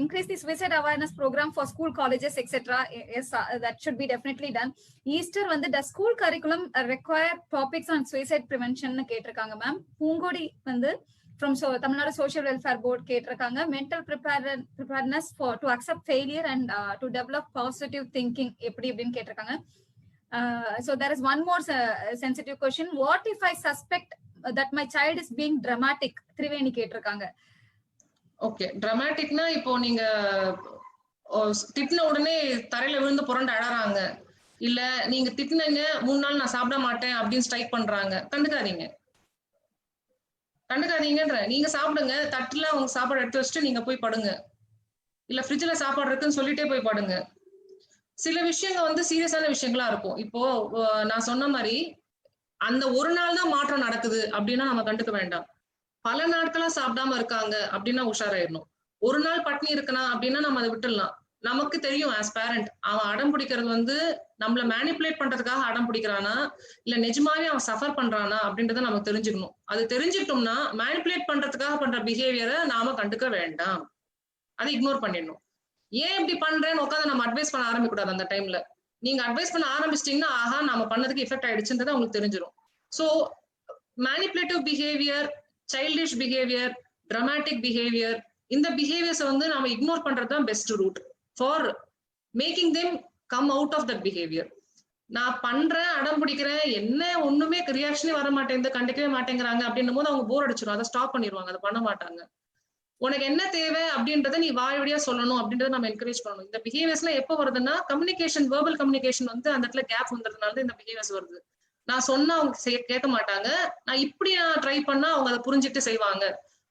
increase the suicide awareness program for school, colleges, etc. Yes, that should be definitely done. Easter வந்து the school curriculum require topics on suicide prevention னு கேட்டிருக்காங்க ma'am. Poongodi வந்து from Tamil Nadu Social Welfare Board கேட்டிருக்காங்க, mental preparedness to accept failure and to develop positive thinking எப்படி அப்படின்னு கேட்டிருக்காங்க. So there is one more sensitive question. What if I suspect that my child is being dramatic? Triveni கேட்டிருக்காங்க. Okay, dramaticனா இப்போ நீங்க திட்டின உடனே தரையில விழுந்து புரண்டு அழறாங்க, இல்ல நீங்க திட்டினீங்க 3 நாள் நான் சாப்பிட மாட்டேன் அப்படின்னு ஸ்ட்ரைக் பண்றாங்க, கண்டுக்காதீங்கன்ற. நீங்க சாப்பிடுங்க, தட்டுல அவங்க சாப்பாடு எடுத்து வச்சுட்டு நீங்க போய் படுங்க, இல்ல ஃப்ரிட்ஜ்ல சாப்பாடு இருக்குன்னு சொல்லிட்டே போய் படுங்க. சில விஷயங்கள் வந்து சீரியஸான விஷயங்களா இருக்கும். இப்போ நான் சொன்ன மாதிரி அந்த ஒரு நாள் தான் மாற்றம் நடக்குது அப்படின்னா நம்ம கண்டுக்க வேண்டாம். பல நாட்களா சாப்பிடாம இருக்காங்க அப்படின்னா உஷாராயிடணும். ஒரு நாள் பட்னி இருக்கணும் அப்படின்னா நம்ம அதை விட்டுடலாம். நமக்கு தெரியும் ஆஸ் பேரண்ட், அவன் அடம் பிடிக்கிறது வந்து நம்மள மேனிப்புலேட் பண்றதுக்காக அடம் பிடிக்கிறானா, இல்ல நிஜமாவே அவன் சஃபர் பண்றானா அப்படின்றத நம்ம தெரிஞ்சுக்கணும். அது தெரிஞ்சுக்கிட்டோம்னா மேனிப்புலேட் பண்றதுக்காக பண்ற பிஹேவியரை நாம கண்டுக்க வேண்டாம், அதை இக்னோர் பண்ணிடணும். ஏன் இப்படி பண்றேன்னு உட்காந்து நம்ம அட்வைஸ் பண்ண ஆரம்பிக்க கூடாது. அந்த டைம்ல நீங்க அட்வைஸ் பண்ண ஆரம்பிச்சிட்டீங்கன்னா ஆஹா நம்ம பண்ணதுக்கு எஃபெக்ட் ஆயிடுச்சுன்றது உங்களுக்கு தெரிஞ்சிடும். So manipulative behaviour, childish behaviour, traumatic behaviour, இந்த பிஹேவியர்ஸை வந்து நம்ம இக்னோர் பண்றதுதான் best route for making them come out of that behaviour. நான் பண்றேன், அடம் பிடிக்கிறேன், என்ன ஒண்ணுமே ரியாக்ஷனே வர மாட்டேங்குது, கண்டுக்கவே மாட்டேங்கிறாங்க அப்படின்னும் போது அவங்க போர் அடிச்சிடும், அதை ஸ்டாப் பண்ணிடுவாங்க, அதை பண்ண மாட்டாங்க. உனக்கு என்ன தேவை அப்படின்றத நீ வாய் வழியா சொல்லணும் அப்படின்றத நம்ம என்கரேஜ் பண்ணணும். இந்த பிஹேவியர்ஸ் எல்லாம் எப்ப வருதுன்னா கம்யூனிகேஷன், வேர்பல் கம்யூனிகேஷன் வந்து அந்த இடத்துல கேப் வந்ததுனால இந்த பிஹேவியர்ஸ் வருது. நான் சொன்னா அவங்க கேட்க மாட்டாங்க, நான் இப்படி ட்ரை பண்ணா அவங்க அதை புரிஞ்சுட்டு செய்வாங்க.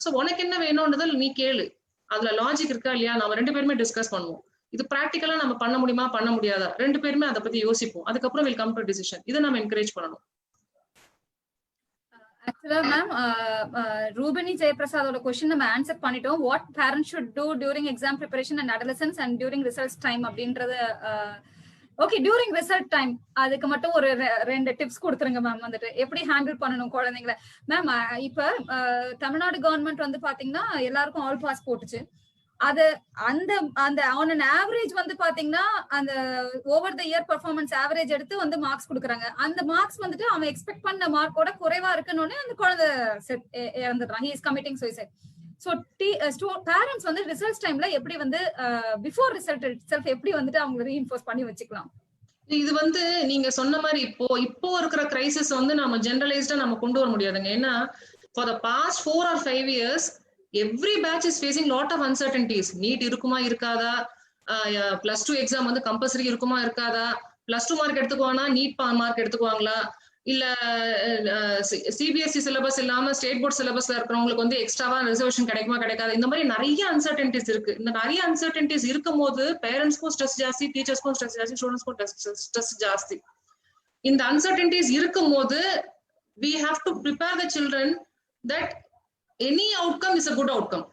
சோ உனக்கு என்ன வேணும்ன்றத நீ கேளு, அதுல லாஜிக் இருக்கா இல்லையா, நம்ம 2 பேருமே டிஸ்கஸ் பண்ணுவோம். இது பிராக்டிகலா நம்ம பண்ண முடியுமா பண்ண முடியாதா 2 பேருமே அதை பத்தி யோசிப்போம். அதுக்கப்புறம் வில் கம் டு டிசிஷன். இதை நம்ம என்கரேஜ் பண்ணணும். Actually, ma'am, Rubini Jayaprasadoட question நம்ம ஆன்சர் பண்ணிட்டோம். What parents should do during exam preparation and adolescence and during results time அப்படின்றது. ஓகே, டியூரிங் ரிசல்ட் டைம் அதுக்கு மட்டும் ஒரு 2 டிப்ஸ் கொடுத்துருங்க மேம். வந்துட்டு எப்படி ஹேண்டில் பண்ணணும் குழந்தைங்களை. மேம் இப்ப தமிழ்நாடு கவர்மெண்ட் வந்து பாத்தீங்கன்னா எல்லாருக்கும் ஆல் பாஸ் போட்டுச்சு. அது அந்த ஆன் அன் ஆவரேஜ் வந்து பாத்தீங்கன்னா அந்த over the year performance average எடுத்து வந்து மார்க்ஸ் கொடுக்குறாங்க. அந்த மார்க்ஸ் வந்துட்டு அவன் எக்ஸ்பெக்ட் பண்ண மார்க்கோட குறைவா இருக்குன்னு அந்த குழந்தை இறந்துடுறான். He is committing suicide. So parents வந்து ரிசல்ட் டைம்ல எப்படி வந்து பிஃபோர் ரிசல்ட் இட்செல்ஃப் எப்படி வந்துட்டு அவங்க ரீஇன்ஃபோர்ஸ் பண்ணி வச்சுக்கலாம்? இது வந்து நீங்க சொன்ன மாதிரி இப்போ இருக்கிற கிரைசிஸ் வந்து நம்ம ஜெனரலைஸ்டா நம்ம கொண்டு வர முடியாதுங்க. ஏன்னா for the past 4 or 5 years every batch is facing lot of uncertainties. NEET இருக்குமா இருக்காதா, +2 எக்ஸாம் வந்து கம்பல்சரி இருக்குமா இருக்காதா, +2 மார்க் எடுத்துக்குவானா நீட் மார்க் எடுத்துக்குவாங்களா, இல்ல சிபிஎஸ்இ சிலபஸ் இல்லாம ஸ்டேட் போர்ட் சிலபஸ்ல இருக்கிறவங்களுக்கு வந்து எக்ஸ்ட்ராவா ரிசர்வேஷன் கிடைக்குமா கிடைக்காது, இந்த மாதிரி நிறைய அன்சர்டன்டிஸ் இருக்கு. இந்த நிறைய அன்சர்டன்டிஸ் இருக்கும் போது பேரண்ட்ஸ்க்கும் ஸ்ட்ரெஸ் ஜாஸ்தி, டீச்சர்ஸ்க்கும் ஸ்ட்ரெஸ் ஜாஸ்தி, ஸ்டூடெண்ட்ஸ்க்கும் ஸ்ட்ரெஸ் ஜாஸ்தி. இந்த அன்சர்டன்டிஸ் இருக்கும் போது we have to prepare the children that any outcome is a good outcome.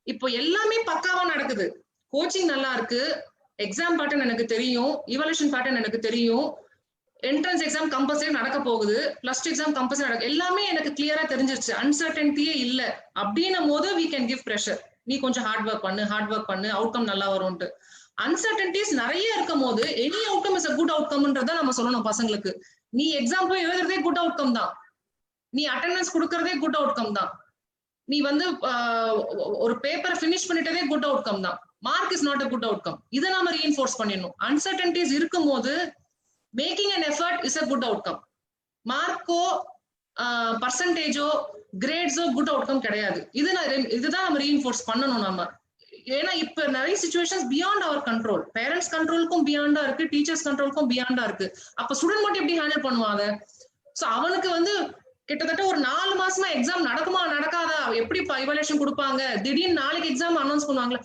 இப்போ எல்லாமே பக்காவா நடக்குது, கோச்சிங் நல்லா இருக்கு, எக்ஸாம் பேட்டர்ன் எனக்கு தெரியும், இவல்யூஷன் பேட்டர்ன் எனக்கு தெரியும், என்ட்ரன்ஸ் எக்ஸாம் கம்பல்சரி நடக்க போகுது, பிளஸ் 2 எக்ஸாம் கம்பல்சரி நடக்கும், எல்லாமே எனக்கு கிளியரா தெரிஞ்சிருச்சு, அன்சர்டனிட்டியே இல்ல அப்படின்னும் போது we can give pressure. நீ கொஞ்சம் ஹார்ட் ஒர்க் பண்ணு அவுட்கம் நல்லா வரும்ட்டு. அன்சர்டனிட்டிஸ் நிறைய இருக்கும் போது any outcome is a good அவுட்கம்ன்றத நம்ம சொல்லணும் பசங்களுக்கு. நீ எக்ஸாம் போய் எழுதுறதே குட் அவுட்கம் தான், நீ அட்டெண்டன்ஸ் கொடுக்கறதே குட் அவுட்கம் தான், நீ வந்து ஒரு பேப்பரை பினிஷ் பண்ணிட்டதே குட் அவுட்கம் தான். Mark is not a good outcome. இதை நாம ரீஎன்ஃபோர்ஸ் பண்ணிடணும். அன்சர்டனிட்டிஸ் இருக்கும் போது making an effort is a good outcome. மார்க்கோ பர்சன்டேஜோ கிரேட்ஸோ குட் அவுட்கம் கிடையாது. இதுதான் நம்ம ரீஎன்ஃபோர்ஸ் பண்ணணும் நம்ம. ஏன்னா இப்ப நிறைய situations beyond our control, parents கண்ட்ரோலுக்கும் பியாண்டா இருக்கு, டீச்சர்ஸ் கண்ட்ரோலுக்கும் பியாண்டா இருக்கு. அப்ப ஸ்டூடெண்ட் மட்டும் எப்படி ஹேண்டில் பண்ணுவாங்க? சோ அவனுக்கு வந்து கிட்டத்தட்ட ஒரு 4 மாசமா எக்ஸாம் நடக்குமா நடக்காதா, எப்படி இவாலுவேஷன் கொடுப்பாங்க, திடீர்னு நாளைக்கு எக்ஸாம் அனௌன்ஸ் பண்ணுவாங்களா.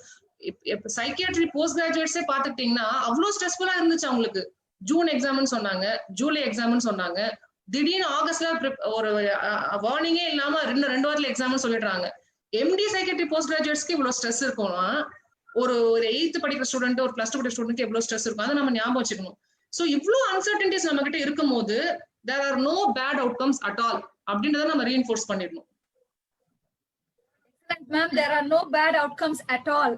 சைக்கியாட்ரி போஸ்ட் கிராஜுவேட்ஸே பாத்துக்கிட்டீங்கன்னா அவ்வளவு ஸ்ட்ரெஸ்ஃபுல்லா இருந்துச்சு அவங்களுக்கு. ஜூன் எக்ஸாம்னு சொன்னாங்க, ஜூலை எக்ஸாம்னு சொன்னாங்க, திடீர்னு ஆகஸ்ட்ல ஒரு வார்னிங்கே இல்லாம 2 வாரத்துல எக்ஸாம்னு சொல்லிடுறாங்க. எம்டி சைக்கியாட்ரி போஸ்ட் கிராஜுவேட்ஸ்க்கு இவ்வளவு ஸ்ட்ரெஸ் இருக்கும்னா ஒரு 8th படிக்கிற ஸ்டூடெண்ட், ஒரு +2 படிக்கிற ஸ்டூடெண்ட்க்கு எவ்வளவு ஸ்ட்ரெஸ் இருக்கும், அதை நம்ம ஞாபகம் வச்சுக்கணும். சோ இவ்வளவு அன்சர்டனிட்டிஸ் நம்ம கிட்ட இருக்கும் போது there are no bad outcomes at all அப்படின்றத நம்ம ரீஎன்ஃபோர்ஸ் பண்ணிடணும். Excellent, ma'am. There are no bad outcomes at all.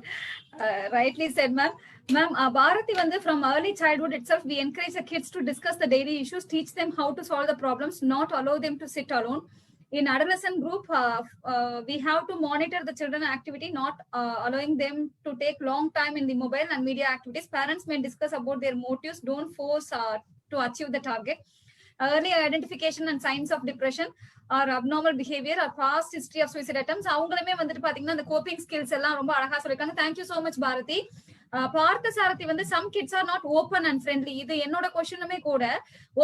Rightly said, ma'am. Ma'am, Bharati வந்து from early childhood itself, we encourage the kids to discuss the daily issues, teach them how to solve the problems, not allow them to sit alone. In adolescent group, we have to monitor the children activity, not allowing them to take long time in the mobile and media activities. Parents may discuss about their motives, don't force to achieve the target. Early identification and signs of depression or abnormal behavior or past history of suicide attempts. அவங்களுமே வந்துட்டு பாத்தீங்கன்னா அந்த coping skills எல்லாம் ரொம்ப அழகா சொல்லிருக்காங்க. Thank you so much Bharathi. Partha Sarathi வந்து some kids are not open and friendly. இது என்னோட கொஸ்டினுமே கூட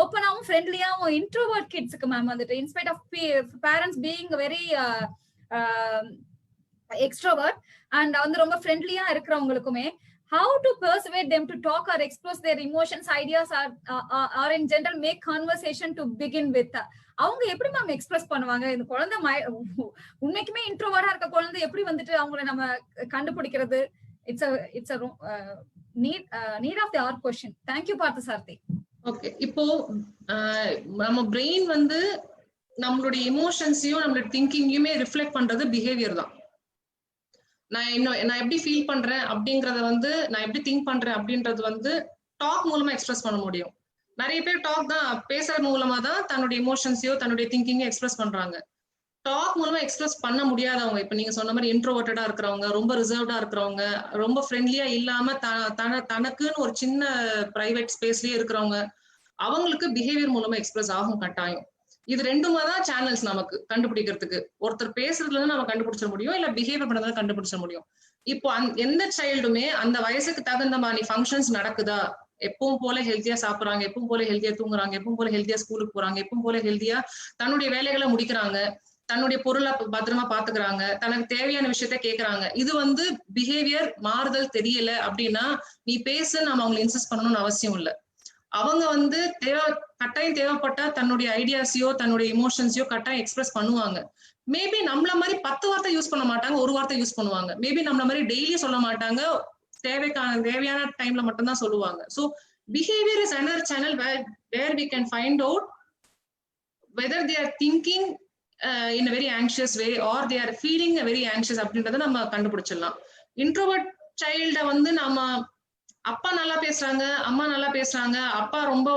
ஓப்பனாவும் ஃப்ரெண்ட்லியாவும் இன்ட்ரோவர்ட் கிட்ஸ்க்கு மேம் வந்துட்டு in spite of parents being very extrovert and வந்து ரொம்ப ஃப்ரெண்ட்லியா இருக்கிறவங்களுக்குமே how to persuade them to talk or express their emotions, ideas or in general make conversation to begin with. அவங்க எப்படி மேம் எக்ஸ்பிரஸ் பண்ணுவாங்க? இந்த குழந்தை உண்மைக்குமே இன்ட்ரோவர்டா இருக்க குழந்தை எப்படி வந்துட்டு அவங்கள நம்ம கண்டுபிடிக்கிறது? it's a need of the hour question. Thank you Parthasarathy. Okay, இப்போ நம்ம பிரெயின் வந்து நம்மளுடைய எமோஷன்ஸையும் நம்மளுடைய திங்கிங்கையுமே ரிஃப்ளெக்ட் பண்றது பிஹேவியர் தான். நான் எப்படி ஃபீல் பண்றேன் அப்படிங்கறத வந்து, நான் எப்படி திங்க் பண்றேன் அப்படின்றது வந்து டாக் மூலமா எக்ஸ்பிரஸ் பண்ண முடியும். நிறைய பேர் டாக் தான், பேசுற மூலமா தான் தன்னுடைய எமோஷன்ஸையோ தன்னுடைய திங்கிங்கோ எக்ஸ்பிரஸ் பண்றாங்க. டாக் மூலமா எக்ஸ்பிரஸ் பண்ண முடியாதவங்க, இப்ப நீங்க சொன்ன மாதிரி இன்ட்ரோவர்ட்டடா இருக்கிறவங்க, ரொம்ப ரிசர்வ்டா இருக்கிறவங்க, ரொம்ப ஃப்ரெண்ட்லியா இல்லாம தனக்குன்னு ஒரு சின்ன பிரைவேட் ஸ்பேஸ்லயே இருக்கிறவங்க, அவங்களுக்கு பிஹேவியர் மூலமா எக்ஸ்பிரஸ் ஆகும் கட்டாயம். இது ரெண்டுமா தான் சேனல்ஸ் நமக்கு கண்டுபிடிக்கிறதுக்கு. ஒருத்தர் பேசுறதுல இருந்து நம்ம கண்டுபிடிச்ச முடியும், இல்ல பிஹேவியர் பண்றதுல கண்டுபிடிச்ச முடியும். இப்போ எந்த சைல்டுமே அந்த வயசுக்கு தகுந்த மாதிரி ஃபங்க்ஷன்ஸ் நடக்குதா, எப்பவும் போல ஹெல்த்தியா சாப்பிடுறாங்க, எப்பவும் போல ஹெல்த்தியா தூங்குறாங்க, எப்பவும் போல ஹெல்த்தியா ஸ்கூலுக்கு போறாங்க, எப்பவும் போல ஹெல்த்தியா தன்னுடைய வேலைகளை முடிக்கிறாங்க, தன்னுடைய பொருளை பத்திரமா பாத்துக்கிறாங்க, தனக்கு தேவையான விஷயத்த கேட்கறாங்க, இது வந்து பிஹேவியர் மாறுதல் தெரியல அப்படின்னா நீ பேச நம்ம அவங்களை இன்சிஸ்ட் பண்ணணும்னு அவசியம் இல்லை. அவங்க வந்து கட்டாயம் தேவைப்பட்டா தன்னுடைய ஐடியாஸையோ தன்னுடைய இமோஷன்ஸையோ கட்டாயம் எக்ஸ்பிரஸ் பண்ணுவாங்க. மேபி நம்மள மாதிரி 10 வார்த்தை யூஸ் பண்ண மாட்டாங்க, 1 வார்த்தை யூஸ் பண்ணுவாங்க. மேபி நம்மள மாதிரி டெய்லி சொல்ல மாட்டாங்க, தேவையான டைம்ல மட்டும்தான் சொல்லுவாங்க. So behaviour is another channel where we can find out whether they are thinking in a very anxious way or they are feeling a very anxious அப்படின்றத நம்ம கண்டுபிடிச்சிடலாம். இன்ட்ரோவர்ட் சைல்ட வந்து நம்ம அப்பா நல்லா பேசுறாங்க, அம்மா நல்லா பேசுறாங்க, அப்பா ரொம்ப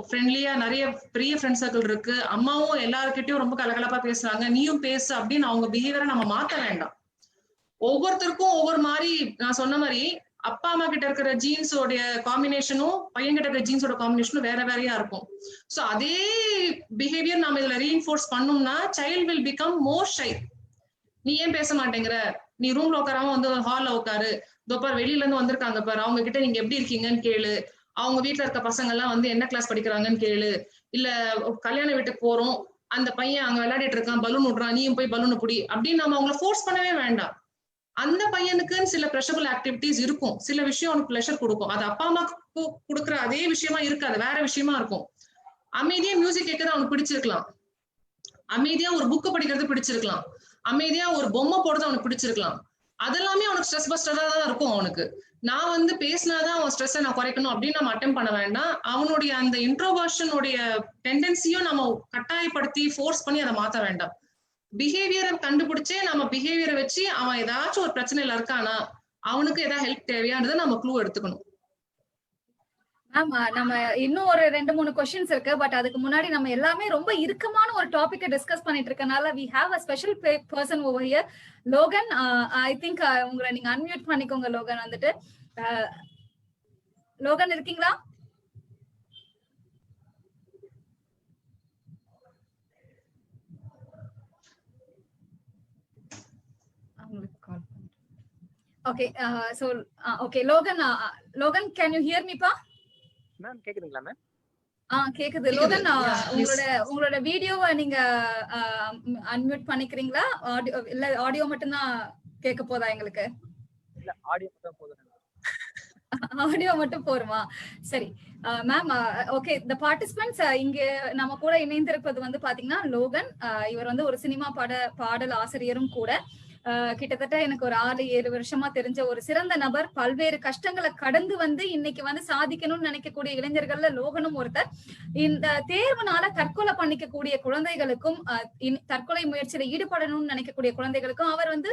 ஃப்ரெண்ட்லியா நிறைய பெரிய ஃப்ரெண்ட் சர்க்கிள் இருக்கு, அம்மாவும் எல்லாருக்கிட்டையும் ரொம்ப கலகலப்பா பேசுறாங்க, நீயும் பேசு அப்படின்னு அவங்க பிஹேவியரை நம்ம மாத்த வேண்டாம். ஒவ்வொருத்தருக்கும் ஒவ்வொரு மாதிரி, நான் சொன்ன மாதிரி அப்பா அம்மா கிட்ட இருக்கிற ஜீன்ஸோடைய காம்பினேஷனும் பையன் கிட்ட இருக்கிற ஜீன்ஸோட காம்பினேஷனும் வேற வேறையா இருக்கும். ஸோ அதே பிஹேவியர் நம்ம இதுல ரீஎன்ஃபோர்ஸ் பண்ணோம்னா child will become more shy. நீ ஏன் பேச மாட்டேங்கிற, நீ ரூம்ல உட்காராம வந்து ஹால்ல உட்காரு, பார் வெளியில இருந்து வந்திருக்காங்க பாரு, அவங்க கிட்ட நீங்க எப்படி இருக்கீங்கன்னு கேளு, அவங்க வீட்டுல இருக்க பசங்க எல்லாம் வந்து என்ன கிளாஸ் படிக்கிறாங்கன்னு கேளு, இல்ல கல்யாண வீட்டுக்கு போறோம் அந்த பையன் அங்க விளையாடிட்டு இருக்கான், பலூன் விடுறான், நீயும் போய் பலூன் புடி அப்படின்னு நம்ம அவங்களை ஃபோர்ஸ் பண்ணவே வேண்டாம். அந்த பையனுக்குன்னு சில ப்ரெஷரபிள் ஆக்டிவிட்டிஸ் இருக்கும், சில விஷயம் அவனுக்கு ப்ளஷர் கொடுக்கும். அது அப்பா அம்மாக்கு கொடுக்குற அதே விஷயமா இருக்காது, வேற விஷயமா இருக்கும். அமைதியா மியூசிக் கேட்கறது அவனுக்கு பிடிச்சிருக்கலாம், அமைதியா ஒரு புக் படிக்கிறது பிடிச்சிருக்கலாம், அமைதியா ஒரு பொம்மை போடுறது அவனுக்கு பிடிச்சிருக்கலாம். அதெல்லாமே அவனுக்கு ஸ்ட்ரெஸ் பஸ்டரா தான் இருக்கும். அவனுக்கு நான் வந்து பேசினாதான் அவன் ஸ்ட்ரெஸ்ஸை நான் குறைக்கணும் அப்படின்னு நம்ம அட்டெம்ட் பண்ண வேண்டாம். அவனுடைய அந்த இன்ட்ரோவர்ஷனுடைய டெண்டன்சியும் நம்ம கட்டாயப்படுத்தி ஃபோர்ஸ் பண்ணி அதை மாத்த வேண்டாம். பிஹேவியரை கண்டுபிடிச்சே நம்ம பிஹேவியரை வச்சு அவன் ஏதாச்சும் ஒரு பிரச்சனையில இருக்கானா, அவனுக்கு ஏதாவது ஹெல்ப் தேவையானதை நம்ம க்ளூ எடுத்துக்கணும். ஆமா, நம்ம இன்னும் ஒரு 2-3 கொஸ்டின்ஸ் இருக்கு. பட் அதுக்கு முன்னாடி நம்ம எல்லாமே ரொம்ப இறுக்கமான ஒரு டாபிக்கை டிஸ்கஸ் பண்ணிட்டு இருக்கனால we have a special person over here. Logan, I think உங்களை நீங்க அன்மியூட் பண்ணிக்கோங்க. லோகன் வந்துட்டு லோகன் இருக்கீங்களா? Okay, so okay, Logan, can you hear me pa? Ma'am கேக்குதுங்களா மேம்? கேக்குது. லோகன், உங்களோட வீடியோவை நீங்க அன்மியூட் பண்ணிக்கிறீங்களா? இல்ல ஆடியோ மட்டும் தான் கேட்க போதா எங்களுக்கு? இல்ல ஆடியோ மட்டும் போதும். ஆடியோ மட்டும் போருமா? சரி மேம். ஓகே, the participants இங்க நம்ம கூட இணைந்திருப்பது வந்து பாத்தீங்கன்னா லோகன். இவர் வந்து ஒரு சினிமா பாடல் ஆசிரியரும் கூட. கிட்டத்தட்ட எனக்கு ஒரு 6-7 வருஷமா தெரிஞ்ச ஒரு சிறந்த நபர். பல்வேறு கஷ்டங்களை கடந்து வந்து இன்னைக்கு வந்து சாதிக்கணும்னு நினைக்கக்கூடிய இளைஞர்கள்ல லோகனும் ஒருத்தர். இந்த தேர்வுனால தற்கொலை பண்ணிக்கக்கூடிய குழந்தைகளுக்கும் தற்கொலை முயற்சியில ஈடுபடணும்னு நினைக்கக்கூடிய குழந்தைகளுக்கும் அவர் வந்து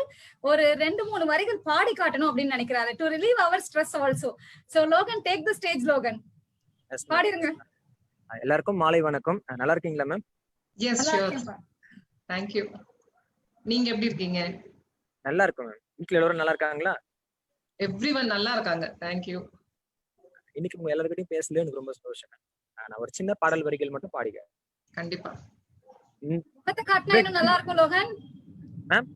ஒரு 2-3 வரிகள் பாடி காட்டணும் அப்படின்னு நினைக்கிறாரு. To relieve our stress also. So Logan, take the stage. Logan, பாடிருங்க. எல்லாருக்கும் மாலை வணக்கம். நல்லா இருக்கீங்களா ma'am? Yes sure, thank you. நீங்க எப்படி இருக்கீங்க? நல்லா இருக்கும் மேம். வீட்ல எல்லாரும் நல்லா இருக்காங்களா? எவ்ரிவன் நல்லா இருக்காங்க, थैंक यू. இன்னைக்கு உங்க எல்லார்கிட்டயும் பேசல எனக்கு ரொம்ப சந்தோஷம். நான் ஒரு சின்ன பாடல் வரிகள் மட்டும் பாடிக்கிறேன். கண்டிப்பா. முகத்தை காட்டினா இன்னும் நல்லா இருக்கும் லோகன். மேம்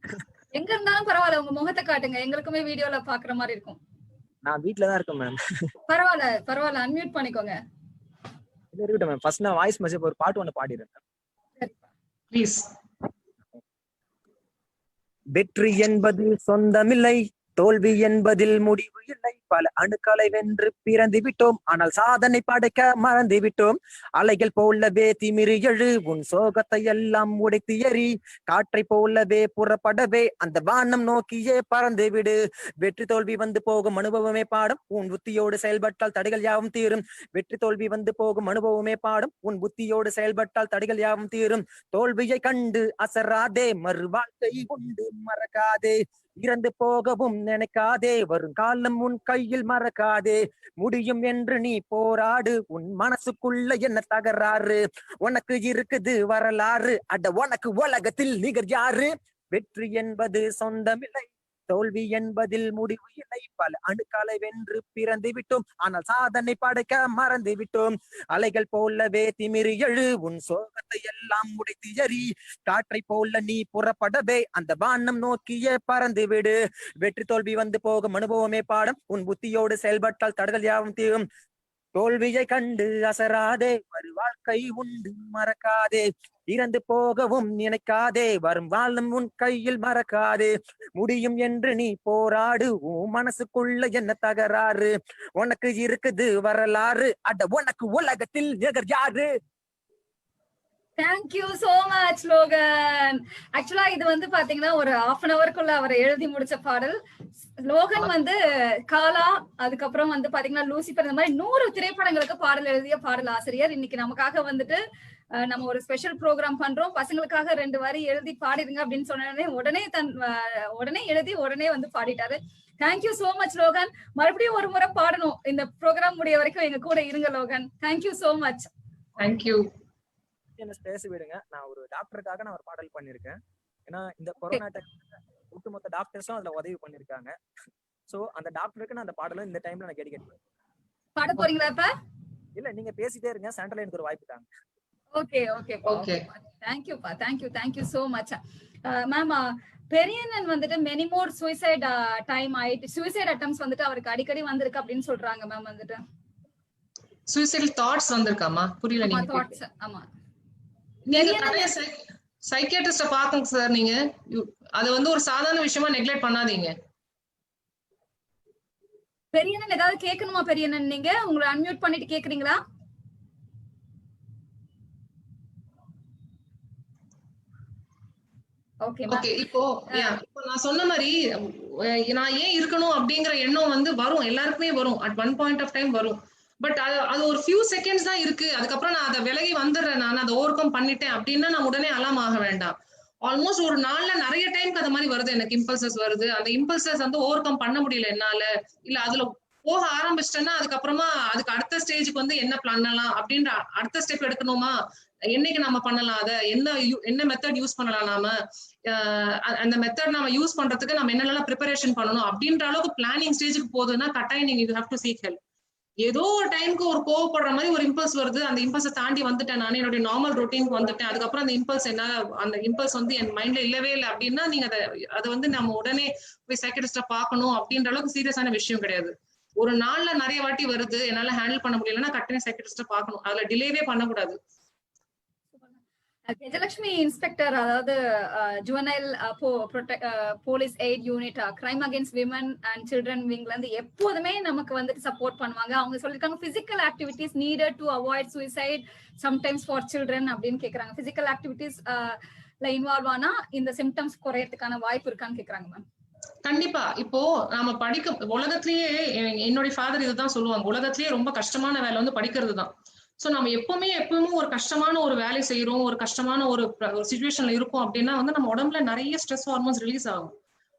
எங்க இருந்தாலும் பரவாயில்ல, உங்க முகத்தை காட்டுங்க, எங்களுக்குமே வீடியோல பாக்குற மாதிரி இருக்கும். நான் வீட்ல தான் இருக்கேன் மேம். பரவாயில்ல, அன்மியூட் பண்ணிக்கோங்க. இல்ல இருக்கட்டும் மேம். ஃபர்ஸ்ட் நான் வாய்ஸ் மெசேஜ் ஒரு பாட்டு ஒன்னு பாடிறேன் மேம். ப்ளீஸ். வெற்றி என்பது சொந்தமில்லை, தோல்வி என்பதில் முடிவு இல்லை. பல அணுக்களை வென்று பிறந்து விட்டோம், ஆனால் சாதனை படைக்க மறந்து விட்டோம். அலைகள் போலவே திமிரி எழு, உன் சோகத்தை எல்லாம் உடைத்து எறி. காற்றை போலவே புறப்படவே அந்த வானம் நோக்கியே பறந்து விடு. வெற்றி தோல்வி வந்து போகும் அனுபவமே பாடும், உன் புத்தியோடு செயல்பட்டால் தடைகள் யாவும் தீரும். வெற்றி தோல்வி வந்து போகும் அனுபவமே பாடும், உன் புத்தியோடு செயல்பட்டால் தடைகள் யாவும் தீரும். தோல்வியை கண்டு அசராதே, மறு வாழ்க்கை உண்டு மறக்காதே. இறந்து போகவும் நினைக்காதே, வரும் காலம் உன் கையில் மறக்காதே. முடியும் என்று நீ போராடு, உன் மனசுக்குள்ள என்ன தகராறு? உனக்கு இருக்குது வரலாறு, அட உனக்கு உலகத்தில் நிகர் யாரு? வெற்றி என்பது சொந்தமில்லை, தோல்வி என்பதில் முடிவு இல்லை. பல அணுக்களை வென்று பிறந்து விட்டோம், ஆனால் சாதனை படைக்க மறந்து விட்டோம். அலைகள் போலவே திமிரி எழு, உன் சோகத்தை எல்லாம் உடைத்து எறி. காற்றை போல நீ புறப்படவே அந்த வானம் நோக்கியே பறந்து விடு. வெற்றி தோல்வி வந்து போகும் அனுபவமே பாடம், உன் புத்தியோடு செயல்பட்டால் தடைகள் யாவும் தீரும். தோல்வியை கண்டு அசராதே, ஒரு வாழ்க்கை உண்டு மறக்காதே. இறந்து போகவும் நினைக்காதே, வரும் வாழும் உன் கையில் மறக்காதே. முடியும் என்று நீ போராடு, உன் மனசுக்குள்ள என்ன தகராறு? உனக்கு இருக்குது வரலாறு, அட உனக்கு உலகத்தில் நிகர் யாரு? Thank you so much Logan. ஆக்சுவலா இது வந்து பாத்தீங்கன்னா ஒரு 1/2 an hourக்குள்ள அவர் எழுதி முடிச்ச பாடல். லோகன் வந்து காலா, அதுக்கப்புறம் வந்து பாத்தீங்கன்னா லூசிபர், இந்த மாதிரி 100 திரைப்படங்களுக்கு பாடல் எழுதிய பாடல் ஆசிரியர். இன்னைக்கு நமக்காக வந்துட்டு நம்ம ஒரு ஸ்பெஷல் ப்ரோக்ராம் பண்றோம், பசங்களுக்காக 2 வரி எழுதி பாடிடுங்க அப்படின்னு சொன்னே உடனே எழுதி உடனே வந்து பாடிட்டாரு. Thank you so much Logan. மறுபடியும் ஒரு முறை பாடணும், இந்த ப்ரோக்ராம் முடிய வரைக்கும் எங்க கூட இருங்க Logan. Thank you so much. Thank you. என்ன ஸ்பேஸ் விடுங்க, நான் ஒரு டாக்டருக்காக நான் ஒரு பாடல் பண்ணிருக்கேன். ஏன்னா இந்த கொரோனா டைம்ல ஒட்டுமொத்த டாக்டர்ஸும் அதுல உதவி பண்ணிருக்காங்க. சோ அந்த டாக்டருக்கு நான் அந்த பாடலும் இந்த டைம்ல நான் டெடிகேட் பண்றேன். பாட போறீங்களா இப்ப? இல்ல, நீங்க பேசிட்டே இருங்க, சென்டர்ல எனக்கு ஒரு வாய்ப்பு தாங்க. Okay. Thank you so much ma'am. Periyannan வந்துட்டு மெனி மோர் சூசைட் டைம் ஆயிட்டு, சூசைட் அட்டெம்ப்ட்ஸ் வந்துட்டு அவருக்கு அடிக்கடி வந்திருக்கு அப்படின்னு சொல்றாங்க மேம். வந்துட்டு சூசைடல் தாட்ஸ் வந்திருக்காமா? புரியல நீங்க. தாட்ஸ், ஆமா. நீங்க நிறைய சைக்கியாட்ரிஸ்ட பாக்குங்க சார். நீங்க அது வந்து ஒரு சாதாரண விஷயமா நெக்லெக்ட் பண்ணாதீங்க. பெரியண்ணன் ஏதாவது கேட்கணுமா? பெரியண்ணன் நீங்க உங்களை அன்மியூட் பண்ணிட்டு கேக்குறீங்களா? ஓகே ஓகே இப்போ நான் சொன்ன மாதிரி நான் ஏன் இருக்கணும் அப்படிங்கிற எண்ணம் வந்து வரும், எல்லாருக்குமே வரும், at one point of time வரும். பட் அது ஒரு ஃபியூ செகண்ட்ஸ் தான் இருக்கு, அதுக்கப்புறம் நான் அதை விலகி வந்துடுறேன், நான் அதை ஓவர் கம் பண்ணிட்டேன் அப்படின்னா நான் உடனே அலாம் ஆக வேண்டாம். ஆல்மோஸ்ட் ஒரு நாள்ல நிறைய டைம்க்கு அந்த மாதிரி வருது, எனக்கு இம்பல்சஸ் வருது. அந்த இம்பல்சஸ் வந்து ஓவர் கம் பண்ண முடியல என்னால, இல்ல அதுல போக ஆரம்பிச்சிட்டேன்னா அதுக்கப்புறமா அதுக்கு அடுத்த ஸ்டேஜுக்கு வந்து என்ன பண்ணலாம் அப்படின்ற அடுத்த ஸ்டெப் எடுக்கணுமா, என்னைக்கு நம்ம பண்ணலாம், அதை என்ன மெத்தட் யூஸ் பண்ணலாம், நாம அந்த மெத்தட் நம்ம யூஸ் பண்றதுக்கு நம்ம என்னெல்லாம் ப்ரிப்பரேஷன் பண்ணணும் அப்படின்ற அளவுக்கு பிளானிங் ஸ்டேஜுக்கு போகுதுன்னா கட்டாயம் நீங்க you have to seek help. ஏதோ ஒரு டைமுக்கு ஒரு கோவப்படுற மாதிரி ஒரு இம்பல்ஸ் வருது, அந்த இம்பல்ஸை தாண்டி வந்துட்டேன், நான் என்னுடைய நார்மல் ரொட்டீனுக்கு வந்துட்டேன், அதுக்கப்புறம் அந்த இம்பல்ஸ் வந்து என் மைண்ட்ல இல்லவே இல்லை அப்படின்னா நீங்க அதை வந்து நம்ம உடனே போய் சைக்கியாட்ரிஸ்ட பார்க்கணும் அப்படின்ற அளவுக்கு சீரியஸான விஷயம் கிடையாது. ஒரு நாள்ல நிறைய வாட்டி வருது, என்னால ஹேண்டில் பண்ண முடியலன்னா கட்டாயம் சைக்கியாட்ரிஸ்ட பார்க்கணும், அதுல டிலேவே பண்ணக்கூடாது. கஜலட்சுமி இன்ஸ்பெக்டர், அதாவது juvenile police aid unit crime against women and children விங்ல இருந்து எப்போதுமே நமக்கு வந்துட்டு சப்போர்ட் பண்ணுவாங்க. அவங்க சொல்லிருக்காங்க physical activities needed to avoid suicide sometimes for children அப்படின்னு கேக்குறாங்க. பிசிக்கல் ஆக்டிவிட்டிஸ் இன்வால்வ் ஆனா இந்த சிம்டம்ஸ் குறையறதுக்கான வாய்ப்பு இருக்கான்னு கேக்குறாங்க மேம். கண்டிப்பா. இப்போ நாம உலகத்திலேயே என்னுடைய ஃபாதர் இதுதான் சொல்லுவாங்க, உலகத்திலேயே ரொம்ப கஷ்டமான வேலை வந்து படிக்கிறது தான். சோ நம்ம எப்பவுமே ஒரு கஷ்டமான ஒரு வேலை செய்யறோம், ஒரு கஷ்டமான ஒரு சிச்சுவேஷன்ல இருக்கும் அப்படின்னா வந்து நம்ம உடம்புல நிறைய ஸ்ட்ரெஸ் ஹார்மோன்ஸ் ரிலீஸ் ஆகும்.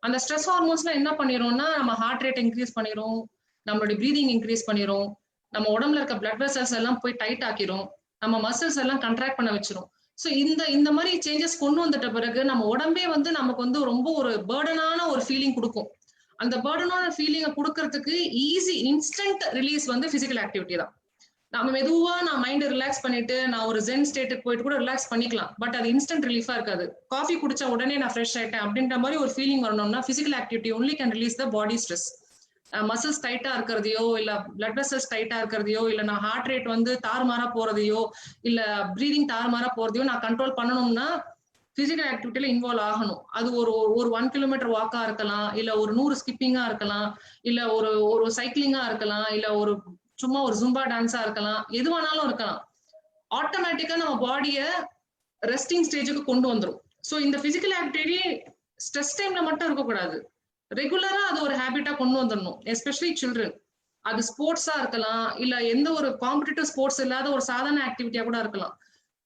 அந்த ஸ்ட்ரெஸ் ஹார்மோன்ஸ்ல என்ன பண்ணிடும்னா நம்ம ஹார்ட் ரேட் இன்க்ரீஸ் பண்ணிரும், நம்மளுடைய பிரீதிங் இன்க்ரீஸ் பண்ணிரும், நம்ம உடம்புல இருக்க பிளட் வெசல்ஸ் எல்லாம் போய் டைட் ஆக்கிரும், நம்ம மசில்ஸ் எல்லாம் கண்ட்ராக்ட் பண்ண வச்சிரும். சோ இந்த மாதிரி சேஞ்சஸ் கொண்டு வந்துட்ட பிறகு நம்ம உடம்பே வந்து நமக்கு வந்து ரொம்ப ஒரு பேர்டனான ஒரு ஃபீலிங் கொடுக்கும். அந்த பேர்டனான ஃபீலிங்கை கொடுக்கறதுக்கு ஈஸி இன்ஸ்டன்ட் ரிலீஸ் வந்து பிசிக்கல் ஆக்டிவிட்டி தான். நம்ம மெதுவா நான் மைண்ட் ரிலாக்ஸ் பண்ணிட்டு நான் ஒரு ஜென் ஸ்டேட்டுக்கு போயிட்டு கூட ரிலாக்ஸ் பண்ணிக்கலாம். பட் அது இன்ஸ்டன்ட் ரிலீஃபா இருக்காது. காஃபி குடிச்சா உடனே நான் ஃப்ரெஷ் ஆயிட்டேன் அப்படின்ற மாதிரி ஒரு ஃபீலிங் வரணும்னா physical activity only can release the body stress. Muscles டைட்டா இருக்கிறதையோ, இல்ல பிளட் வெசல்ஸ் டைட்டா இருக்கிறதையோ, இல்ல நான் ஹார்ட் ரேட் வந்து தாறுமாறா போறதையோ, இல்ல பிரீதிங் தாறுமாறா போறதையோ நான் கண்ட்ரோல் பண்ணணும்னா பிசிக்கல் ஆக்டிவிட்டியில இன்வால்வ் ஆகணும். அது ஒரு 1 கிலோமீட்டர் வாக்கா இருக்கலாம், இல்ல ஒரு 100 ஸ்கிப்பிங்கா இருக்கலாம், இல்ல ஒரு சைக்கிளிங்கா இருக்கலாம், இல்ல ஒரு சும்மா ஒரு ஜும்பா டான்ஸா இருக்கலாம், எதுவானாலும் இருக்கலாம். ஆட்டோமேட்டிக்கா நம்ம பாடிய ரெஸ்டிங் ஸ்டேஜுக்கு கொண்டு வந்துரும். சோ இந்த பிசிக்கல் ஆக்டிவிட்டி ஸ்ட்ரெஸ் டைம்ல மட்டும் இருக்கக்கூடாது, ரெகுலரா அது ஒரு ஹேபிட்டா கொண்டு வந்துடணும். Especially children. அது ஸ்போர்ட்ஸா இருக்கலாம், இல்ல எந்த ஒரு காம்படிட்டிவ் ஸ்போர்ட்ஸ் இல்லாத ஒரு சாதாரண ஆக்டிவிட்டியா கூட இருக்கலாம்.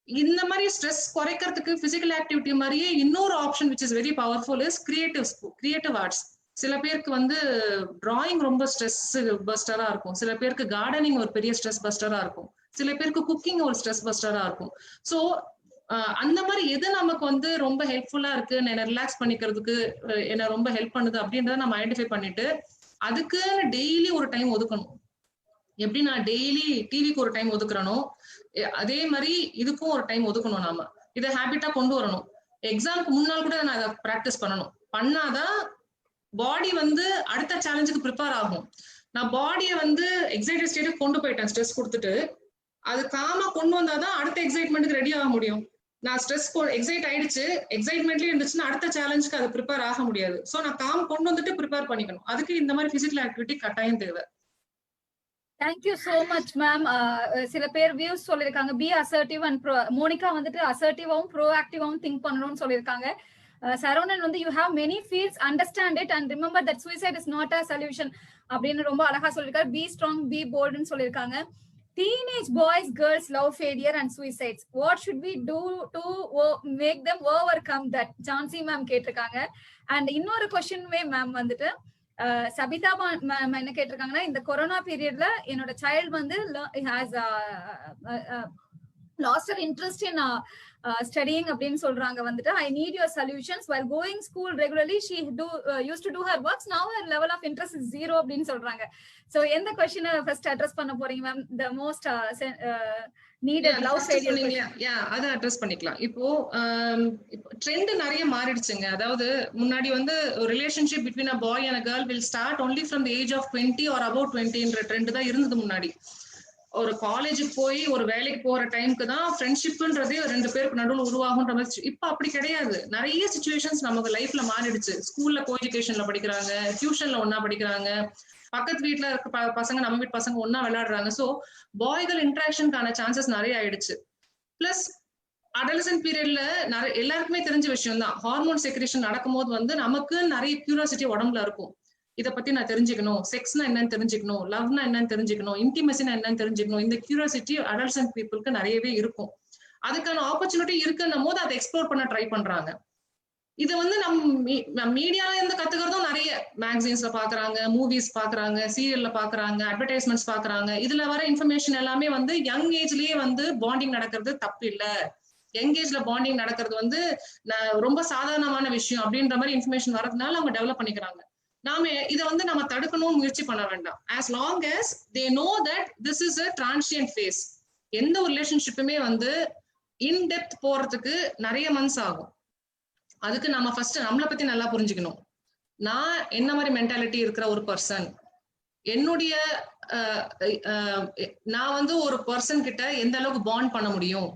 இந்த மாதிரி ஸ்ட்ரெஸ் குறைக்கிறதுக்கு பிசிக்கல் ஆக்டிவிட்டி மாதிரியே இன்னொரு option which is very powerful is creative arts. சில பேருக்கு வந்து டிராயிங் ரொம்ப ஸ்ட்ரெஸ் பஸ்டரா இருக்கும், சில பேருக்கு கார்டனிங் ஒரு பெரிய ஸ்ட்ரெஸ் பஸ்டரா இருக்கும், சில பேருக்கு குக்கிங் ஒரு ஸ்ட்ரெஸ் பஸ்டரா இருக்கும். சோ அந்த மாதிரி எது நமக்கு வந்து ரொம்ப ஹெல்ப்ஃபுல்லா இருக்கு, என்ன ரிலாக்ஸ் பண்ணிக்கிறதுக்கு என்ன ரொம்ப ஹெல்ப் பண்ணுது அப்படின்றத நம்ம ஐடென்டிஃபை பண்ணிட்டு அதுக்கு டெய்லி ஒரு டைம் ஒதுக்கணும். எப்படி நான் டெய்லி டிவிக்கு ஒரு டைம் ஒதுக்குறனோ அதே மாதிரி இதுக்கும் ஒரு டைம் ஒதுக்கணும். நாம இதை ஹேபிட்டா கொண்டு வரணும். எக்ஸாமுக்கு முன்னால் கூட நான் அதை ப்ராக்டிஸ் பண்ணணும். பண்ணாதான் பாடி வந்து அடுத்த சேலஞ்சுக்கு ப்ரிப்பேர் ஆகும். நான் பாடியை வந்து எக்ஸைட்டட் ஸ்டேட்டுக்கு கொண்டு போயிட்டேன் ஸ்ட்ரெஸ் கொடுத்துட்டு, அது காமா கொண்டு வந்தாதான் அடுத்த எக்ஸைட்மெண்ட்டுக்கு ரெடி ஆக முடியும். நான் ஸ்ட்ரெஸ் எக்ஸைட் ஆயிடுச்சு, எக்ஸைட்மெண்ட்லயே இருந்துச்சுன்னா அடுத்த சேலஞ்சுக்கு அது ப்ரிப்பேர் ஆக முடியாது. சோ நான் காம் கொண்டு வந்துட்டு ப்ரிப்பேர் பண்ணிக்கணும். அதுக்கு இந்த மாதிரி பிசிக்கல் ஆக்டிவிட்டி கட்டாயம் தேவை. Thank you so much ma'am. சில பேர் வியூஸ் சொல்லிருக்காங்க, பி அசர்ட்டிவ் அண்ட் மோனிகா வந்துட்டு அசர்ட்டிவாவும் ப்ரோஆக்டிவாவும் திங்க் பண்ணணும்னு சொல்லியிருக்காங்க. சரவணன் வந்து you have many fields, understand it and remember that suicide is not a solution அப்படின்னு ரொம்ப அழகா சொல்லியிருக்காரு. பி ஸ்ட்ராங், பி போல்டுன்னு சொல்லியிருக்காங்க. Teenage boys, girls love failure and suicides. What should we do to make them overcome that? Jansi ma'am கேட்டிருக்காங்க. And இன்னொரு கொஸ்டின்மே ma'am வந்துட்டு Sabitha ma'am என்ன கேட்டிருக்காங்கன்னா, இந்த கொரோனா பீரியட்ல என்னோட சைல்டு வந்து has lost her interest in studying அப்படின்னு சொல்றாங்க. வந்துட்டு I need your solutions. While going school regularly she used to do her works. Now her level of interest is 0 அப்படின்னு சொல்றாங்க. So எந்த क्वेश्चन ஃபர்ஸ்ட் அட்ரஸ் பண்ண போறீங்க ma'am? The most needed love failure. அத address பண்ணிக்கலாம். இப்போ trend நிறைய மாறிடுச்சுங்க. அதாவது முன்னாடி வந்து relationship between a boy and a girl will start only from the age of 20 or above 20 என்ற ட்ரெண்ட் தான் இருந்தது முன்னாடி. ஒரு காலேஜுக்கு போய் ஒரு வேலைக்கு போற டைமுக்கு தான் ஃப்ரெண்ட்ஷிப்ன்றதே 2 பேருக்கு நடுவில் உருவாகுன்ற மாதிரி. இப்ப அப்படி கிடையாது. நிறைய சிச்சுவேஷன்ஸ் நமக்கு லைஃப்ல மாறிடுச்சு. ஸ்கூல்ல கோ எஜுகேஷன்ல படிக்கிறாங்க, டியூஷன்ல ஒன்னா படிக்கிறாங்க, பக்கத்து வீட்டுல இருக்க பசங்க நம்ம வீட்டு பசங்க ஒன்னா விளையாடுறாங்க. சோ பாய்கள் இன்ட்ராக்ஷனுக்கான சான்சஸ் நிறைய ஆயிடுச்சு. பிளஸ் அடலசன்ட் பீரியட்ல எல்லாருக்குமே தெரிஞ்ச விஷயம் தான், ஹார்மோன் செக்ரேஷன் நடக்கும்போது வந்து நமக்கு நிறைய கியூரியாசிட்டி உடம்புல இருக்கும். இதை பத்தி நான் தெரிஞ்சுக்கணும், செக்ஸ்னா என்னன்னு தெரிஞ்சுக்கணும், லவ்னா என்னன்னு தெரிஞ்சுக்கணும், இன்டிமசினா என்னன்னு தெரிஞ்சுக்கணும். இந்த கியூரியாசிட்டி அடல்சன்ட் பீப்புளுக்கு நிறையவே இருக்கும். அதுக்கான ஆப்பர்ச்சுனிட்டி இருக்குன்னும் போது அதை எக்ஸ்ப்ளோர் பண்ண ட்ரை பண்றாங்க. இது வந்து நம்ம மீடியால இருந்து கத்துக்கிறதும் நிறைய, மேகசின்ஸ்ல பாக்குறாங்க, மூவிஸ் பாக்குறாங்க, சீரியல்ல பாக்குறாங்க, அட்வர்டைஸ்மெண்ட்ஸ் பாக்குறாங்க. இதுல வர இன்ஃபர்மேஷன் எல்லாமே வந்து யங் ஏஜ்லயே வந்து பாண்டிங் நடக்கிறது தப்பு இல்ல, யங் ஏஜ்ல பாண்டிங் நடக்கிறது வந்து ரொம்ப சாதாரணமான விஷயம் அப்படின்ற மாதிரி இன்ஃபர்மேஷன் வரதுனால அவங்க டெவலப் பண்ணிக்கிறாங்க. நாம இதை வந்து நம்ம தடுக்கணும்னு முயற்சி பண்ண வேண்டாம். as long as they know that this is a transient phase. எந்த ஒரு ரிலேஷன்ஷிப்புமே வந்து இன் டெப்த் போறதுக்கு நிறைய மந்த்ஸ் ஆகும். அதுக்கு நம்ம ஃபர்ஸ்ட் நம்மளை பத்தி நல்லா புரிஞ்சுக்கணும். நான் என்ன மாதிரி மென்டாலிட்டி இருக்கிற ஒரு பர்சன், என்னுடைய நான் வந்து ஒரு பர்சன் கிட்ட எந்த அளவுக்கு பாண்ட் பண்ண முடியும்,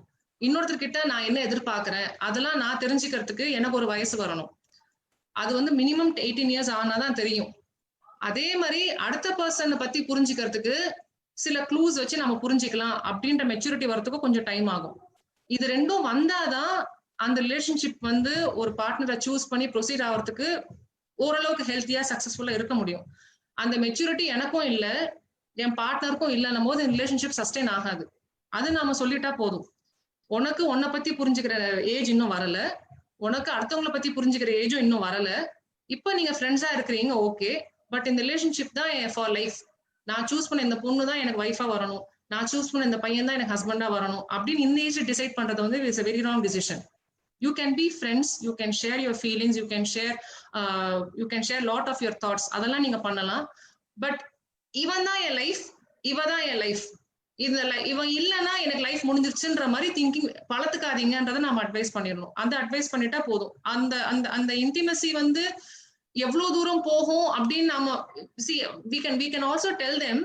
இன்னொருத்தர் கிட்ட நான் என்ன எதிர்பார்க்கிறேன், அதெல்லாம் நான் தெரிஞ்சுக்கிறதுக்கு எனக்கு ஒரு வயசு வரணும். அது வந்து மினிமம் 18 years ஆனாதான் தெரியும். அதே மாதிரி அடுத்த பர்சனை பத்தி புரிஞ்சுக்கிறதுக்கு சில க்ளூஸ் வச்சு நம்ம புரிஞ்சுக்கலாம் அப்படின்ற மெச்சூரிட்டி வரதுக்கு கொஞ்சம் டைம் ஆகும். இது ரெண்டும் வந்தாதான் அந்த ரிலேஷன்ஷிப் வந்து ஒரு பார்ட்னரை சூஸ் பண்ணி ப்ரொசீட் ஆகிறதுக்கு ஓரளவுக்கு ஹெல்த்தியா சக்சஸ்ஃபுல்லா இருக்க முடியும். அந்த மெச்சூரிட்டி எனக்கும் இல்ல, என் பார்ட்னருக்கும் இல்லைன்னும் போது இந்த ரிலேஷன்ஷிப் சஸ்டெயின் ஆகாது. அது நாம சொல்லிட்டா போதும். உனக்கு உன்னை பத்தி புரிஞ்சுக்கிற ஏஜ் இன்னும் வரல, உனக்கு அடுத்தவங்களை பத்தி புரிஞ்சுக்கிற ஏஜும் இன்னும் வரல. இப்ப நீங்க ஃப்ரெண்ட்ஸா இருக்கிறீங்க, ஓகே, பட் இந்த ரிலேஷன்ஷிப் தான் ஃபார் லைஃப். நான் சூஸ் பண்ண இந்த பொண்ணு தான் எனக்கு வைஃபா வரணும், நான் சூஸ் பண்ண இந்த பையன் தான் எனக்கு ஹஸ்பண்டா வரணும் அப்படின்னு இந்த ஏஜ் டிசைட் பண்றது வந்து it's a very wrong decision. You can be friends, you can share your feelings, you can share lot of your thoughts. அதெல்லாம் நீங்க பண்ணலாம். பட் இவன் தான் என் லைஃப், இவ தான் என் லைஃப், இவன் இல்லைன்னா எனக்கு லைஃப் முடிஞ்சிருச்சுன்ற மாதிரி திங்கிங் பழத்துக்காதீங்கன்றதை நம்ம அட்வைஸ் பண்ணிடணும். அந்த அட்வைஸ் பண்ணிட்டா போதும். அந்த அந்த அந்த இன்டிமசி வந்து எவ்வளவு தூரம் போகும் அப்படின்னு நம்ம we can also tell them,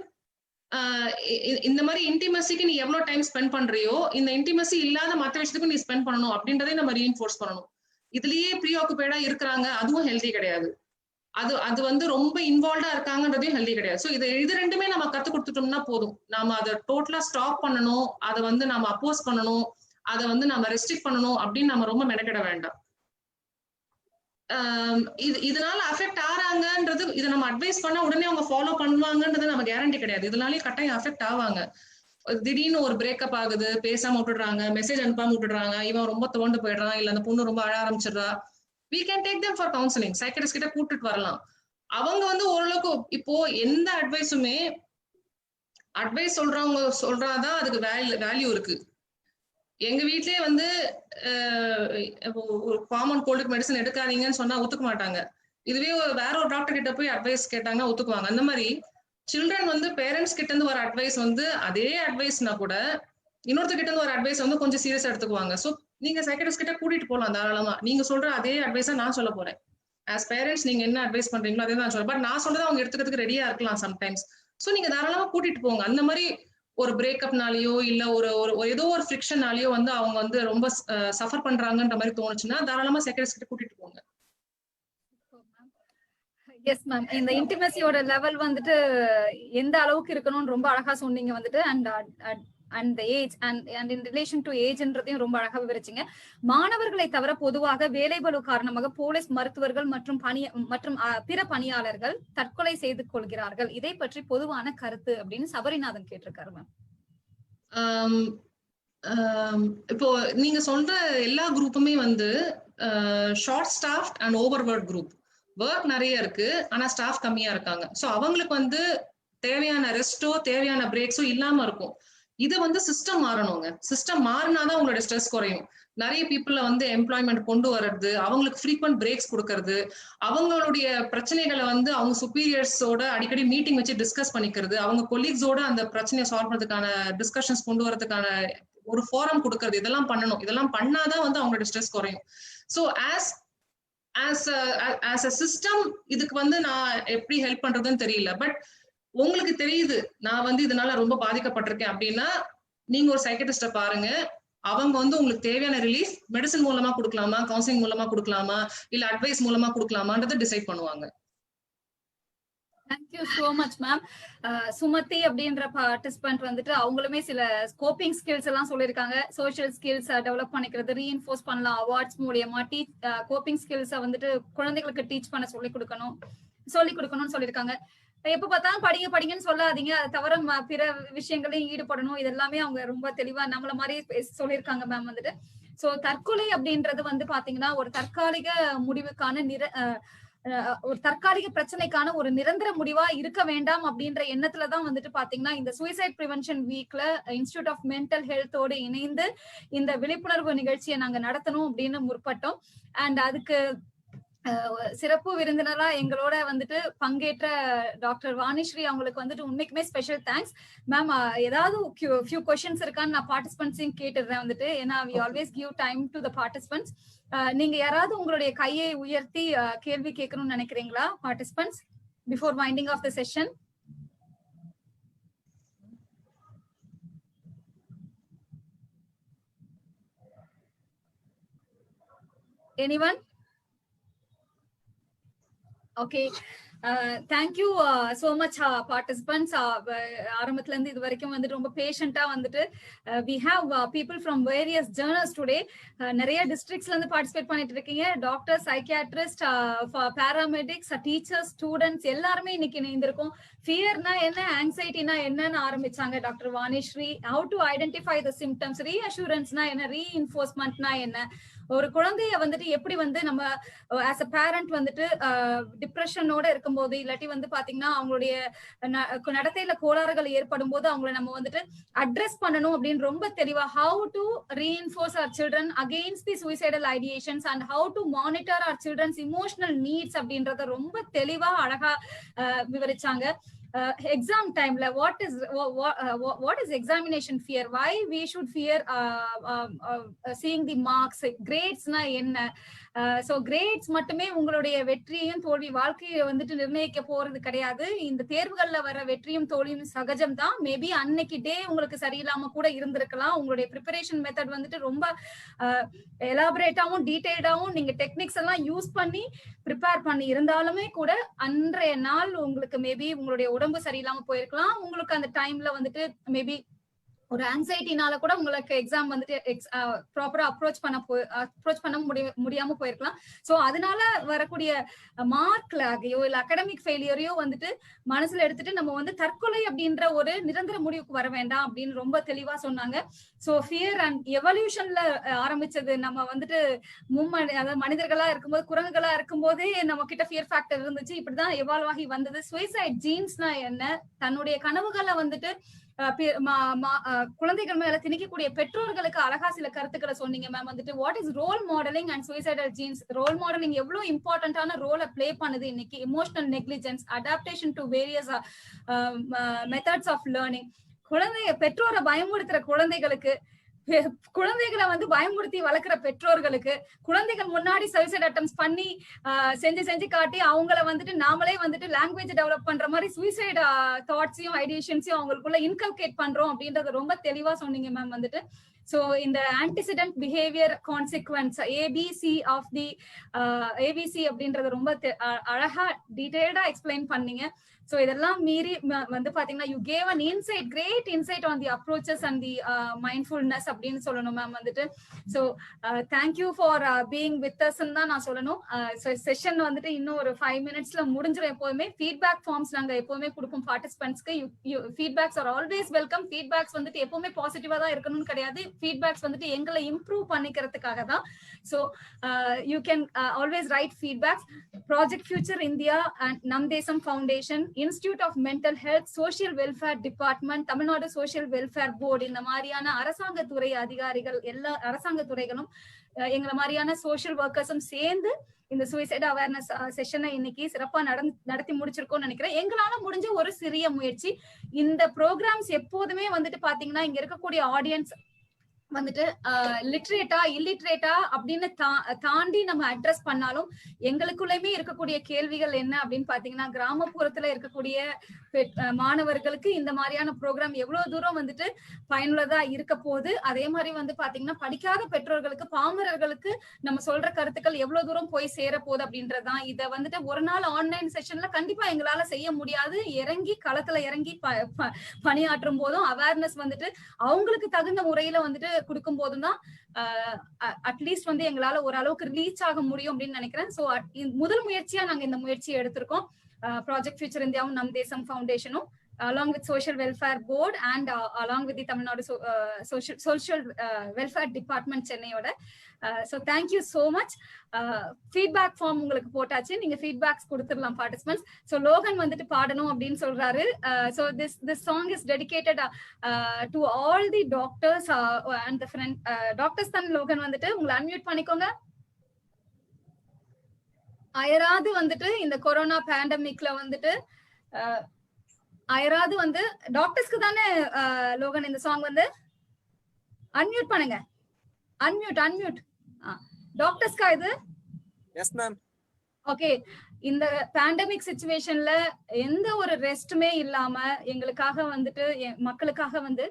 இந்த மாதிரி இன்டிமசிக்கு நீ எவ்வளவு டைம் ஸ்பெண்ட் பண்றியோ இந்த இன்டிமசி இல்லாத மற்ற விஷயத்துக்கு நீ ஸ்பெண்ட் பண்ணணும் அப்படின்றதை நம்ம ரீஇன்ஃபோர்ஸ் பண்ணணும். இதுலயே ப்ரீ ஆக்குபைடா இருக்கிறாங்க, அதுவும் ஹெல்தி கிடையாது. அது வந்து ரொம்ப இன்வால்வ்டா இருக்காங்கன்றதையும் ஹெல்தி கிடையாது. ஸோ இது ரெண்டுமே நம்ம கத்து கொடுத்துட்டோம்னா போதும். நாம அதை டோட்டலா ஸ்டாப் பண்ணணும், அதை வந்து நம்ம அப்போஸ் பண்ணணும், அதை வந்து நம்ம ரெஸ்ட்ரிக்ட் பண்ணணும் அப்படின்னு நம்ம ரொம்ப மெனக்கிட வேண்டாம். இதனால அஃபெக்ட் ஆறாங்கன்றது, இதை நம்ம அட்வைஸ் பண்ணா உடனே அவங்க ஃபாலோ பண்ணுவாங்கன்றது நம்ம கேரண்டி கிடையாது. இதனாலே கட்டாயம் அஃபெக்ட் ஆவாங்க. திடீர்னு ஒரு பிரேக்கப் ஆகுது, பேசாம விட்டுடுறாங்க, மெசேஜ் அனுப்பாம விட்டுடுறாங்க, இவன் ரொம்ப தோண்டு போயிடுறான், இல்ல அந்த பொண்ணு ரொம்ப அழ ஆரம்பிச்சிடுறா, we can take them for counseling. Psychiatrist கிட்ட கூட்டிட்டு வரலாம். அவங்க வந்து ஓரளவுக்கு இப்போ எந்த அட்வைஸுமே அட்வைஸ் சொல்றவங்க சொல்றாதான் அதுக்கு வேல்யூ இருக்கு. எங்க வீட்லயே வந்து ஒரு காமன் கோல்டுக்கு மெடிசன் எடுக்காதீங்கன்னு சொன்னா ஒத்துக்க மாட்டாங்க. இதுவே வேற ஒரு டாக்டர் கிட்ட போய் அட்வைஸ் கேட்டாங்கன்னா ஒத்துக்குவாங்க. அந்த மாதிரி சில்ட்ரன் வந்து பேரண்ட்ஸ் கிட்ட இருந்து வர அட்வைஸ் வந்து அதே அட்வைஸ்னா கூட இன்னொருத்தர் கிட்ட இருந்து வர அட்வைஸ் வந்து கொஞ்சம் சீரியஸா எடுத்துக்குவாங்க. சோ நீங்க சைக்கியாட்ரிஸ்ட் கிட்ட கூட்டிட்டு போகலாம் தாராளமா. நீங்க சொல்ற அதே அட்வைஸா நான் சொல்ல போறேன். ஆஸ் பேரண்ட்ஸ் நீங்க என்ன அட்வைஸ் பண்றீங்களோ அதே தான் சொல்றேன். பட் நான் சொல்றதை அவங்க எடுத்துக்கிறதுக்கு ரெடியா இருக்கலாம் சம்டைம்ஸ். சோ நீங்க தாராளமா கூட்டிட்டு போங்க. அந்த மாதிரி ஒரு பிரேக்கப்னாலயோ இல்ல ஒரு ஏதோ ஒரு ஃபிரிக்ஷனாலயோ வந்து அவங்க வந்து ரொம்ப சஃபர் பண்றாங்கன்ற மாதிரி தோணுச்சுன்னா தாராளமா சைக்கியாட்ரிஸ்ட் கிட்ட கூட்டிட்டு போங்க. எஸ் மேம், இந்த இன்டிமசியோட லெவல் வந்துட்டு எந்த அளவுக்கு இருக்கணும்னு ரொம்ப அழகா சொன்னீங்க வந்துட்டு. And the age and in relation to ஏஜ்ன்றதையும் ரொம்ப அழகா விவரிச்சீங்க. மாணவர்களை தவிர பொதுவாக வேலைபளு காரணமாக போலீஸ், மருத்துவர்கள் மற்றும் பிற பணியாளர்கள் தற்கொலை செய்து கொள்கிறார்கள். இதை பற்றி பொதுவான கருத்து அப்படின்னு சபரிநாதன் கேட்டிருக்காரு மேம். இப்போ நீங்க சொல்ற எல்லா குரூப்புமே வந்து short stuffed and ஓவர்வொர்க் group. Work நிறைய இருக்கு, ஆனா ஸ்டாஃப் கம்மியா இருக்காங்க. ஸோ அவங்களுக்கு வந்து தேவையான ரெஸ்டோ தேவையான பிரேக்ஸோ இல்லாம இருக்கும். இது வந்து சிஸ்டம் மாறணுங்க. சிஸ்டம் மாறினாதான் உங்களோட ஸ்ட்ரெஸ் குறையும். நிறைய பீப்புள வந்து எம்ப்ளாய்மெண்ட் கொண்டு வர்றது, அவங்களுக்கு ஃப்ரீக்வெண்ட் பிரேக்ஸ் கொடுக்கறது, அவங்களுடைய பிரச்சனைகளை வந்து அவங்க சுப்பீரியர்ஸோட அடிக்கடி மீட்டிங் வச்சு டிஸ்கஸ் பண்ணிக்கிறது, அவங்க கொலீக்ஸோட அந்த பிரச்சனையை சால்வ் பண்றதுக்கான டிஸ்கஷன்ஸ் கொண்டு வரதுக்கான ஒரு ஃபோரம் கொடுக்கறது, இதெல்லாம் பண்ணணும். இதெல்லாம் பண்ணாதான் வந்து அவங்களோட ஸ்ட்ரெஸ் குறையும். ஸோ as a system இதுக்கு வந்து நான் எப்படி ஹெல்ப் பண்றதுன்னு தெரியல. பட் உங்களுக்கு தெரியுது நான் வந்து இதனால ரொம்ப பாதிக்கப்பட்டிருக்கேன் அப்படின்னா நீங்க ஒரு சைக்கியாட்ரிஸ்ட பாருங்க. அவங்க வந்து உங்களுக்கு தேவையான ரிலீஃப் மெடிசன் மூலமா கொடுக்கலாமா, கவுன்சிலிங் மூலமா கொடுக்கலாமா, இல்ல அட்வைஸ் மூலமா கொடுக்கலாமான்றதை டிசைட் பண்ணுவாங்க. Thank you so much ma'am. Sumathi அப்படின்ற பார்ட்டிசிபென்ட் வந்துட்டு அவங்களுமே சில ஸ்கோப்பிங் ஸ்கில்ஸ் எல்லாம் சொல்லியிருக்காங்க. சோஷியல் ஸ்கில்ஸ் டெவலப் பண்ணிக்கிறது, ரீஇன்ஃபோர்ஸ் பண்ணலாம் அவார்ட்ஸ் மூலியமா. கோப்பிங் ஸ்கில்ஸை வந்துட்டு குழந்தைகளுக்கு டீச் பண்ண சொல்லிக் கொடுக்கணும்னு சொல்லியிருக்காங்க. எப்ப பார்த்தாலும் படிங்கன்னு சொல்லாதீங்க, அது தவிர பிற விஷயங்களையும் ஈடுபடணும். இதெல்லாமே அவங்க ரொம்ப தெளிவா நம்மள மாதிரி சொல்லியிருக்காங்க மேம் வந்துட்டு. சோ தற்கொலை அப்படின்றது வந்து பாத்தீங்கன்னா ஒரு தற்காலிக முடிவுக்கான ஒரு தற்காலிக பிரச்சனைக்கான ஒரு நிரந்தர முடிவா இருக்க வேண்டாம் அப்படின்ற எண்ணத்துலதான் வந்துட்டு பாத்தீங்கன்னா இந்த சூசைட் பிரிவென்ஷன் வீக்ல இன்ஸ்டிடியூட் ஆஃப் மென்டல் ஹெல்த்தோடு இணைந்து இந்த விழிப்புணர்வு நிகழ்ச்சியை நாங்க நடத்தணும் அப்படின்னு முற்பட்டோம். அண்ட் அதுக்கு சிறப்பு விருந்தினரா எங்களோட வந்துட்டு பங்கேற்ற டாக்டர் வாணிஸ்ரீ அவங்களுக்கு வந்துட்டு உண்மைக்குமே ஸ்பெஷல் தேங்க்ஸ் மேம். ஏதாவது ஃபியூ கொஸ்டின்ஸ் இருக்கான்னு நான் பார்ட்டிசிபென்ட்ஸையும் கேட்டுடுறேன் வந்துட்டு, ஏன்னா we always give time to the participants. நீங்க யாராவது உங்களுடைய கையை உயர்த்தி கேள்வி கேட்கணும்னு நினைக்கிறீங்களா participants before winding off the session? anyone? Okay, thank you so much participants. ஆரம்பத்துல இருந்து இது வரைக்கும் வந்துட்டு ரொம்ப பேஷண்டா வந்துட்டு we have people from various journals today. நிறைய டிஸ்ட்ரிக்ட்ஸ்ல இருந்து பார்ட்டிசிபேட் பண்ணிட்டு இருக்கீங்க. டாக்டர், சைக்கியாட்ரிஸ்ட், பாராமெடிக்ஸ், டீச்சர்ஸ், ஸ்டூடெண்ட்ஸ் எல்லாருமே இன்னைக்கு இணைந்திருக்கோம். ஃபியர்னா என்ன, ஆங்ஸைட்டினா என்னன்னு ஆரம்பிச்சாங்க doctor Vanisri. how to identify the symptoms, ரீஅஷூரன்ஸ்னா என்ன, ரீஇன்ஃபோர்ஸ்மெண்ட்னா என்ன, ஒரு குழந்தைய வந்துட்டு எப்படி வந்து நம்ம ஆஸ் அ பேரண்ட் வந்துட்டு டிப்ரெஷனோட இருக்கும்போது இல்லாட்டி வந்து பாத்தீங்கன்னா அவங்களுடைய நடத்தையில கோளாறுகள் ஏற்படும் போது அவங்களை நம்ம வந்துட்டு அட்ரஸ் பண்ணணும் அப்படின்னு ரொம்ப தெளிவா how to reinforce our children against the suicidal ideations and how to monitor our children's emotional needs அப்படின்றத ரொம்ப தெளிவா அழகா விவரிச்சாங்க. exam time la what is examination fear, why we should fear seeing the marks, grades na enna. So grades மட்டுமே உங்களுடைய வெற்றியும் தோல்வி வாழ்க்கையை வந்துட்டு நிர்ணயிக்க போறது கிடையாது. இந்த தேர்வுகள்ல வர வெற்றியும் தோல்வியும் சகஜம் தான். மேபி அன்னைக்கு டே உங்களுக்கு சரியில்லாம கூட இருந்திருக்கலாம். உங்களுடைய ப்ரிப்பரேஷன் மெத்தட் வந்துட்டு ரொம்ப எலாபரேட்டாவும் டீடைல்டாவும் நீங்க டெக்னிக்ஸ் எல்லாம் யூஸ் பண்ணி ப்ரிப்பேர் பண்ணி இருந்தாலுமே கூட அன்றைய நாள் உங்களுக்கு மேபி உங்களுடைய உடம்பு சரியில்லாம போயிருக்கலாம். உங்களுக்கு அந்த டைம்ல வந்துட்டு மேபி ஒரு ஆங்ஸைட்டினால கூட உங்களுக்கு எக்ஸாம் வந்துட்டு ப்ராப்பரா அப்ரோச் பண்ண முடியாம போயிருக்கலாம். சோ அதனால வரக்கூடிய மார்க் லாகையோ இல்ல அகாடமிக் ஃபெயிலியரையோ வந்துட்டு மனசுல எடுத்துட்டு நம்ம வந்து தற்கொலை அப்படின்ற ஒரு நிரந்தர முடிவுக்கு வர வேண்டாம் அப்படின்னு ரொம்ப தெளிவா சொன்னாங்க. சோ ஃபியர் அண்ட் எவல்யூஷன்ல ஆரம்பிச்சது. நம்ம வந்துட்டு அதாவது மனிதர்களா இருக்கும்போது, குரங்குகளா இருக்கும்போதே நம்ம கிட்ட ஃபியர் ஃபேக்டர் இருந்துச்சு. இப்படிதான் எவால்வ் ஆகி வந்தது. சூசைட் ஜீன்ஸ்னா என்ன, தன்னுடைய கனவுகளை வந்துட்டு குழந்தைகள் மேல திணிக்கக்கூடிய பெற்றோர்களுக்கு அழகா சில கருத்துக்களை சொன்னீங்க மேம். வந்துட்டு what is role modelling and suicidal genes, role modelling எவ்வளவு இம்பார்ட்டன்டான ரோலை பிளே பண்ணுது இன்னைக்கு. Emotional negligence, adaptation to various methods of learning. பெற்றோரை பயமுறுத்துற குழந்தைகளை வந்து பயமுறுத்தி வளர்க்கிற பெற்றோர்களுக்கு, குழந்தைகள் முன்னாடி சூசைட் அட்டெம்ப்ட்ஸ் பண்ணி செஞ்சு காட்டி அவங்கள வந்துட்டு நாமளே வந்துட்டு லாங்குவேஜ் டெவலப் பண்ற மாதிரி சூசைட் தாட்ஸையும் ஐடியேஷன்ஸையும் அவங்களுக்குள்ள இன்கல்கேட் பண்றோம் அப்படின்றத ரொம்ப தெளிவா சொன்னீங்க மேம் வந்துட்டு. சோ இந்த antecedent behaviour consequence ABC of the ABC அப்படின்றத ரொம்ப அழகா டீடைல்டா எக்ஸ்பிளைன் பண்ணீங்க. சோ இதெல்லாம் மீறி வந்து பாத்தீங்கன்னா you gave an insight, great insight on the approaches and the mindfulness அப்படின்னு சொல்லணும் மேம் வந்துட்டு. So thank you for being with us தான் நான் சொல்லணும். செஷன் வந்துட்டு இன்னும் ஒரு 5 minutesல முடிஞ்சிடும். எப்போதுமே ஃபீட்பேக் ஃபார்ம்ஸ் நாங்க எப்பவுமே கொடுப்போம் பார்ட்டிசிபென்ட்ஸ்க்கு. Feedbacks are always welcome. Feedbacks வந்துட்டு எப்பவுமே பாசிட்டிவா தான் இருக்கணும்னு கிடையாது. ஃபீட்பேக்ஸ் வந்துட்டு எங்களை இம்ப்ரூவ் பண்ணிக்கிறதுக்காக தான். So you can always write feedbacks. Project future India and Nam Desam foundation, institute of mental health, social welfare department, Tamil Nadu social welfare board, இந்த மாதிரியான அரசாங்க துறை அதிகாரிகள், எல்லா அரசாங்க துறைகளும் எங்களை மாதிரியான சோசியல் ஒர்க்கர்ஸும் சேர்ந்து இந்த சூசைட் அவேர்னஸ் செஷனை இன்னைக்கு சிறப்பா நடத்தி முடிச்சிருக்கோம்னு நினைக்கிறேன். எங்களால முடிஞ்ச ஒரு சிறிய முயற்சி. இந்த ப்ரோக்ராம்ஸ் எப்போதுமே வந்துட்டு பாத்தீங்கன்னா இங்க இருக்கக்கூடிய ஆடியன்ஸ் வந்துட்டு லிட்ரேட்டா இல்லிட்ரேட்டா அப்படின்னு தாண்டி நம்ம அட்ரஸ் பண்ணாலும் எங்களுக்குள்ளயுமே இருக்கக்கூடிய கேள்விகள் என்ன அப்படின்னு பாத்தீங்கன்னா, கிராமப்புறத்துல இருக்கக்கூடிய மாணவர்களுக்கு இந்த மாதிரியான ப்ரோக்ராம் எவ்வளவு தூரம் வந்துட்டு பயனுள்ளதா இருக்க போகுது, அதே மாதிரி வந்து பாத்தீங்கன்னா படிக்காத பெற்றோர்களுக்கு பாமரர்களுக்கு நம்ம சொல்ற கருத்துக்கள் எவ்வளவு தூரம் போய் சேர போகுது அப்படின்றதுதான். இதை வந்துட்டு ஒரு நாள் ஆன்லைன் செஷன்ல கண்டிப்பா எங்களால செய்ய முடியாது. இறங்கி களத்துல இறங்கி பணியாற்றும் போதும் அவேர்னஸ் வந்துட்டு அவங்களுக்கு தகுந்த முறையில வந்துட்டு கொடுக்கும் போதும் தான் அட்லீஸ்ட் வந்து எங்களால ஓரளவுக்கு ரீச் ஆக முடியும் அப்படின்னு நினைக்கிறேன். சோ முதல் முயற்சியா நாங்க இந்த முயற்சியை எடுத்திருக்கோம். ப்ராஜெக்ட் ஃபியூச்சர் இந்தியாவும் நம் தேசம் ஃபவுண்டேஷனும் along with social welfare board and along with the Tamil Nadu social welfare department சென்னையோட. so thank you so much. feedback form உங்களுக்கு போட்டாச்சு, நீங்க feedbacks கொடுத்துடலாம் participants. so லோகன் வந்துட்டு பாடணும் அப்படின்னு சொல்றாரு. so this song is dedicated to all the doctors and the friend doctors. தான் லோகன் வந்துட்டு உங்களை அன்மியூட் பண்ணிக்கோங்க. அயராது வந்துட்டு இந்த கொரோனா பேண்டமிக்ல வந்துட்டு அயராது வந்து டாக்டர்ஸ்க்கு தானே லோகன் இந்த சாங் வந்து அன்மியூட் பண்ணுங்க. அன்மியூட் டாக்டர்ஸ்க்கா இது? Yes ma'am. ஓகே. இந்த பேண்டமிக் சிச்சுவேஷன்ல எந்த ஒரு ரெஸ்ட்டுமே இல்லாம எங்களுக்காக வந்துட்டு மக்களுக்காக வந்து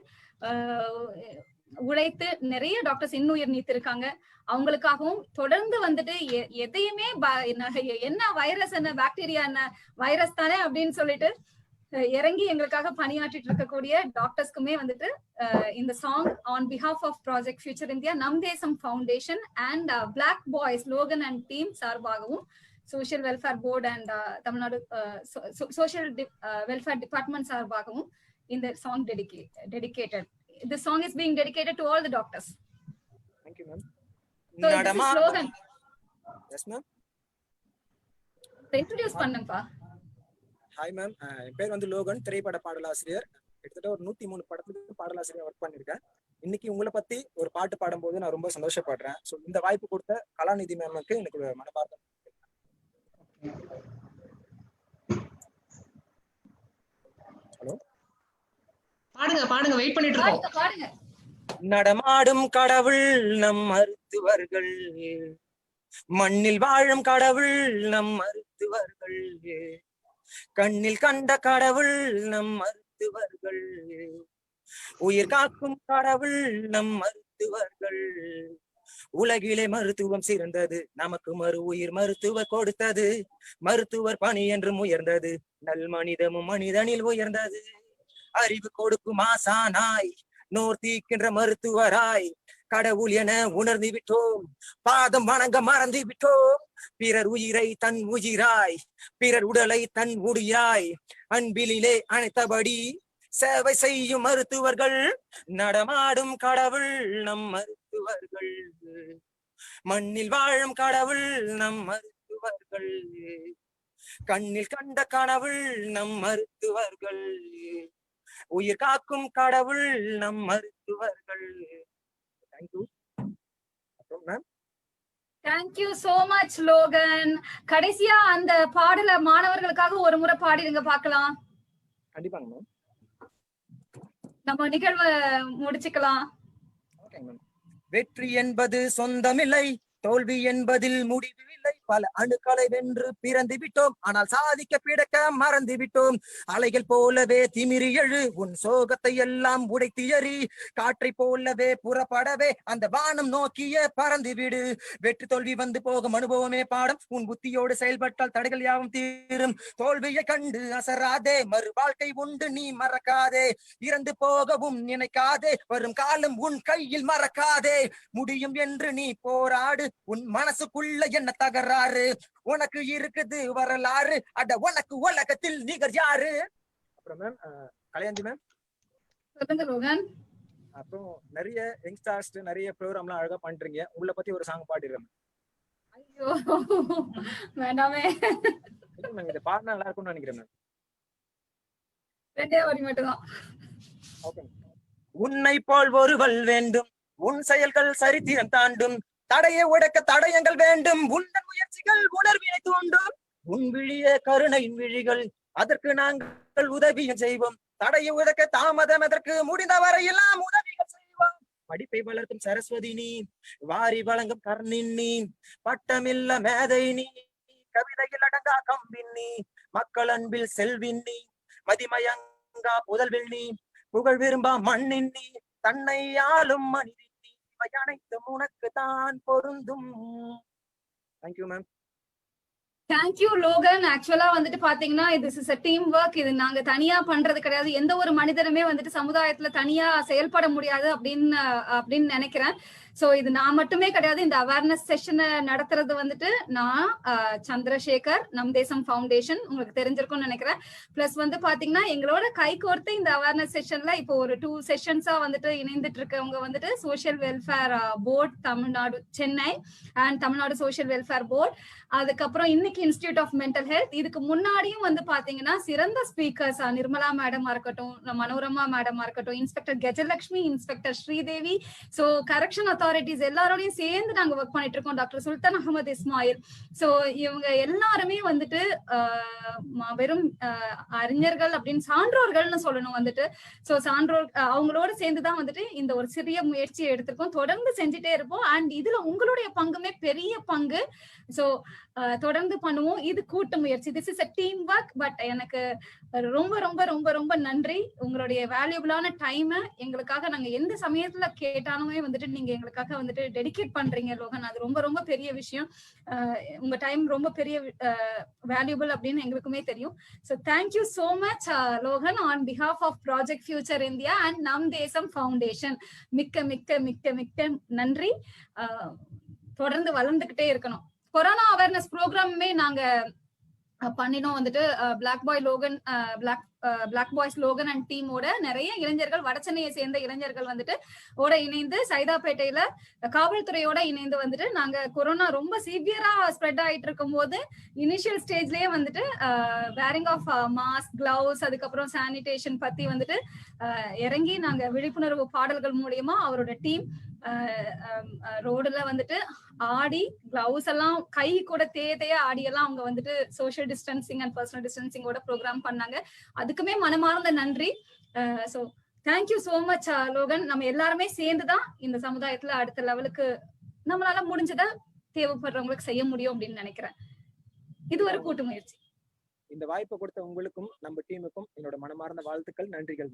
உழைத்து நிறைய டாக்டர்ஸ் இன்னுயிர் நீத்திருக்காங்க. அவங்களுக்காகவும் தொடர்ந்து வந்துட்டு எதையுமே என்ன வைரஸ் என்ன பாக்டீரியா என்ன வைரஸ் தானே அப்படின்னு சொல்லிட்டு இறங்கி எங்களுக்காக பணியாற்றிட்டு இருக்கக்கூடிய டாக்டர்ஸ்க்குமே வந்துட்டு இந்த song on behalf of project future India Nam Desam foundation and black boys Logan and team சார்பாகவும் social welfare board and Tamil Nadu social welfare department சார்பாகவும் இந்த song dedicated. The song is being dedicated to all the doctors. Thank you ma'am. So this is Logan. Yes ma'am. Introduce பண்ணுங்கப்பா. Hi ma'am. என் பேர் வந்து Logan, திரைப்பட பாடலாசிரியர். கிட்டத்தட்ட ஒரு 103 படத்துக்கு பாடலாசிரியர் ஒர்க் பண்ணிருக்கேன். இன்னைக்கு உங்களை பத்தி ஒரு பாட்டு பாடும்போது நான் ரொம்ப சந்தோஷப்படுறேன். ஸோ இந்த வாய்ப்பு கொடுத்த கலாநிதி மேமுக்கு எனக்கு மனமார்ந்த ஹலோ பாடுங்க வெயிட் பண்ணிட்டு இருக்கோம். பாடுங்க. நடமாடும் கடவுள் நம் மருத்துவர்கள், மண்ணில் வாழும் கடவுள் நம் மருத்துவர்கள், கண்ணில் கண்ட கடவுள் நம் மருத்துவர்கள், உயிர் காக்கும் கடவுள் நம் மருத்துவர்கள். உலகிலே மருத்துவம் சிறந்தது, நமக்கு மறு உயிர் மருத்துவர் கொடுத்தது, மருத்துவர் பணி என்றும் உயர்ந்தது, நல் மனிதமும் மனிதனில் உயர்ந்தது. அறிவு கொடுக்கும் ஆசானாய், நோர் தீக்கின்ற மருத்துவராய், கடவுள் என உணர்ந்து விட்டோம், பாதம் வணங்க மறந்து விட்டோம். பிறர் உயிரை தன் உயிராய், பிறர் உடலை தன் உடியாய், அன்பிலே அணைத்தபடி சேவை செய்யும் மருத்துவர்கள். நடமாடும் கடவுள் நம் மருத்துவர்கள், மண்ணில் வாழும் கடவுள் நம் மருத்துவர்கள், கண்ணில் கண்ட கடவுள் நம் மருத்துவர்கள், உயிர் காக்கும் கடவுள் நம் மருத்துவர்கள். Thank you. Thank you so much Logan. கடைசியா அந்த பாடல மாணவர்களுக்காக ஒரு முறை பாடிடுங்க பார்க்கலாம். கண்டிப்பாங்க மேம். நம்ம நிகழ்வை முடிச்சுக்கலாம். வெற்றி என்பது சொந்தமில்லை, தோல்வி என்பதில் முடிவு இல்லை. பல அணுக்களை வென்று பிறந்து விட்டோம், ஆனால் சாதிக்க பிடக்க மறந்து விட்டோம். அலைகள் போலவே திமிரி எழு, உன் சோகத்தை எல்லாம் உடைத்து எறி. காற்றை போலவே புறப்படவே அந்த வானம் நோக்கிய பறந்து விடு. வெற்றி தோல்வி வந்து போகும் அனுபவமே பாடம், உன் புத்தியோடு செயல்பட்டால் தடைகள் யாவும் தீரும். தோல்வியை கண்டு அசராதே, மறு வாழ்க்கை உண்டு நீ மறக்காதே. இறந்து போகவும் நினைக்காதே, வரும் காலம் உன் கையில் மறக்காதே. முடியும் என்று நீ போராடு, உன் மனசுக்குள்ள என்ன தகராறு, உனக்கு இருக்குது வரலாறு, அட உனக்கு உலகத்தில் நிகர் யாரு. அப்புறம் மேம் கலையாந்தி மேம் சொல்லுங்க லோகன். அப்புறம் நிறைய யங்ஸ்டர்ஸ் நிறைய ப்ரோக்ராம்லாம் அழகா பண்றீங்க, உங்களை பத்தி ஒரு சாங் பாடிடுறேன். ஐயோ வேண்டாமே, இதை பாடினா நல்லா இருக்கும்னு நினைக்கிறேன் மேம். ரெண்டே வரி மட்டும்தான். உன்னை போல் ஒருவள் வேண்டும், உன் செயல்கள் சரித்திரம் தாண்டும், தடையை உடைக்க தடயங்கள் வேண்டும், உன்னன் முயற்சிகள் உணர்வினை தூண்டும். உன் விழிய கருணையின் விழிகள், அதற்கு நாங்கள் உதவியும் செய்வோம். தடையை உடைக்க தாமதம் எதற்கு, முடிந்த வரையெல்லாம் உதவிகள் செய்வோம். படிப்பை வளர்க்கும் சரஸ்வதி நீ, வாரி வழங்கும் கர்ணின் நீ, பட்டமில்ல மேதை நீ, கவிதையில் அடங்கா கம்பின் நீ, மக்கள் அன்பில் செல்வின் நீ, மதிமயங்கா புதல்வில் நீ, புகழ் விரும்பா மண்ணின் நீ, தன்னை ஆளும் மனிதன் நீ, இவை அனைத்தும் உனக்கு தான் பொருந்தும். Thank you ma'am. Thank you Logan. ஆக்சுவலா வந்துட்டு பாத்தீங்கன்னா this is a team work. இது நாங்க தனியா பண்றது கிடையாது. எந்த ஒரு மனிதனுமே வந்துட்டு சமுதாயத்துல தனியா செயல்பட முடியாது அப்படின்னு நினைக்கிறேன். சோ இது நான் மட்டுமே கிடையாது. இந்த அவேர்னஸ் செஷனை நடத்துறது வந்துட்டு நான், சந்திரசேகர், நம் தேசம் ஃபவுண்டேஷன், உங்களுக்கு தெரிஞ்சிருக்கும்னு நினைக்கிறேன். பிளஸ் வந்து பாத்தீங்கன்னா எங்களோட கை கோர்த்து இந்த அவேர்னஸ் செஷன்ல இப்போ ஒரு 2 செஷன்ஸா வந்துட்டு இணைந்துட்டு இருக்கவங்க வந்துட்டு social welfare board Tamil Nadu Chennai and Tamil Nadu social welfare board, அதுக்கப்புறம் இன்னைக்கு இன்ஸ்டிடியூட் ஆஃப் மென்டல் ஹெல்த். இதுக்கு முன்னாடியும் வந்து பாத்தீங்கன்னா சிறந்த ஸ்பீக்கர்ஸ் நிர்மலா மேடமா இருக்கட்டும், மனோரமா மேடமா இருக்கட்டும், inspector Gajalakshmi, inspector Sridevi, so correction authorities எல்லாரோடையும் சேர்ந்து நாங்க ஒர்க் பண்ணிட்டு இருக்கோம். டாக்டர் சுல்தான் அகமது இஸ்மாயில். சோ இவங்க எல்லாருமே வந்துட்டு வெறும் அறிஞர்கள் அப்படின்னு சான்றோர்கள்னு சொல்லணும் வந்துட்டு. சோ சான்றோர் அவங்களோட சேர்ந்துதான் வந்துட்டு இந்த ஒரு சிறிய முயற்சியை எடுத்திருக்கோம். தொடர்ந்து செஞ்சுட்டே இருப்போம். அண்ட் இதுல உங்களுடைய பங்குமே பெரிய பங்கு. சோ தொடர்ந்து பண்ணுவோம். இது கூட்டு முயற்சி. This is a team work. But எனக்கு ரொம்ப ரொம்ப ரொம்ப ரொம்ப நன்றி. உங்களுடைய வேல்யூபிளான டைம் எங்களுக்காக நாங்க எந்த சமயத்துல கேட்டாலுமே வந்துட்டு நீங்க எங்களுக்காக வந்துட்டு டெடிகேட் பண்றீங்க லோகன். அது ரொம்ப ரொம்ப பெரிய விஷயம். உங்க டைம் ரொம்ப பெரிய வேல்யூபிள் அப்படின்னு எங்களுக்குமே தெரியும். So thank you so much Logan on behalf of project future India and Nam Desam foundation. மிக்க மிக்க மிக்க மிக்க நன்றி. தொடர்ந்து வளர்ந்துகிட்டே இருக்கணும். கொரோனா அவேர்னஸ் ப்ரோக்ராமே நாங்க பண்ணினோம் வந்துட்டு. பிளாக் பாய்ஸ் லோகன் அண்ட் டீமோட நிறைய இளைஞர்கள், வடசென்னையை சேர்ந்த இளைஞர்கள் வந்துட்டு இணைந்து சைதாப்பேட்டையில காவல்துறையோட இணைந்து வந்துட்டு நாங்க கொரோனா ரொம்ப சிவியரா ஸ்ப்ரெட் ஆயிட்டு இருக்கும் போது இனிஷியல் ஸ்டேஜ்லயே வந்துட்டு வேரிங் ஆஃப் மாஸ்க், கிளவுஸ், அதுக்கப்புறம் சானிடேஷன் பத்தி வந்துட்டு இறங்கி நாங்க விழிப்புணர்வு பாடல்கள் மூலியமா அவரோட டீம் ரோடுல வந்துட்டு ஆடி, கிளவுஸ் எல்லாம் கை கூட தேதையா ஆடி எல்லாம் அவங்க வந்துட்டு சோசியல் டிஸ்டன்சிங் அண்ட் பர்சனல் டிஸ்டன்சிங்கோட ப்ரோக்ராம் பண்ணாங்க. அதுக்குமே மனமார்ந்த நன்றி. So thank you so much Logan. நம்ம எல்லாருமே சேர்ந்துதான் இந்த சமுதாயத்துல அடுத்த லெவலுக்கு நம்மளால முடிஞ்சதை தேவைப்படுறவங்களுக்கு செய்ய முடியும் அப்படின்னு நினைக்கிறேன். இது ஒரு கூட்டு முயற்சி. இந்த வாய்ப்பை கொடுத்த உங்களுக்கும் நம்ம டீமுக்கும் என்னோட மனமார்ந்த வாழ்த்துக்கள், நன்றிகள்.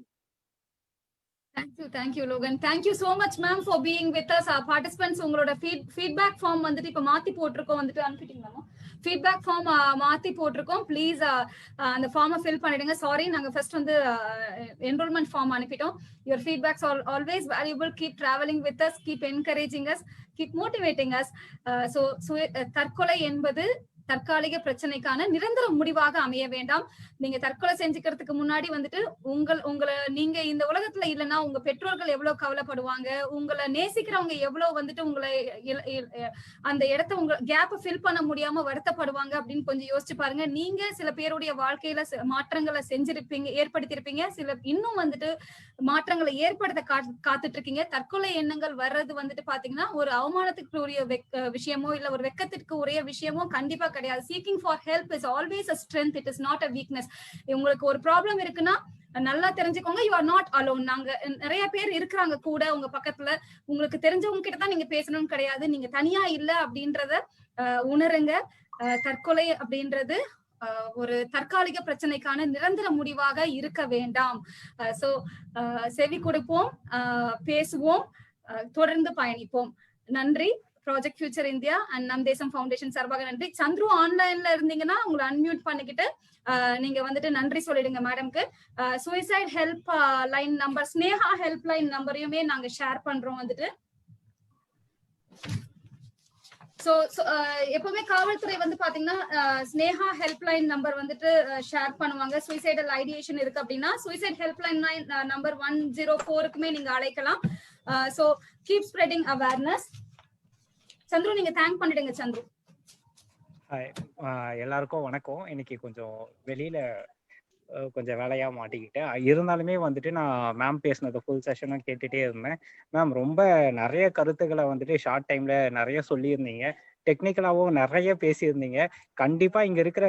Thank you Logan. Thank you so much ma'am for being with us. Our participants உங்களோட feedback form வந்துட்டு இப்ப மாத்தி போட்டுருக்கோம் வந்துட்டு அனுப்பிட்டீங்களா? feedback form மாத்தி போட்டுருக்கோம். ப்ளீஸ் அந்த ஃபார்மை ஃபில் பண்ணிடுங்க. சாரி, நாங்க ஃபர்ஸ்ட் வந்து enrollment form அனுப்பிட்டோம். Your feedbacks are always valuable. Keep traveling with us, keep encouraging us, keep motivating us. So தற்கொலை என்பது தற்காலிக பிரச்சனைக்கான நிரந்தர முடிவாக அமைய வேண்டாம். நீங்க தற்கொலை செஞ்சுக்கிறதுக்கு முன்னாடி வந்துட்டு உங்களை நீங்க இந்த உலகத்துல இல்லைன்னா உங்க பெற்றோர்கள் எவ்வளவு கவலைப்படுவாங்க, உங்களை நேசிக்கிறவங்க எவ்வளவு வந்துட்டு உங்களை அந்த இடத்த உங்க கேப்பை ஃபில் பண்ண முடியாம வருத்தப்படுவாங்க அப்படின்னு கொஞ்சம் யோசிச்சு பாருங்க. நீங்க சில பேருடைய வாழ்க்கையில மாற்றங்களை ஏற்படுத்தியிருப்பீங்க. சில இன்னும் வந்துட்டு மாற்றங்களை ஏற்படுத்த காத்துட்டு இருக்கீங்க. தற்கொலை எண்ணங்கள் வர்றது வந்துட்டு பாத்தீங்கன்னா ஒரு அவமானத்துக்கு உரிய விஷயமோ இல்ல ஒரு வெக்கத்திற்கு உரிய விஷயமோ கண்டிப்பா கிடையாது. Seeking for help is always a strength, it is not a weakness. உங்களுக்கு ஒரு ப்ராப்ளம் இருக்குன்னா நல்லா தெரிஞ்சுக்கோங்க, யூ ஆர் நாட் அலோன். நாங்க நிறைய பேர் இருக்கிறாங்க கூட உங்க பக்கத்துல. உங்களுக்கு தெரிஞ்சவங்க கிட்ட தான் நீங்க பேசணும்னு கிடையாது. நீங்க தனியா இல்ல அப்படின்றத உணருங்க. தற்கொலை அப்படின்றது ஒரு தற்காலிக பிரச்சனைக்கான நிரந்தர முடிவாக இருக்க வேண்டாம். சோ செவி கொடுப்போம், பேசுவோம், தொடர்ந்து பயணிப்போம். நன்றி. Project future India and Nam Desam foundation சார்பாக நன்றி. சந்துரு ஆன்லைன்ல இருந்தீங்கன்னா உங்களை அன்மியூட் பண்ணிக்கிட்டு நீங்க வந்துட்டு நன்றி சொல்லிடுங்க மேடம்க்கு. Suicide help line number, Sneha help line நம்பரையுமே நாங்க ஷேர் பண்றோம் வந்துட்டு. சோ எப்பவுமே காவல்துறை வந்து பாத்தீங்கன்னா ஸ்னேகா ஹெல்ப் லைன் நம்பர் வந்துட்டு ஷேர் பண்ணுவாங்க. சூசைடல் ஐடியேஷன் இருக்கு அப்படின்னா சூசைட் ஹெல்ப் லைன் நம்பர் 104க்குமே நீங்க அழைக்கலாம். So keep spreading awareness. Chandru நீங்க தேங்க் பண்ணிடுங்க. சந்துரு. எல்லாருக்கும் வணக்கம். இன்னைக்கு கொஞ்சம் வெளியில கொஞ்சம் வேலையா மாட்டிக்கிட்டேன். இருந்தாலுமே வந்துட்டு நான் மேம் பேசினது ஃபுல் செஷனும் கேட்டுட்டே இருந்தேன். மேம் ரொம்ப நிறைய கருத்துக்களை வந்துட்டு ஷார்ட் டைம்ல நிறைய சொல்லியிருந்தீங்க. டெக்னிக்கலாவும் நிறைய பேசியிருந்தீங்க. கண்டிப்பா இங்க இருக்கிற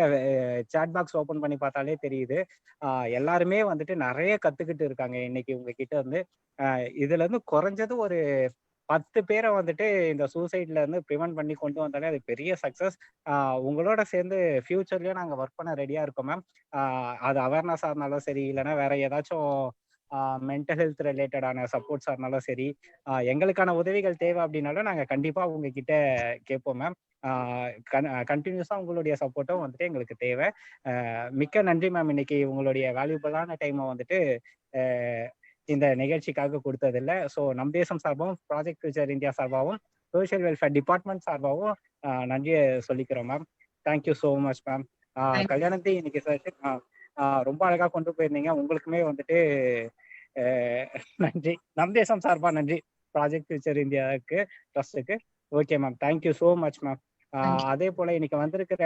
சாட் பாக்ஸ் ஓபன் பண்ணி பார்த்தாலே தெரியுது. எல்லாருமே வந்துட்டு நிறைய கத்துக்கிட்டு இருக்காங்க இன்னைக்கு உங்ககிட்ட இருந்து. இதுல இருந்து குறைஞ்சது ஒரு 10 பேரை வந்துட்டு இந்த சூசைட்ல இருந்து ப்ரிவென்ட் பண்ணி கொண்டு வந்தாலே அது பெரிய சக்சஸ். உங்களோட சேர்ந்து ஃபியூச்சர்லயும் நாங்க ஒர்க் பண்ண ரெடியா இருக்கோம் மேம். அது அவேர்னஸா இருந்தாலும் சரி, இல்லைன்னா வேற ஏதாச்சும் மென்டல் ஹெல்த் ரிலேட்டடான சப்போர்ட்ஸா இருந்தாலும் சரி, எங்களுக்கான உதவிகள் தேவை அப்படின்னாலும் நாங்க கண்டிப்பா உங்ககிட்ட கேட்போம் மேம். கண்டினியூஸா உங்களுடைய சப்போர்ட்டும் வந்துட்டு எங்களுக்கு தேவை. மிக்க நன்றி மேம். இன்னைக்கு உங்களுடைய வேல்யூபிளான டைமை வந்துட்டு இந்த நிகழ்ச்சிக்காக கொடுத்ததில்ல. ஸோ நம் தேசம் சார்பாகவும், ப்ராஜெக்ட் ஃபியூச்சர் இந்தியா சார்பாகவும், சோஷியல் வெல்ஃபேர் டிபார்ட்மெண்ட் சார்பாகவும் நன்றியை சொல்லிக்கிறோம் ma'am. Thank you so much ma'am. கல்யாணத்தை இன்னைக்கு செஷன் ரொம்ப அழகா கொண்டு போயிருந்தீங்க. உங்களுக்குமே வந்துட்டு நன்றி. நம் தேசம் சார்பா நன்றி ப்ராஜெக்ட் ஃபியூச்சர் இந்தியாவுக்கு ட்ரஸ்ட்டுக்கு. Okay ma'am, thank you so much ma'am. அதே போல இன்னைக்கு வந்திருக்கிற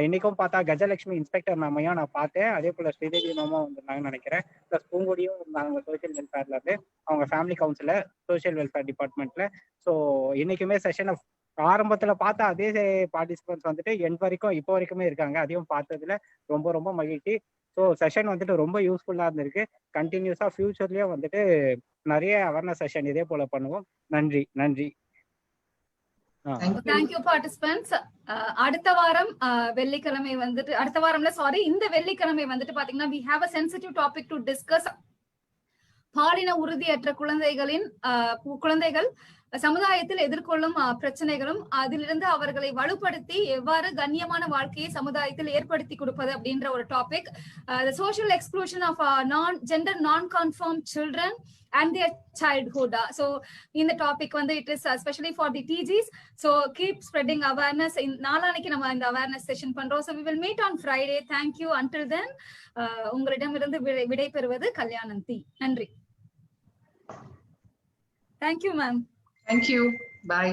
இன்னைக்கும் பார்த்தா கஜலட்சுமி இன்ஸ்பெக்டர் மேமையும் நான் பார்த்தேன். அதே போல ஸ்ரீதேவி மேமும் வந்திருந்தாங்கன்னு நினைக்கிறேன். ப்ளஸ் பூங்கொடியும் இருந்தாங்க சோஷியல் வெல்ஃபேர்ல இருந்து, அவங்க ஃபேமிலி கவுன்சிலர் சோஷியல் வெல்ஃபேர் டிபார்ட்மெண்ட்ல. ஸோ இன்னைக்குமே செஷனை ஆரம்பத்துல பார்த்தா அதே பார்ட்டிசிபென்ட்ஸ் வந்துட்டு எண்ட் வரைக்கும் இப்போ வரைக்குமே இருக்காங்க. அதையும் பார்த்ததுல ரொம்ப ரொம்ப மகிழ்ச்சி. ஸோ செஷன் வந்துட்டு ரொம்ப யூஸ்ஃபுல்லா இருந்திருக்கு. கண்டினியூஸா ஃபியூச்சர்லயும் வந்துட்டு நிறைய அவேர்னஸ் செஷன் இதே போல பண்ணுவோம். நன்றி நன்றி. Thank you participants. அடுத்த வாரம் வெள்ளிக்கிழமை வந்துட்டு, அடுத்த வாரம்ல சாரி இந்த வெள்ளிக்கிழமை வந்துட்டு பாத்தீங்கன்னா we have a sensitive topic to discuss. பாலின உறுதியற்ற குழந்தைகள் சமுதாயத்தில் எதிர்கொள்ளும் பிரச்சனைகளும், அதிலிருந்து அவர்களை வலுப்படுத்தி எவ்வாறு கண்ணியமான வாழ்க்கையை சமுதாயத்தில் ஏற்படுத்தி கொடுப்பது அப்படின்ற ஒரு topic. The social exclusion of gender non-conformed children and their childhood. So இந்த டாபிக் வந்து it is especially for the TGs. So keep spreading awareness. நாளானைக்கு நம்ம இந்த awareness session பண்றோம். So we will meet on Friday. Thank you. Until then உங்களிடமிருந்து விடை பெறுவது கல்யாணந்தி. நன்றி. Thank you ma'am. Thank you. Bye.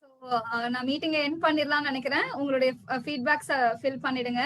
So நான் மீட்டிங்கை எண்ட் பண்ணிடலாம்னு நினைக்கிறேன். உங்களுடைய ஃபீட்பேக்ஸ் ஃபில் பண்ணிடுங்க.